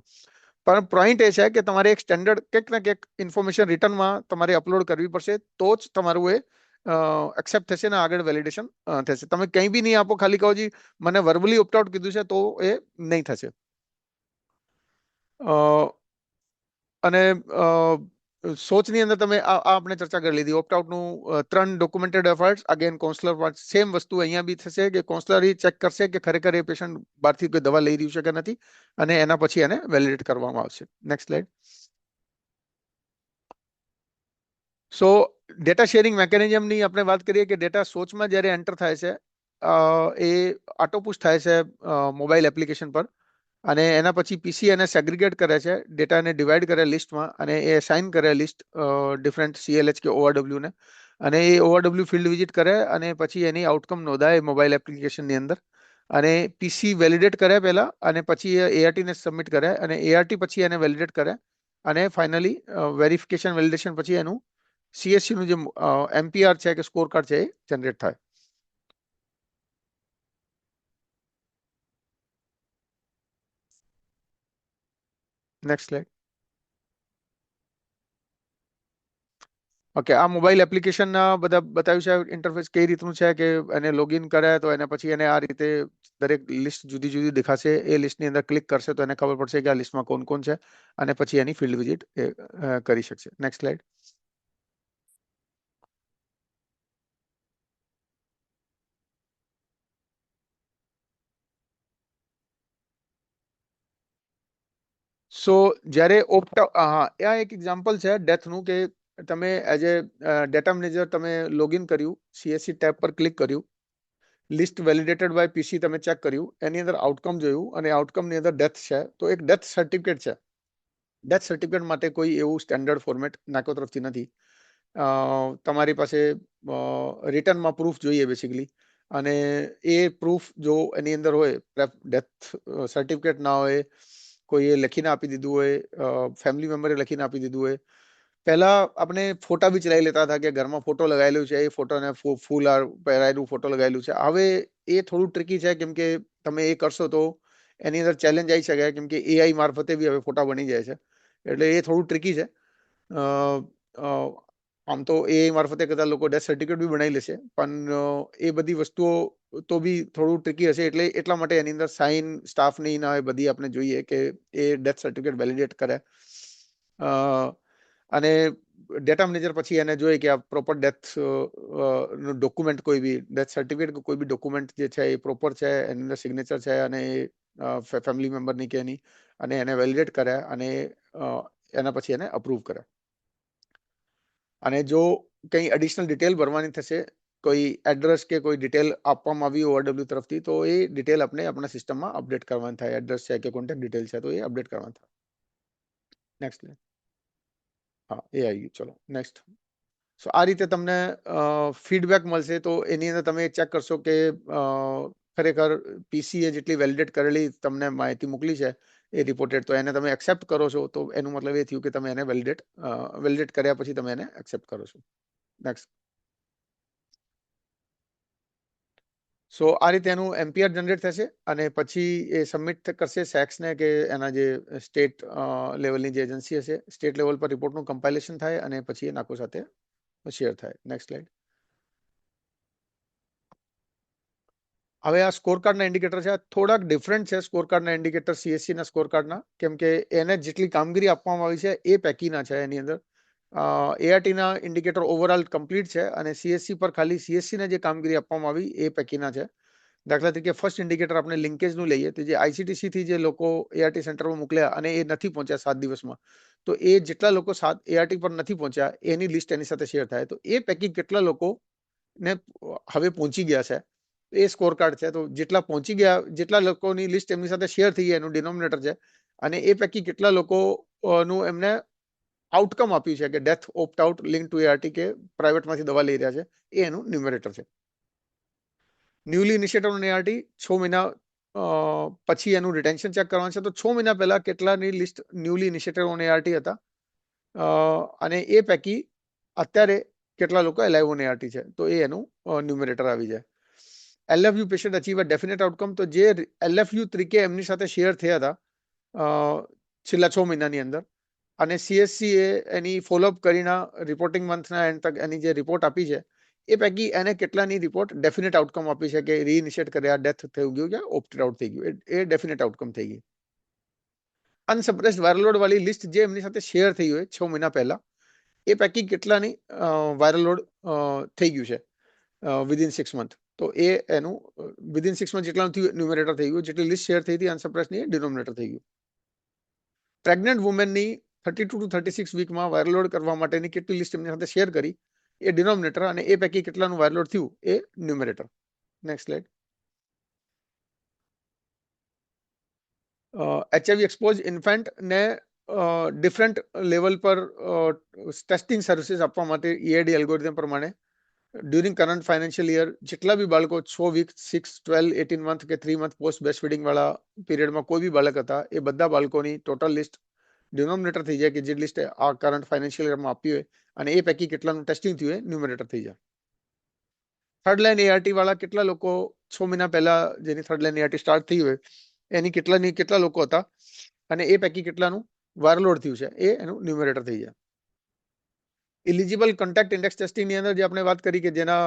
પણ પોઈન્ટ એ છે કે તમારે એક સ્ટેન્ડર્ડ કંઈક ને કંઈક ઇન્ફોર્મેશન રિટર્નમાં તમારે અપલોડ કરવી પડશે, તો જ તમારું એ એક્સેપ્ટ થશે ને આગળ વેલિડેશન થશે. તમે કંઈ બી નહીં આપો, ખાલી કહો જી મને વર્બલી ઓપ્ટ આઉટ કીધું છે, તો એ નહીં થશે. અને સોચની અંદર તમે આપણે ચર્ચા કરી લીધી ઓપ્ટ આઉટનું 3 documented efforts. Again counsellor part same વસ્તુ અહીંયા બી થશે, કે કાઉન્સલર એ ચેક કરશે કે ખરેખર એ પેશન્ટ બહારથી કોઈ દવા લઈ રહ્યું છે કે નથી, અને એના પછી એને વેલિડેટ કરવામાં આવશે. Next slide. So data sharing મેકેનિઝમની આપણે વાત કરીએ કે ડેટા સોચમાં જ્યારે એન્ટર થાય છે, એ આટોપુશ થાય છે મોબાઈલ એપ્લિકેશન પર, અને એના પછી પીસી એને સેગ્રીગેટ કરે છે, ડેટાને ડિવાઈડ કરે લિસ્ટમાં, અને એ અસાઇન કરે લિસ્ટ ડિફરન્ટ CLH કે ORW ને, અને એ ORW ફિલ્ડ વિઝિટ કરે, અને પછી એની આઉટકમ નોંધાય મોબાઈલ એપ્લિકેશનની અંદર, અને પીસી વેલિડેટ કરે પહેલા, અને પછી ART ને સબમિટ કરે, અને ART પછી એને વેલિડેટ કરે, અને ફાઇનલી વેરિફિકેશન વેલિડેશન પછી એનું CSC નું જે MPR છે કે સ્કોર કાર્ડ છે એ જનરેટ થાય. Next slide. ઓકે, આ મોબાઈલ એપ્લિકેશનના બધા બતાવ્યું છે ઇન્ટરફેસ કઈ રીતનું છે, કે એને લોગિન કરે તો એને પછી એને આ રીતે દરેક લિસ્ટ જુદી જુદી દેખાશે. એ લિસ્ટની અંદર ક્લિક કરશે તો એને ખબર પડશે કે આ લિસ્ટમાં કોણ કોણ છે, અને પછી એની ફિલ્ડ વિઝિટ કરી શકશે. Next slide. સો જ્યારે આ એક એક્ઝામ્પલ છે ડેથનું, કે તમે એઝ એ ડેટા મેનેજર તમે લોગિન કર્યું, CSC ટેબ પર ક્લિક કર્યું, લિસ્ટ વેલિડેટેડ બાય પીસી તમે ચેક કર્યું, એની અંદર આઉટકમ જોયું, અને આઉટકમની અંદર ડેથ છે, તો એક ડેથ સર્ટિફિકેટ છે. ડેથ સર્ટિફિકેટ માટે કોઈ એવું સ્ટેન્ડર્ડ ફોર્મેટ નાકો તરફથી નથી. તમારી પાસે રિટર્નમાં પ્રૂફ જોઈએ બેસિકલી, અને એ પ્રૂફ જો એની અંદર હોય, ડેથ સર્ટિફિકેટ ના હોય, કોઈએ લખીને આપી દીધું હોય, ફેમિલી મેમ્બરે લખીને આપી દીધું હોય. પહેલા આપણે ફોટા બી ચલાવી લેતા હતા કે ઘરમાં ફોટો લગાવેલું છે, એ ફોટોને ફૂલ પહેરાયેલું ફોટો લગાવેલું છે. હવે એ થોડું ટ્રિકી છે, કેમ કે તમે એ કરશો તો એની અંદર ચેલેન્જ આવી શકે, કેમ કે AI મારફતે બી હવે ફોટા બની જાય છે, એટલે એ થોડું ટ્રિકી છે. આમ તો AI મારફતે કદાચ લોકો ડેથ સર્ટિફિકેટ બી બનાવી લેશે, પણ એ બધી વસ્તુઓ તો બી થોડું ટ્રિકી હશે, એટલે એટલા માટે એની અંદર સાઇન સ્ટાફની ના એ બધી આપણે જોઈએ કે એ ડેથ સર્ટિફિકેટ વેલિડેટ કરે. અને ડેટા મેનેજર પછી એને જોઈએ કે આ પ્રોપર ડેથ નું ડોક્યુમેન્ટ, કોઈ બી ડેથ સર્ટિફિકેટ કે કોઈ બી ડોક્યુમેન્ટ જે છે એ પ્રોપર છે, એની અંદર સિગ્નેચર છે, અને ફેમિલી મેમ્બરની કે એની, અને એને વેલિડેટ કરે, અને એના પછી એને અપ્રૂવ કરે. અને જો કંઈ એડિશનલ ડિટેલ ભરવાની થશે, કોઈ એડ્રેસ કે કોઈ ડિટેલ આપવામાં આવી ORW તરફથી, તો એ ડિટેલ આપણે આપણા સિસ્ટમમાં અપડેટ કરવાની થાય. એડ્રેસ છે કે કોન્ટેક્ટ ડિટેલ છે, તો એ અપડેટ કરવાની થાય. નેક્સ્ટ. હા, એ આવી ગયું. ચલો નેક્સ્ટ. સો આ રીતે તમને ફીડબેક મળશે, તો એની અંદર તમે ચેક કરશો કે ખરેખર પીસીએ જેટલી વેલિડેટ કરેલી તમને માહિતી મોકલી છે એ રિપોર્ટેડ, તો એને તમે એક્સેપ્ટ કરો છો, તો એનું મતલબ એ થયું કે તમે એને વેલિડેટ કર્યા પછી તમે એને એક્સેપ્ટ કરો છો. નેક્સ્ટ. સો આ રીતે એનું MPR જનરેટ થશે, અને પછી એ સબમિટ કરશે સેક્સને, કે એના જે સ્ટેટ લેવલની જે એજન્સી હશે, સ્ટેટ લેવલ પર રિપોર્ટનું કમ્પાઇલેશન થાય, અને પછી એ નાકો સાથે શેર થાય. Next slide. હવે આ સ્કોર કાર્ડના ઇન્ડિકેટર છે, થોડાક ડિફરન્ટ છે સ્કોર કાર્ડના ઇન્ડિકેટર CSC ના સ્કોર કાર્ડના, કેમ કે એને જેટલી કામગીરી આપવામાં આવી છે એ પૈકીના છે. એની અંદર ART ના ઇન્ડિકેટર ઓવરઓલ કમ્પ્લીટ છે, અને CSC પર ખાલી CSC ને જે કામગીરી આપવામાં આવી એ પૈકીના છે. દાખલા તરીકે ફર્સ્ટ ઇન્ડિકેટર આપણે લિંકેજનું લઈએ, તો જે ICTC થી જે લોકો ART સેન્ટરમાં મોકલ્યા અને એ નથી પહોંચ્યા 7 દિવસમાં, તો એ જેટલા લોકો ART પર નથી પહોંચ્યા એની લિસ્ટ એની સાથે શેર થાય, તો એ પૈકી કેટલા લોકો ને હવે પહોંચી ગયા છે એ સ્કોર કાર્ડ છે. તો જેટલા પહોંચી ગયા, જેટલા લોકોની લિસ્ટ એમની સાથે શેર થઈ એનું ડિનોમિનેટર છે, અને એ પૈકી કેટલા લોકોનું એમને આઉટકમ આપ્યું છે, કે death opt out link to ART, કે પ્રાઇવેટમાંથી દવા લઈ રહ્યા છે, એ એનું ન્યુમેરેટર છે. ન્યુલી ઇનિશિયેટેડ ઓન ART 6 મહિના પછી એનું રિટેન્શન ચેક કરવાનું છે, તો 6 મહિના પહેલા કેટલાની list newly initiated on ART હતા, અને એ પૈકી અત્યારે કેટલા લોકો એલાઇવ ઓન ART છે, તો એ એનું ન્યુમેરેટર આવી જાય. LFU patient achieve definite outcome, તો જે LFU તરીકે એમની સાથે શેર થયા હતા છેલ્લા 6 મહિનાની અંદર, અને CSC એ એની ફોલોઅપ કરીને રિપોર્ટિંગ મંથના એન્ડ તક એની જે રિપોર્ટ આપી છે, એ પૈકી એને કેટલાની રિપોર્ટ ડેફિનેટ આઉટકમ આપી છે, કે રીઇનિશિયેટ કર્યા, ડેથ થઈ ગયું, કે ઓપ્ટેડ આઉટ થઈ ગયું, એ ડેફિનેટ આઉટકમ થઈ ગઈ. અનસપ્રેસ્ડ વાયરલ લોડ વાળી લિસ્ટ જે એમની સાથે શેર થઈ હોય 6 મહિના પહેલા, એ પૈકી કેટલાની વાયરલ લોડ થઈ ગયું છે વિધિન 6 મંથ, તો એ એનું વિધિન 6 મંથ જેટલાનું થયું ન્યુમેરેટર થઈ ગયું, જેટલી લિસ્ટ શેર થઈ હતી અનસપ્રેસ્ડની એ ડિનોમિનેટર થઈ ગયું. પ્રેગ્નન્ટ વુમેનની 32 to 36 વીકમાં વાયરલ લોડ કરવા માટેની કેટલી લિસ્ટ એમની સાથે શેર કરી, એ ડિનોમિનેટર, અને એ પૈકી કેટલાનું વાયરલ લોડ થયું એ numerator. Next slide. HIV expose infant ને ડિફરન્ટ લેવલ પર ટેસ્ટિંગ સર્વિસીસ આપવા માટે EID એલ્ગોરિધમ પ્રમાણે ડ્યુરિંગ કરંટ ફાઇનાન્શિયલ યર જેટલા બી બાળકો 6 વીક 6 12 18 મંથ કે 3 મંથ પોસ્ટ બ્રેસ્ટ ફીડિંગ વાળા પીરિયડમાં કોઈ બી બાળક હતા એ બધા બાળકોની ટોટલ લિસ્ટ ડિનોમિનેટર થઈ જાય કે જે લિસ્ટ આ કરંટ ફાઇનાન્શિયલ યરમાં આપી હોય અને એ પૈકી કેટલાનું ટેસ્ટિંગ થયું હોય ન્યુમરેટર થઈ જાય. થર્ડ લાઇન ART વાળા કેટલા લોકો 6 મહિના પહેલા જેની થર્ડ લાઇન ART સ્ટાર્ટ થઈ હોય એની કેટલા લોકો હતા અને એ પૈકી કેટલાનું વારલોડ થયું છે એ એનું ન્યુમરેટર થઈ જાય. ઇલિજિબલ કોન્ટેક્ટ ઇન્ડેક્સ ટેસ્ટિંગ ની અંદર જે આપણે વાત કરી કે જેના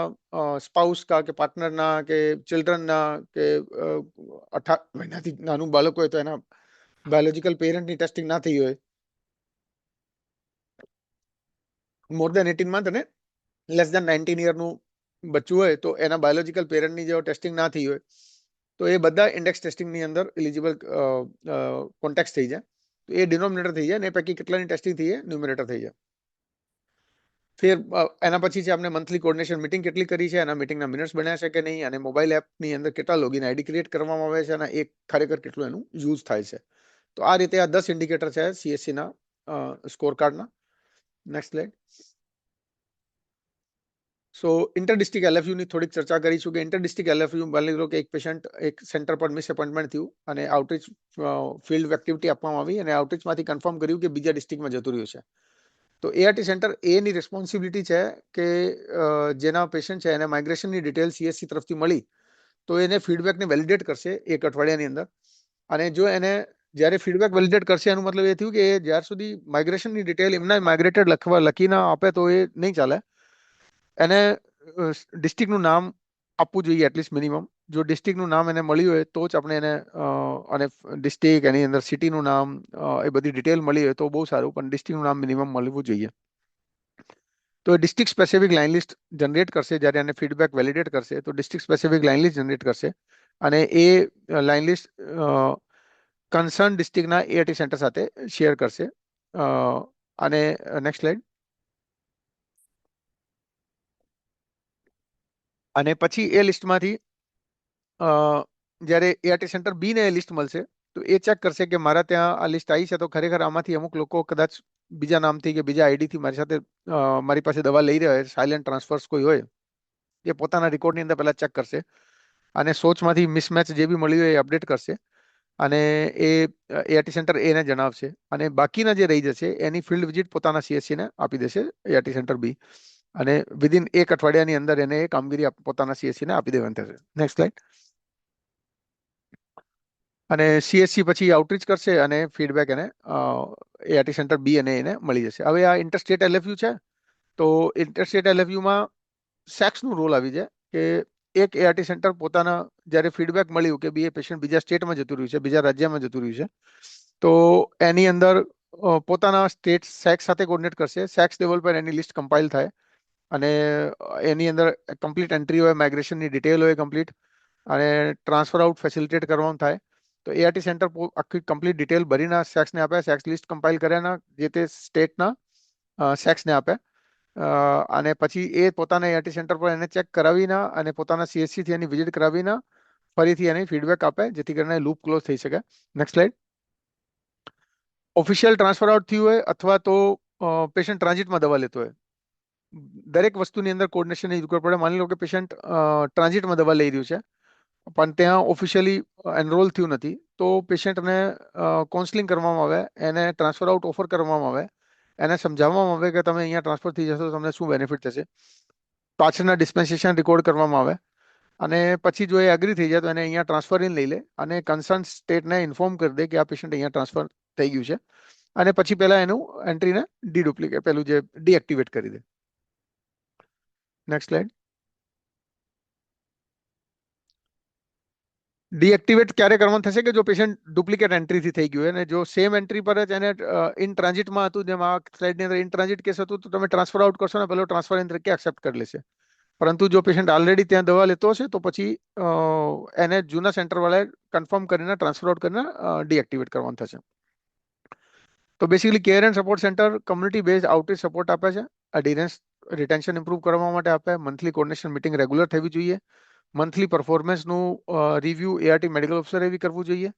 સ્પાઉસ કા કે પાર્ટનરના કે ચિલ્ડ્રનના કે 18 મહિનાથી નાનું બાળક હોય તો એના બાયોલોજીકલ પેરેન્ટની ટેસ્ટિંગ ના થઈ હોય, મોર દેન 18 મંથ અને લેસ દેન 19 યરનું બચ્ચું હોય તો એના બાયોલોજીકલ પેરેન્ટની જો ટેસ્ટિંગ ના થઈ હોય તો એ બધા ઇન્ડેક્સ ટેસ્ટિંગની અંદર ઇલિજિબલ કોન્ટેક્ટ થઈ જાય. તો એ ડિનોમિનેટર થઈ જાય અને એ પૈકી કેટલાની ટેસ્ટિંગ થઈ જાય ન્યુમરેટર થઈ જાય. ફિર એના પછી છે આપણે મંથલી કોર્ડિનેશન મીટિંગ કેટલી કરી છે, એના મીટિંગના મિનિટ્સ બન્યા છે કે નહીં, અને મોબાઈલ એપની અંદર કેટલા લોગિન આઈડી ક્રિએટ કરવામાં આવે છે અને એ ખરેખર કેટલું એનું યુઝ થાય છે. તો આ રીતે આ 10 ઇન્ડિકેટર છે CSC ના સ્કોર કાર્ડના. Next slide. So inter district LFU ની થોડીક ચર્ચા કરીશું કે ઇન્ટર ડિસ્ટ્રિક્ટ LFU માની લો કે એક પેશન્ટ એક સેન્ટર પર મિસ એપોઇન્ટમેન્ટ થયું અને આઉટરીચ ફિલ્ડ એક્ટિવિટી આપવામાં આવી અને આઉટરીચમાંથી કન્ફર્મ કર્યું કે બીજા ડિસ્ટ્રિક્ટમાં જતું રહ્યું છે. તો ART સેન્ટર એની રિસ્પોન્સિબિલિટી છે કે જેના પેશન્ટ છે એને માઇગ્રેશનની ડિટેલ CSC તરફથી મળી તો એને ફીડબેકને વેલિડેટ કરશે એક અઠવાડિયાની અંદર. અને જો એને જ્યારે ફીડબેક વેલિડેટ કરશે એનું મતલબ એ થયું કે જ્યાર સુધી માઇગ્રેશનની ડિટેલ એમના માઇગ્રેટેડ લખીને આપે તો એ નહીં ચાલે. એને ડિસ્ટ્રિક્ટનું નામ આપવું જોઈએ એટલીસ્ટ મિનિમમ. જો ડિસ્ટ્રિક્ટનું નામ એને મળ્યું હોય તો જ આપણે એને અને ડિસ્ટ્રિક્ટ એની અંદર સિટીનું નામ એ બધી ડિટેલ મળી હોય તો બહુ સારું, પણ ડિસ્ટ્રિક્ટનું નામ મિનિમમ મળવું જોઈએ. તો district specific line list generate કરશે જ્યારે એને ફીડબેક વેલિડેટ કરશે તો district specific line list generate કરશે અને એ લાઇન લિસ્ટ કન્સર્ન ડિસ્ટ્રિક્ટના ART સેન્ટર સાથે શેર કરશે. અને નેક્સ્ટ સ્લાઇડ. અને પછી એ લિસ્ટમાંથી જ્યારે ART સેન્ટર B ને એ લિસ્ટ મળશે તો એ ચેક કરશે કે મારા ત્યાં આ લિસ્ટ આવી છે તો ખરેખર આમાંથી અમુક લોકો કદાચ બીજા નામથી કે બીજા આઈડીથી મારી સાથે મારી પાસે દવા લઈ રહ્યા હોય, સાયલેન્ટ ટ્રાન્સફર્સ કોઈ હોય, એ પોતાના રેકોર્ડની અંદર પહેલા ચેક કરશે અને સોચમાંથી મિસમેચ જે બી મળ્યું હોય એ અપડેટ કરશે અને એ ART સેન્ટર એને જણાવશે અને બાકીના જે રહી જશે એની ફિલ્ડ વિઝિટ પોતાના CSC ને આપી દેશે ART સેન્ટર B અને વિધિન એક અઠવાડિયાની અંદર એને એ કામગીરી પોતાના CSC ને આપી દેવાની થશે. Next slide. અને CSC પછી આઉટરીચ કરશે અને ફીડબેક એને ART સેન્ટર B અને એને મળી જશે. હવે આ ઇન્ટરસ્ટેટ LFU છે તો ઇન્ટરસ્ટેટ LFUમાં સેક્સનું રોલ આવી જાય કે એક ART સેન્ટર પોતાના જ્યારે ફીડબેક મળ્યું કે એ પેશન્ટ બીજા સ્ટેટમાં જતું રહ્યું છે, બીજા રાજ્યમાં જતું રહ્યું છે, તો એની અંદર પોતાના સ્ટેટ સેક્સ સાથે કોર્ડિનેટ કરશે. સેક્સ લેવલ પર એની લિસ્ટ કમ્પાઇલ થાય અને એની અંદર કમ્પ્લીટ એન્ટ્રી હોય, માઇગ્રેશનની ડિટેલ હોય કમ્પ્લીટ અને ટ્રાન્સફર આઉટ ફેસિલિટેટ કરવાનું થાય. તો ART સેન્ટર આખી કમ્પ્લીટ ડિટેલ ભરીને સેક્સને આપે, સેક્સ લિસ્ટ કમ્પાઇલ કર્યાના જે તે સ્ટેટના સેક્સને આપે અને પછી એ પોતાના ART સેન્ટર પર એને ચેક કરાવીને અને પોતાના CSC થી એની વિઝિટ કરાવીને ફરીથી એને ફીડબેક આપે જેથી કરીને લૂપ ક્લોઝ થઈ શકે. Next slide. Official transfer out થયું હોય અથવા તો પેશન્ટ ટ્રાન્ઝિટમાં દવા લેતો હોય, દરેક વસ્તુની અંદર કોર્ડિનેશનની જરૂર પડે. માની લો કે પેશન્ટ ટ્રાન્ઝિટમાં દવા લઈ રહ્યું છે પણ ત્યાં ઓફિશિયલી એનરોલ થયું નથી તો પેશન્ટને કાઉન્સેલિંગ કરવામાં આવે, એને ટ્રાન્સફર આઉટ ઓફર કરવામાં આવે, એને સમજાવવામાં આવે કે તમે અહીંયા ટ્રાન્સફર થઈ જશો તો તમને શું બેનિફિટ થશે. પાછળના ડિસ્પેન્સેશન રેકોર્ડ કરવામાં આવે અને પછી જો એ એગ્રી થઈ જાય તો એને અહીંયા ટ્રાન્સફર ઇન લઈ લે અને કન્સર્ન સ્ટેટને ઇન્ફોર્મ કરી દે કે આ પેશન્ટ અહીંયા ટ્રાન્સફર થઈ ગયું છે અને પછી પહેલા એનું એન્ટ્રીને ડીડુપ્લિકેટ પેલું જે ડીએક્ટિવેટ કરી દે. Next slide. ડીએક્ટિવેટ ક્યારે કરવાનું થશે કે જો પેશન્ટ ડુપ્લિકેટ એન્ટ્રીથી થઈ ગયું અને જો સેમ એન્ટ્રી પર જ એને ઇન ટ્રાન્ઝિટમાં હતું, જેમ આ સ્લાઇડની અંદર ઇન ટ્રાન્ઝિટ કેસ હતું, તો તમે ટ્રાન્સફર આઉટ કરશો ને પેલો ટ્રાન્સફર ઇન તરીકે એક્સેપ્ટ કરી લેશે. પરંતુ જો પેશન્ટ ઓલરેડી ત્યાં દવા લેતો હશે તો પછી એને જૂના સેન્ટરવાળાએ કન્ફર્મ કરીને ટ્રાન્સફર આઉટ કરીને ડીએક્ટિવેટ કરવાનું થશે. તો basically care and support centre community based outreach support આપે છે, એડરન્સ રિટેન્શન ઇમ્પ્રૂવ કરવા માટે આપે, મંથલી કોર્ડિનેશન મીટિંગ રેગ્યુલર થવી જોઈએ, મંથલી પરફોર્મન્સનું રિવ્યુ ART મેડિકલ ઓફિસર એવી કરવું જોઈએ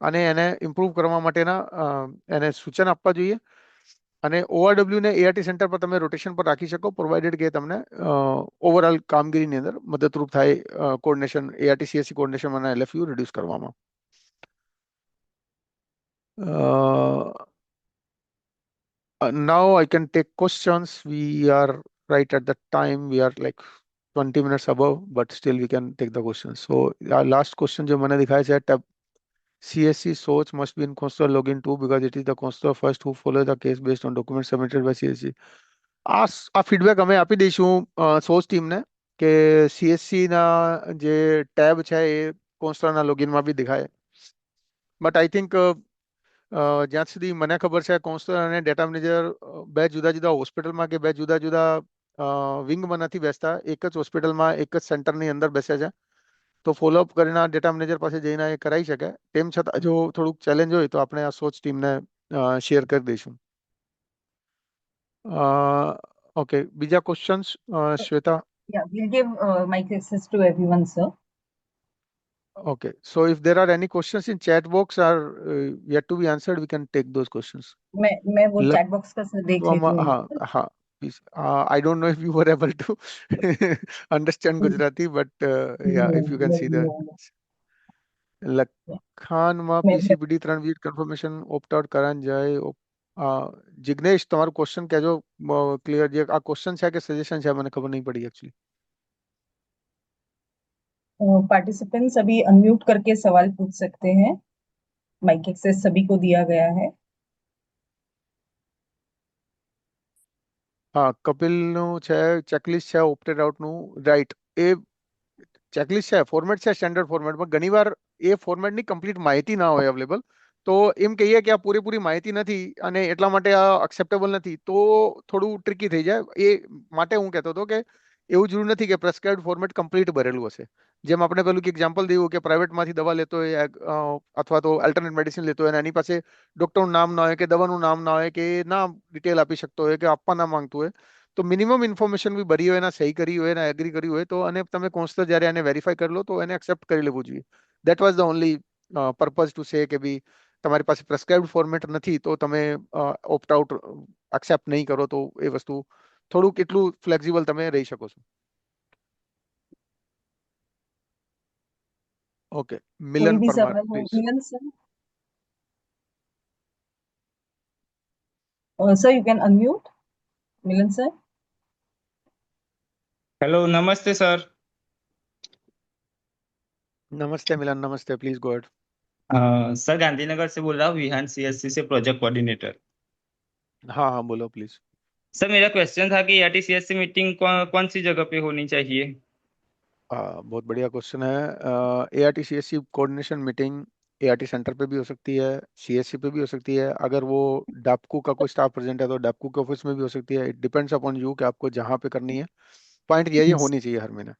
અને એને ઇમ્પ્રૂવ કરવા માટેના એને સૂચન આપવા જોઈએ. અને ORW ને ART સેન્ટર પર તમે રોટેશન પર રાખી શકો, પ્રોવાઇડેડ કે તમને ઓવરઓલ કામગીરીની અંદર મદદરૂપ થાય કોર્ડિનેશન, ART CSC કોર્ડિનેશન અને LFU રિડ્યુસ કરવામાં. Now I can take questions. We are right at the time. We are like 20 minutes above, but still we can take the questions. So our last question जो मैंने दिखाया है, tab CSC source must be in Consular login too because it is the Consular first who follow the case based on documents submitted by CSC. આ ફીડબેક અમે આપી દઈશું સોર્સ ટીમને કે CSC ના જે ટેબ છે એ કોન્સ્ટરના લોગિનમાં બી દેખાય. બટ આઈ થિંક જ્યાં સુધી મને ખબર છે કોન્સ્ટર અને ડેટા મેનેજર બે જુદા જુદા હોસ્પિટલમાં કે બે જુદા જુદા વિંગમાં નથી બેસતા, એક જ હોસ્પિટલમાં એક જ સેન્ટરની અંદર બેસે છે. તો ફોલોઅપ કરીને ડેટા મેનેજર પાસે જઈને એ કરાવી શકે. તેમ છતાં જો થોડુંક ચેલેન્જ હોય તો આપણે આ સોચ ટીમને શેર કરી દઈશું. ઓકે, બીજા questions Shweta? Yeah, we'll give mic access to everyone, sir. Okay, so if there are any questions in chat box or yet to be answered, we can take those questions. मैं वो लक- chat box का sir देख लेती हूँ. हाँ, please. I don't know if you were able to understand Gujarati, but yeah, if you can see the લખાણમાં PCPD 3 visit confirmation opt out કરાન જાય. જિગ્નેશ, તમારું ક્વેશ્ચન કહેજો ક્લિયર. જે આ ક્વેશ્ચન છે કે સજેશન છે મને ખબર નહીં પડી एक्चुअली. पार्टिसिपेंट्स अभी अनम्यूट करके सवाल पूछ सकते हैं. माइक एक्सेस सभी को दिया गया है. હા, કપિલનું છે ચેકલિસ્ટ છે ઓપ્ટેડ આઉટનું, રાઈટ. એ ચેકલિસ્ટ છે, ફોર્મેટ છે સ્ટેન્ડર્ડ ફોર્મેટમાં. ઘણીવાર એ ફોર્મેટની કમ્પ્લીટ માહિતી ના હોય અવેલેબલ, તો એમ કહીએ કે આ પૂરેપૂરી માહિતી નથી અને એટલા માટે આ એક્સેપ્ટેબલ નથી, તો થોડું ટ્રિકી થઈ જાય. એ માટે હું કહેતો હતો કે એવું જરૂર નથી કે પ્રેસ્ક્રાઇબ્ડ ફોર્મેટ કમ્પ્લીટ ભરેલું હશે. જેમ આપણે પેલું કે એક્ઝામ્પલ દીધું કે પ્રાઇવેટમાંથી દવા લેતો હોય અથવા તો અલ્ટરનેટ મેડિસિન લેતો હોય અને એની પાસે ડૉક્ટરનું નામ ના હોય કે દવાનું નામ ના હોય કે ના ડિટેલ આપી શકતો હોય કે આપવા ના માંગતું હોય, તો મિનિમમ ઇન્ફોર્મેશન બી ભરી હોય, એના સહી કરી હોય, એના એગ્રી કરી હોય, તો અને તમે કોન્સ્ટર જ્યારે એને વેરીફાઈ કરી લો તો એને એક્સેપ્ટ કરી લેવું જોઈએ. That was the only purpose to say કે ભી તમારી પાસે પ્રેસ્ક્રાઇબ્ડ ફોર્મેટ નથી તો તમે ઓપ્ટ આઉટ એક્સેપ્ટ નહીં કરો, તો એ વસ્તુ થોડુંક એટલું ફ્લેક્સિબલ તમે રહી શકો છો. ઓકે, कोई મિલન भी પરમાર सवाल हो, please. Milan sir. Sir, you can unmute. Milan sir. Hello नमस्ते सर. नमस्ते मिलन, नमस्ते, please go ahead. Sir Gandhinagar से बोल रहा हूँ, विहान CSC से प्रोजेक्ट कोऑर्डिनेटर. हाँ हाँ, बोलो प्लीज. सर मेरा क्वेश्चन था कि ERT CSC मीटिंग कौन सी जगह पे होनी चाहिए? बहुत बढ़िया क्वेश्चन है. ART CSC coordination meeting ART centre पे भी हो सकती है, CSC पे भी हो सकती है. अगर वो डाप्को का कोई स्टाफ प्रेजेंट है तो डाप्को के ऑफिस में भी हो सकती है. इट डिपेंड्स अपॉन यू कि आपको जहाँ पे करनी है. पॉइंट यही होनी चाहिए हर महीने.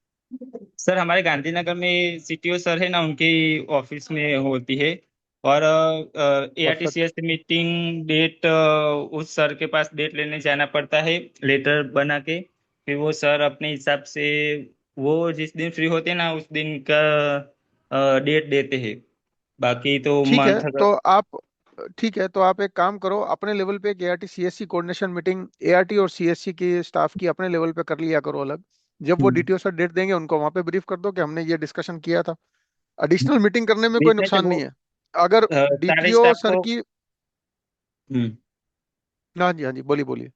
सर हमारे गांधीनगर में CTO सर है ना, उनके ऑफिस में होती है. और ART perfect. CSC meeting date उस सर के पास डेट लेने जाना पड़ता है, लेटर बना के. फिर वो सर अपने हिसाब से वो जिस दिन फ्री होते हैं ना उस दिन का डेट देते हैं. बाकी तो ठीक है, मंथ तो आप एक काम करो, अपने लेवल पे एक ART CSC coordination meeting ART और CSC की स्टाफ की अपने लेवल पे कर लिया करो अलग. जब वो DTO सर डेट देंगे उनको वहां पे ब्रीफ कर दो कि हमने ये डिस्कशन किया था. एडिशनल मीटिंग करने में कोई बीच में से नुकसान वो नहीं है. अगर सारे DTO स्टाफ सर को की, हम्म, हाँ जी बोलिए बोलिए.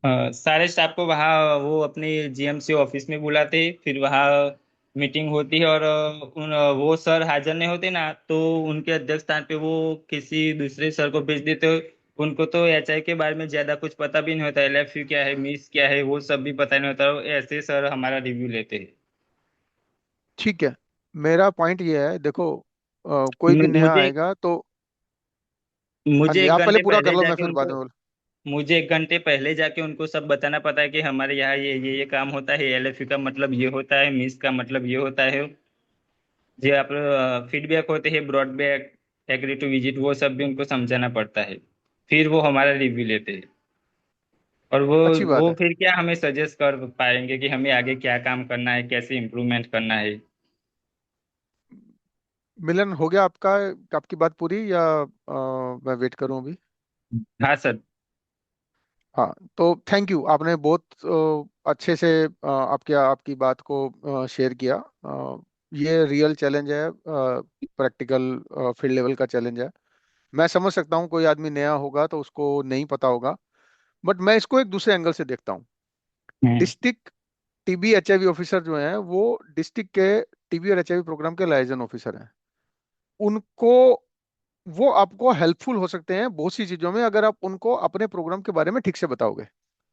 सारे स्टाफ को वहाँ वो अपने GMC ऑफिस में बुलाते हैं, फिर वहाँ मीटिंग होती है. और वो सर हाजिर नहीं होते ना तो उनके अध्यक्ष स्थान पे वो किसी दूसरे सर को भेज देते हो. उनको तो HI के बारे में ज्यादा कुछ पता भी नहीं होता, LFU क्या है, मिस क्या है, वो सब भी पता नहीं होता. ऐसे सर हमारा रिव्यू लेते हैं. ठीक है, मेरा पॉइंट ये है, देखो कोई भी नया मुझे आएगा तो, हाँ मुझे जी, एक आप पहले घंटे पूरा कर पहले लो, मैं जाके फिर बाद उनको में बोल. मुझे एक घंटे पहले जाके उनको सब बताना पड़ता है कि हमारे यहाँ ये काम होता है, LFU का मतलब ये होता है, मिस का मतलब ये होता है. जो आप फीडबैक होते हैं, ब्रॉडबैक, एग्री टू विजिट, वो सब भी उनको समझाना पड़ता है. फिर वो हमारा रिव्यू लेते हैं. और वो अच्छी बात वो है. फिर क्या हमें सजेस्ट कर पाएंगे कि हमें आगे क्या काम करना है, कैसे इम्प्रूवमेंट करना है. मिलन हो गया आपका? आपकी बात पूरी या मैं वेट करूं अभी? हाँ सर। हाँ, तो थैंक यू, आपने बहुत अच्छे से आपकी आपकी बात को शेयर किया। ये रियल चैलेंज है, प्रैक्टिकल फील्ड लेवल का चैलेंज है। मैं समझ सकता हूँ, कोई आदमी नया होगा तो उसको नहीं पता होगा, बट मैं इसको एक दूसरे एंगल से देखता हूँ। हम्म। डिस्ट्रिक्ट टीबी एचआईवी ऑफिसर जो हैं वो डिस्ट्रिक्ट के टीबी और एचआईवी प्रोग्राम के लाइजन ऑफिसर हैं। उनको वो आपको हेल्पफुल हो सकते हैं बहुत सी चीजों में, अगर आप उनको अपने प्रोग्राम के बारे में ठीक से बताओगे।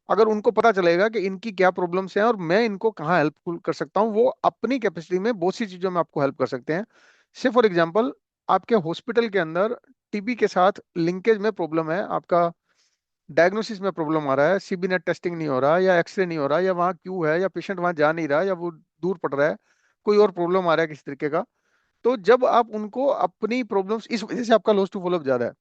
अगर उनको पता चलेगा कि इनकी क्या प्रॉब्लम्स हैं और मैं इनको कहाँ हेल्पफुल कर सकता हूँ, वो अपनी कैपेसिटी में बहुत सी चीजों में आपको हेल्प कर सकते हैं। से फॉर एग्जांपल, आपके हॉस्पिटल के अंदर टीबी के साथ लिंकेज में प्रॉब्लम है, आपका डायग्नोसिस में प्रॉब्लम आ रहा है, सीबी नेट टेस्टिंग नहीं हो रहा, या एक्सरे नहीं हो रहा, या वहाँ क्यू है, या पेशेंट वहाँ जा नहीं रहा, या वो दूर पड़ रहा है, कोई और प्रॉब्लम आ रहा है किसी तरीके का। तो जब आप उनको अपनी प्रॉब्लम्स, इस वजह से आपका लॉस टू फॉलोअप ज्यादा है,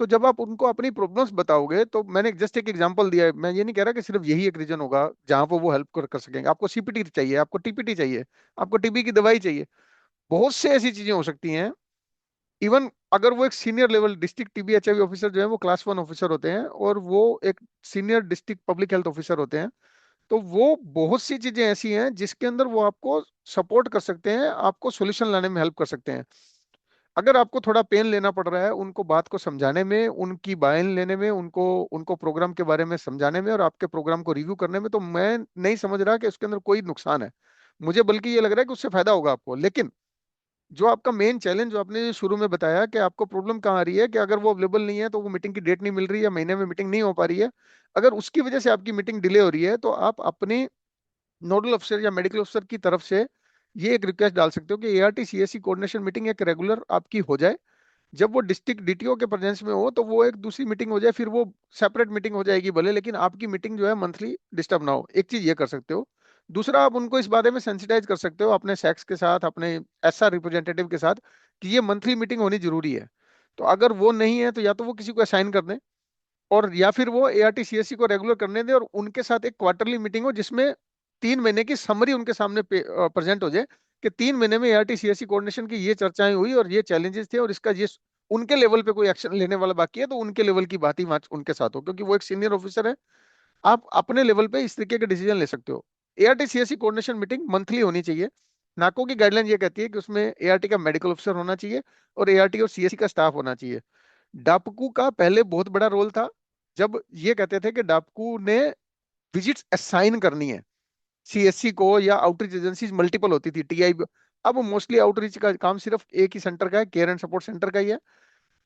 तो जब आप उनको अपनी प्रॉब्लम्स बताओगे, तो मैंने जस्ट एक एग्जांपल दिया है, मैं ये नहीं कह रहा कि सिर्फ यही एक रीजन होगा जहां पर वो हेल्प कर सकेंगे। आपको सीपीटी चाहिए, आपको टीपीटी चाहिए, आपको टीबी की दवाई चाहिए, बहुत से ऐसी चीजें हो सकती हैं। इवन अगर वो एक senior level district TB HIV officer जो है वो क्लास 1 ऑफिसर होते हैं, और वो एक senior district public health officer होते हैं, तो वो बहुत सी चीजें ऐसी हैं जिसके अंदर वो आपको सपोर्ट कर सकते हैं, आपको सॉल्यूशन लाने में हेल्प कर सकते हैं। अगर आपको थोड़ा पेन लेना पड़ रहा है उनको बात को समझाने में, उनकी बायन लेने में, उनको उनको प्रोग्राम के बारे में समझाने में, और आपके प्रोग्राम को रिव्यू करने में, तो मैं नहीं समझ रहा कि उसके अंदर कोई नुकसान है। मुझे बल्कि ये लग रहा है कि उससे फायदा होगा आपको। लेकिन जो आपका मेन चैलेंज, जो आपने शुरू में बताया कि आपको प्रॉब्लम कहाँ आ रही है, कि अगर वो अवेलेबल नहीं है तो वो मीटिंग की डेट नहीं मिल रही है, महीने में मीटिंग नहीं हो पा रही है, अगर उसकी वजह से आपकी मीटिंग डिले हो रही है, तो आप अपनी नोडल अफसर या मेडिकल अफसर की तरफ से ये एक रिक्वेस्ट डाल सकते हो कि एआरटी सीएससी कोऑर्डिनेशन मीटिंग एक रेगुलर आपकी हो जाए। जब वो डिस्ट्रिक्ट डीटीओ के प्रेजेंस में हो तो वो एक दूसरी मीटिंग हो जाए, फिर वो सेपरेट मीटिंग हो जाएगी भले, लेकिन आपकी मीटिंग जो है मंथली डिस्टर्ब ना हो। एक चीज ये कर सकते हो। दूसरा, आप उनको इस बारे में सेंसिटाइज कर सकते हो अपने सेक्स के साथ, अपने एसआर रिप्रेजेंटेटिव के साथ, कि ये मंथली मीटिंग होनी जरूरी है। तो अगर वो नहीं है तो या तो वो किसी को असाइन कर दें, और या फिर वो एआरटी सीएससी को रेगुलर करने दें, और उनके साथ एक क्वार्टरली मीटिंग हो जिसमें 3 महीने की समरी उनके सामने प्रेजेंट हो जाए, कि 3 महीने में एआरटी सीएससी कोऑर्डिनेशन की ये चर्चाएं हुई और ये चैलेंजेस थे, और इसका ये उनके लेवल पे कोई एक्शन लेने वाला बाकी है तो उनके लेवल की बात ही वहां उनके साथ हो, क्योंकि वो एक सीनियर ऑफिसर है। आप अपने लेवल पे इस तरीके के डिसीजन ले सकते हो। ART CSC coordination meeting monthly होनी चाहिए। नाको की गाइडलाइन ये कहती है कि उसमें एआरटी का मेडिकल ऑफिसर होना चाहिए, और एआरटी और सीएससी का स्टाफ होना चाहिए। डापकू का पहले बहुत बड़ा रोल था, जब ये कहते थे कि डापकू ने विजिट्स असाइन करनी है सीएससी को, या आउटरीच एजेंसीज मल्टीपल होती थी टीआई। अब मोस्टली आउटरीच का काम सिर्फ एक ही सेंटर का है, केयर एंड सपोर्ट सेंटर का ही है।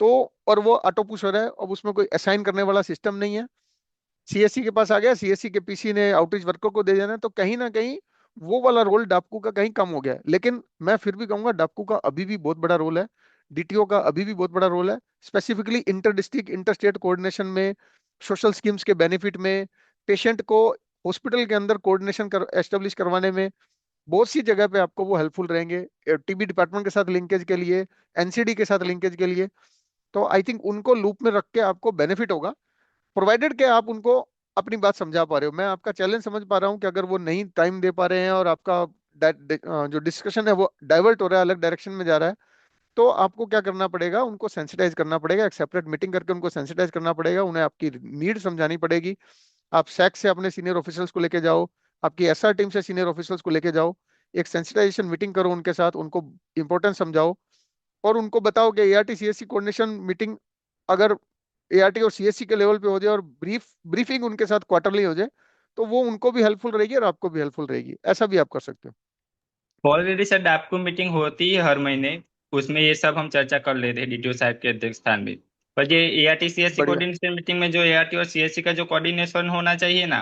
तो और वो ऑटो पुश हो रहा है, अब उसमें कोई असाइन करने वाला सिस्टम नहीं है। सीएससी के पास आ गया, सीएससी के पीसी ने आउटरीच वर्कर को दे देना है, तो कहीं ना कहीं वो वाला रोल डापकू का कहीं कम हो गया है। लेकिन मैं फिर भी कहूंगा डापकू का अभी भी बहुत बड़ा रोल है, डीटीओ का अभी भी बहुत बड़ा रोल है, specifically inter district inter state coordination में, सोशल स्कीम्स के बेनिफिट में, पेशेंट को हॉस्पिटल के अंदर कोऑर्डिनेशन एस्टेब्लिश करवाने में, बहुत सी जगह पे आपको वो हेल्पफुल रहेंगे। टीबी डिपार्टमेंट के साथ लिंकेज के लिए, एनसीडी के साथ लिंकेज के लिए। तो आई थिंक उनको लूप में रख के आपको बेनिफिट होगा, प्रोवाइडेड कि आप उनको अपनी बात समझा पा रहे हो। मैं आपका चैलेंज समझ पा रहा हूँ कि अगर वो नहीं टाइम दे पा रहे हैं और आपका जो डिस्कशन है वो डाइवर्ट हो रहा है, अलग डायरेक्शन में जा रहा है, तो आपको क्या करना पड़ेगा, उनको सेंसिटाइज करना पड़ेगा, एक सेपरेट मीटिंग करके उनको सेंसिटाइज करना पड़ेगा, उन्हें आपकी नीड समझानी पड़ेगी। आप सैक से अपने सीनियर ऑफिसर्स को लेके जाओ, आपकी एसआर टीम से सीनियर ऑफिसर्स को लेके जाओ, एक सेंसिटाइजेशन मीटिंग करो उनके साथ, उनको इंपॉर्टेंस समझाओ, और उनको बताओ कि एआरटी सीएससी कोऑर्डिनेशन मीटिंग अगर एआरटी और सीएससी के लेवल पे हो जाए, और ब्रीफिंग उनके साथ क्वार्टरली हो जाए, तो वो उनको भी हेल्पफुल रहेगी और आपको भी हेल्पफुल रहेगी। ऐसा भी आप कर सकते हो। ऑलरेडी सर आपको मीटिंग होती है हर महीने, उसमें ये सब हम चर्चा कर लेते हैं डीटीओ साहब के अध्यक्ष स्थान में। पर ये एआरटी सीएससी बढ़िया। कोऑर्डिनेशन मीटिंग में जो एआरटी और सीएससी का जो कोऑर्डिनेशन होना चाहिए ना,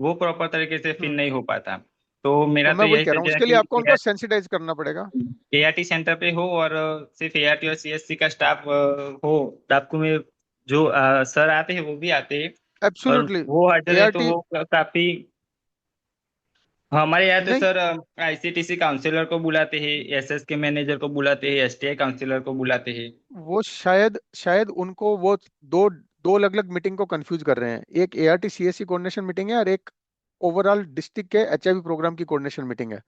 वो प्रॉपर तरीके से फिर हम्म। नहीं हो पाता। तो तो मेरा मैं तो वही यही कह रहा हूँ, सजेशन है उसके लिए आपको कि उनको सेंसिटाइज करना पड़ेगा। एआरटी सेंटर पे हो, और सिर्फ एआरटी और सीएससी का स्टाफ हो। आपको में जो सर आते हैं वो भी आते हैं, और एब्सोल्युटली। वो हाजिर है तो एआरटी वो काफी। हमारे यहाँ तो नहीं, सर आईसीटीसी काउंसिलर को बुलाते हैं, एसएस के मैनेजर को बुलाते हैं, एसटीआई काउंसिलर को बुलाते हैं। वो शायद शायद उनको वो दो दो अलग अलग मीटिंग को कंफ्यूज कर रहे हैं। एक एआरटी सीएससी कोऑर्डिनेशन मीटिंग है, और एक ओवरऑल डिस्ट्रिक्ट के एचआईवी प्रोग्राम की कोऑर्डिनेशन मीटिंग है।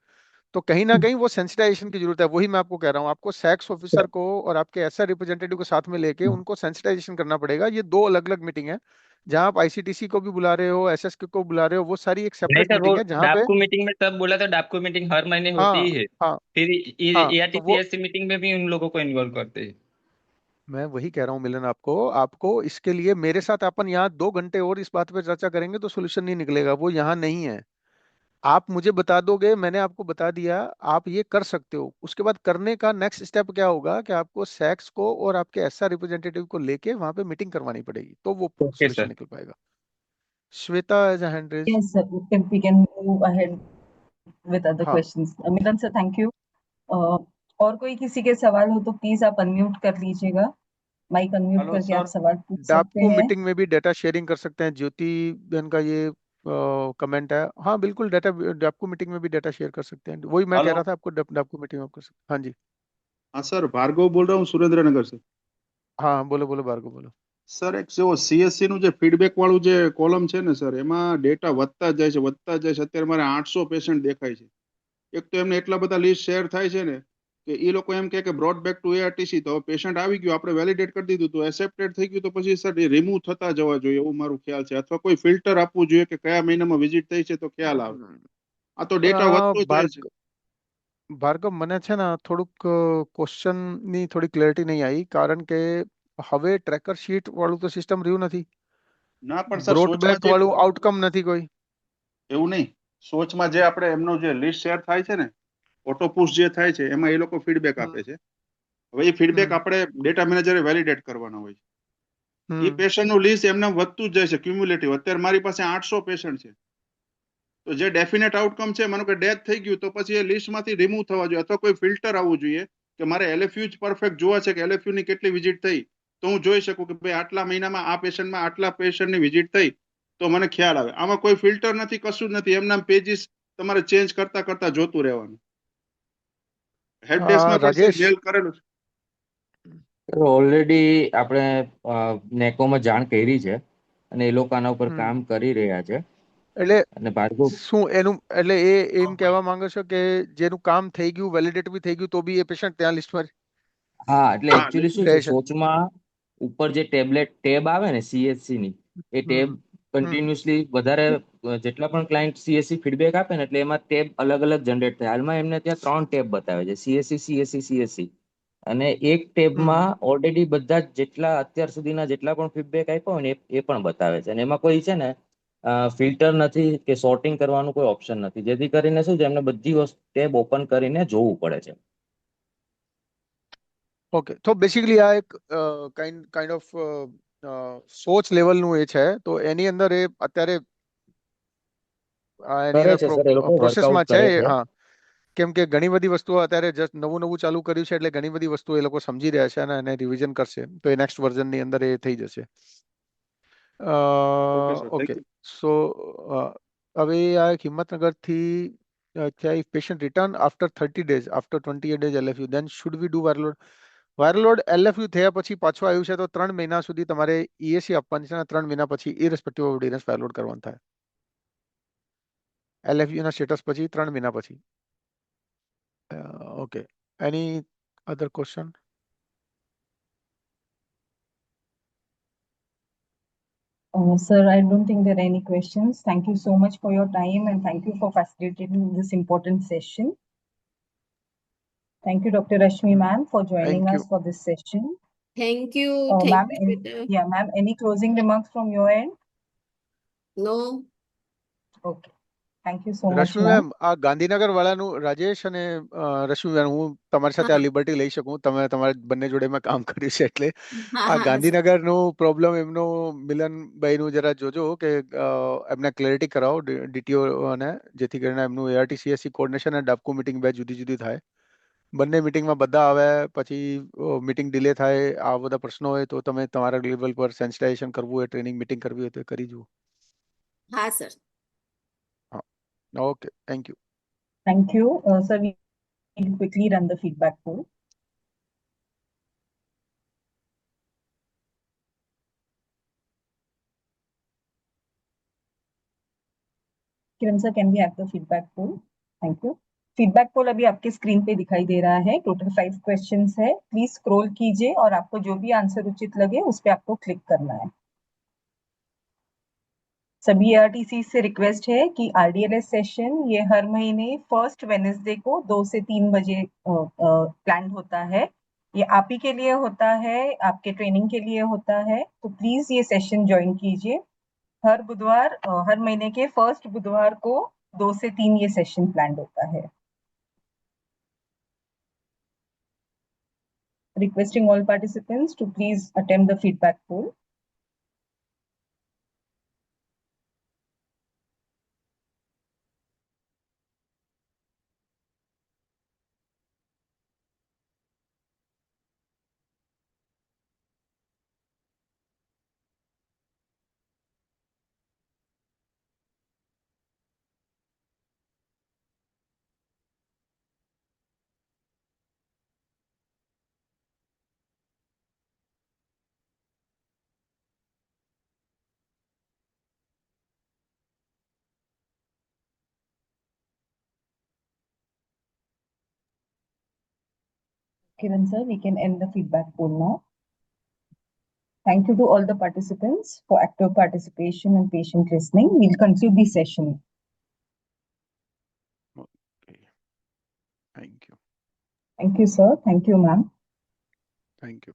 तो कहीं ना कहीं वो सेंसिटाइजेशन की जरूरत है। वही मैं आपको कह रहा हूँ, आपको सेक्स ऑफिसर को और आपके एसआर रिप्रेजेंटेटिव को साथ में लेके उनको सेंसिटाइजेशन करना पड़ेगा। ये दो अलग अलग मीटिंग है। जहां आप आईसीटीसी को भी बुला रहे हो, एसएसके को बुला रहे हो, वो सारी एक नहीं सेपरेट सर, वो मीटिंग है जहां पे। डाप्को मीटिंग में तब बोला था, डाप्को मीटिंग हर महीने होती हाँ ही है। हाँ फिर हाँ, तो वो एआरटीसीएससी मीटिंग में भी उन लोगों को इन्वॉल्व करते हैं। मैं वही कह रहा हूँ मिलन, आपको आपको इसके लिए मेरे साथ अपन यहाँ 2 घंटे और इस बात पे चर्चा करेंगे तो सोल्यूशन नहीं निकलेगा, वो यहाँ नहीं है। आप मुझे बता दोगे, मैंने आपको बता दिया, आप ये कर सकते हो। उसके बाद करने का नेक्स्ट स्टेप क्या होगा कि आपको सैक्स को और आपके एसआर रिप्रेजेंटेटिव को लेके वहां पे मीटिंग करवानी पड़ेगी, तो वो ओके सोल्यूशन सर। निकल पाएगा। Shweta has a hand raise. Yes, sir. If we can move ahead with other हाँ, questions. Milan sir, thank you. Uh, और कोई किसी के सवाल हो तो प्लीज आप अनम्यूट कर लीजिएगा, माइक अनम्यूट हेलो करके आप सर। सवाल पूछ सकते डाप्को हैं। मीटिंग में भी डेटा शेयरिंग कर सकते हैं, ज्योति बहन का ये कमेंट है। हाँ बिल्कुल, डेटा डाप्को मीटिंग में भी डेटा शेयर कर सकते हैं, वही मैं कह हेलो। रहा था आपको, डाप्को मीटिंग में आप कर सकते। हाँ जी। हाँ सर, भार्गव बोल रहा हूँ सुरेंद्रनगर से। हाँ बोलो बोलो भार्गव बोलो। સર એક જો સીએસસી નું જે ફીડબેક વાળું જે કોલમ છે ને સર, એમાં ડેટા વધતા જ જાય છે વધતા જ જાય છે. અત્યારે મારે 800 પેશન્ટ દેખાય છે. એક તો એમને એટલા બધા લિસ્ટ શેર થાય છે ને કે એ લોકો એમ કહે કે બ્રોડ બેક ટુ એઆરટીસી. તો પેશન્ટ આવી ગયું, આપણે વેલિડેટ કરી દીધું, તો એક્સેપ્ટેડ થઈ ગયું, તો પછી સર એ રિમૂવ થતા જવા જોઈએ એવું મારું ખ્યાલ છે. અથવા કોઈ ફિલ્ટર આપવું જોઈએ કે કયા મહિનામાં વિઝિટ થઈ છે તો ખ્યાલ આવે. આ તો ડેટા વધતો જાય છે. ભાર્ગવ, મને છે ને થોડુંક ક્વેશ્ચનની થોડી ક્લેરિટી નહીં આવી, કારણ કે હવે ટ્રેકર શીટ વાળું તો સિસ્ટમ રહ્યું નથી, ના પણ સર સોચમાં બ્રોડબેક જે વાળું આઉટકમ નથી કોઈ. એવું નહીં, સોચમાં જે આપણે એમનો જે લિસ્ટ શેર થાય છે ને, ઓટોપુશ જે થાય છે એમાં એ લોકો ફીડબેક આપે છે. હવે એ ફીડબેક હમ આપણે ડેટા મેનેજરે વેલિડેટ કરવાનો હોય છે. એ હમ પેશન્ટનું લિસ્ટ એમને વધતું જ જાય છે ક્યુમ્યુલેટિવ. અત્યારે મારી પાસે 800 પેશન્ટ છે, તો જે ડેફિનેટ આઉટકમ છે, માનો કે ડેથ થઈ ગયું, તો પછી એ લિસ્ટમાંથી રિમૂવ થવા જોઈએ, અથવા કોઈ ફિલ્ટર આવવું જોઈએ કે મારે એલએફયુ જ પરફેક્ટ જોવા છે કે એલએફયુ ની કેટલી વિઝિટ થઈ, તો હું જોઈ શકું કે ભાઈ આટલા મહિનામાં આ પેશન્ટમાં આટલા પેશન્ટની વિઝિટ થઈ, તો મને ખ્યાલ આવે. આમાં કોઈ ફિલ્ટર નથી, કશું જ નથી. એમના પેજીસ તમારે ચેન્જ કરતા કરતા જોતું રહેવાનું. હેલ્પ ડેસ્કમાં પણ સર રાજેશ, મેલ કરેલું છે. ઓલરેડી આપણે નેકોમાં જાણ કરી છે અને એ લોકો આના ઉપર હમ કામ કરી રહ્યા છે. એટલે અને ભાર્ગવ, શું એનું એટલે એમ કહેવા માંગો છો કે જેનું કામ થઈ ગયું, વેલિડેટ બી થઈ ગયું, તો બી એ પેશન્ટ ત્યાં લિસ્ટમાં હા, એટલે હા એકચ્યુઅલી શું છે, રહે છે? સોચમાં ઉપર જે ટેબ આવે ને સીએસસી ની, એ ટેબ હમ હમ કન્ટિન્યુઅસલી વધારે જેટલા પણ ક્લાયન્ટ સીએસસી ફીડબેક આપે ને, એટલે એમાં ટેબ અલગ અલગ જનરેટ થાય. હાલમાં એમને ત્યાં 3 ટેબ બતાવે છે, સીએસસી સીએસસી સીએસસી. અને એક હમ ટેબમાં ઓલરેડી બધા જ જેટલા અત્યાર સુધીના જેટલા પણ ફીડબેક આપ્યા હોય ને એ પણ બતાવે છે. અને એમાં કોઈ છે ને ફિલ્ટર નથી કે સોર્ટિંગ કરવાનું કોઈ ઓપ્શન નથી, જેથી કરીને શું છે, એમને બધી વસ્તુ ટેબ ઓપન કરીને જોવું પડે છે. ઓકે, તો બેસિકલી આ એક કાઇન્ડ ઓફ સોચ લેવલનું એ છે, તો એની અંદર એ અત્યારે એની કરે અંદર છે સર, એ લોકો પ્રોસેસમાં વર્કઆઉટ છે કરે એ, છે. હા. કેમ કે ઘણી બધી વસ્તુઓ અત્યારે જસ્ટ નવું નવું ચાલુ કર્યું છે, એટલે ઘણી બધી વસ્તુઓ એ લોકો સમજી રહ્યા છે અને એને રિવિઝન કરશે, તો એ નેક્સ્ટ વર્ઝનની અંદર એ થઈ જશે. Okay sir, thank okay, you. So હવે આ એક હિંમતનગરથી क्या if patient return after 30 days, after 28 days LFU, then should we do viral load? Viral load LFU થયા પછી પાછું આવ્યું છે તો 3 મહિના સુધી તમારે EAC આપવાની છે અને 3 મહિના પછી irrespective of DNS viral load કરવાનું થાય. LFU ના સ્ટેટસ પછી 3 મહિના પછી. Okay, any other question? Sir, I don't think there are any questions. Thank you so much for your time and thank you for facilitating this important session. Thank you, Dr. Rashmi ma'am, for joining thank us you. for this session. Thank you. Ma'am, Thank you, Shweta. yeah, ma'am, any closing remarks from your end? No. Okay. Thank you so much, Rashmi ma'am. Ma'am, આ ગાંધીનગર વાળાનું રાજેશ અને રશ્મિ મેમ, હું તમારી સાથે આ હા લિબર્ટી લઈ શકું, તમે તમારા બંને જોડે મેં કામ કર્યું છે એટલે હા આ હા સર. ગાંધીનગરનું પ્રોબ્લેમ એમનું મિલનભાઈનું જરા જોજો કે એમને ક્લેરિટી કરાવો ડીટીઓ અને, જેથી કરીને એમનું ART-CSC કોર્ડિનેશન અને ડાબકો મીટિંગ બે જુદી જુદી થાય. બંને મીટિંગમાં બધા આવે પછી મીટિંગ ડિલે થાય, આ બધા પ્રશ્નો હોય તો તમે તમારા લેવલ પર સેન્સિટાઇઝેશન કરવું હોય, ટ્રેનિંગ મીટિંગ કરવી હોય તો એ કરી જુઓ. હા સર. હા, okay, thank you. Thank you. Sir, we'll quickly run the feedback poll. Kiran sir, can we have the feedback poll? Thank you. Feedback poll अभी आपके स्क्रीन पे दिखाई दे रहा है। टोटल 5 क्वेश्चंस है। प्लीज स्क्रॉल कीजिए और आपको जो भी आंसर उचित लगे उस पे आपको क्लिक करना है। सभी ARTC से रिक्वेस्ट है कि RDLS सेशन ये हर महीने फर्स्ट वेडनेसडे को 2 से 3 बजे प्लान होता है। ये आप ही के लिए होता है, आपके ट्रेनिंग के लिए होता है, तो प्लीज ये सेशन ज्वाइन कीजिए। हर बुधवार हर महीने के फर्स्ट बुधवार को 2 से 3 ये सेशन प्लान होता है। Requesting all participants to please attempt the feedback poll. Kiran sir, we can end the feedback poll now. Thank you to all the participants for active participation and patient listening. We'll conclude the session. Okay. Thank you. Thank you, sir. Thank you, ma'am. Thank you.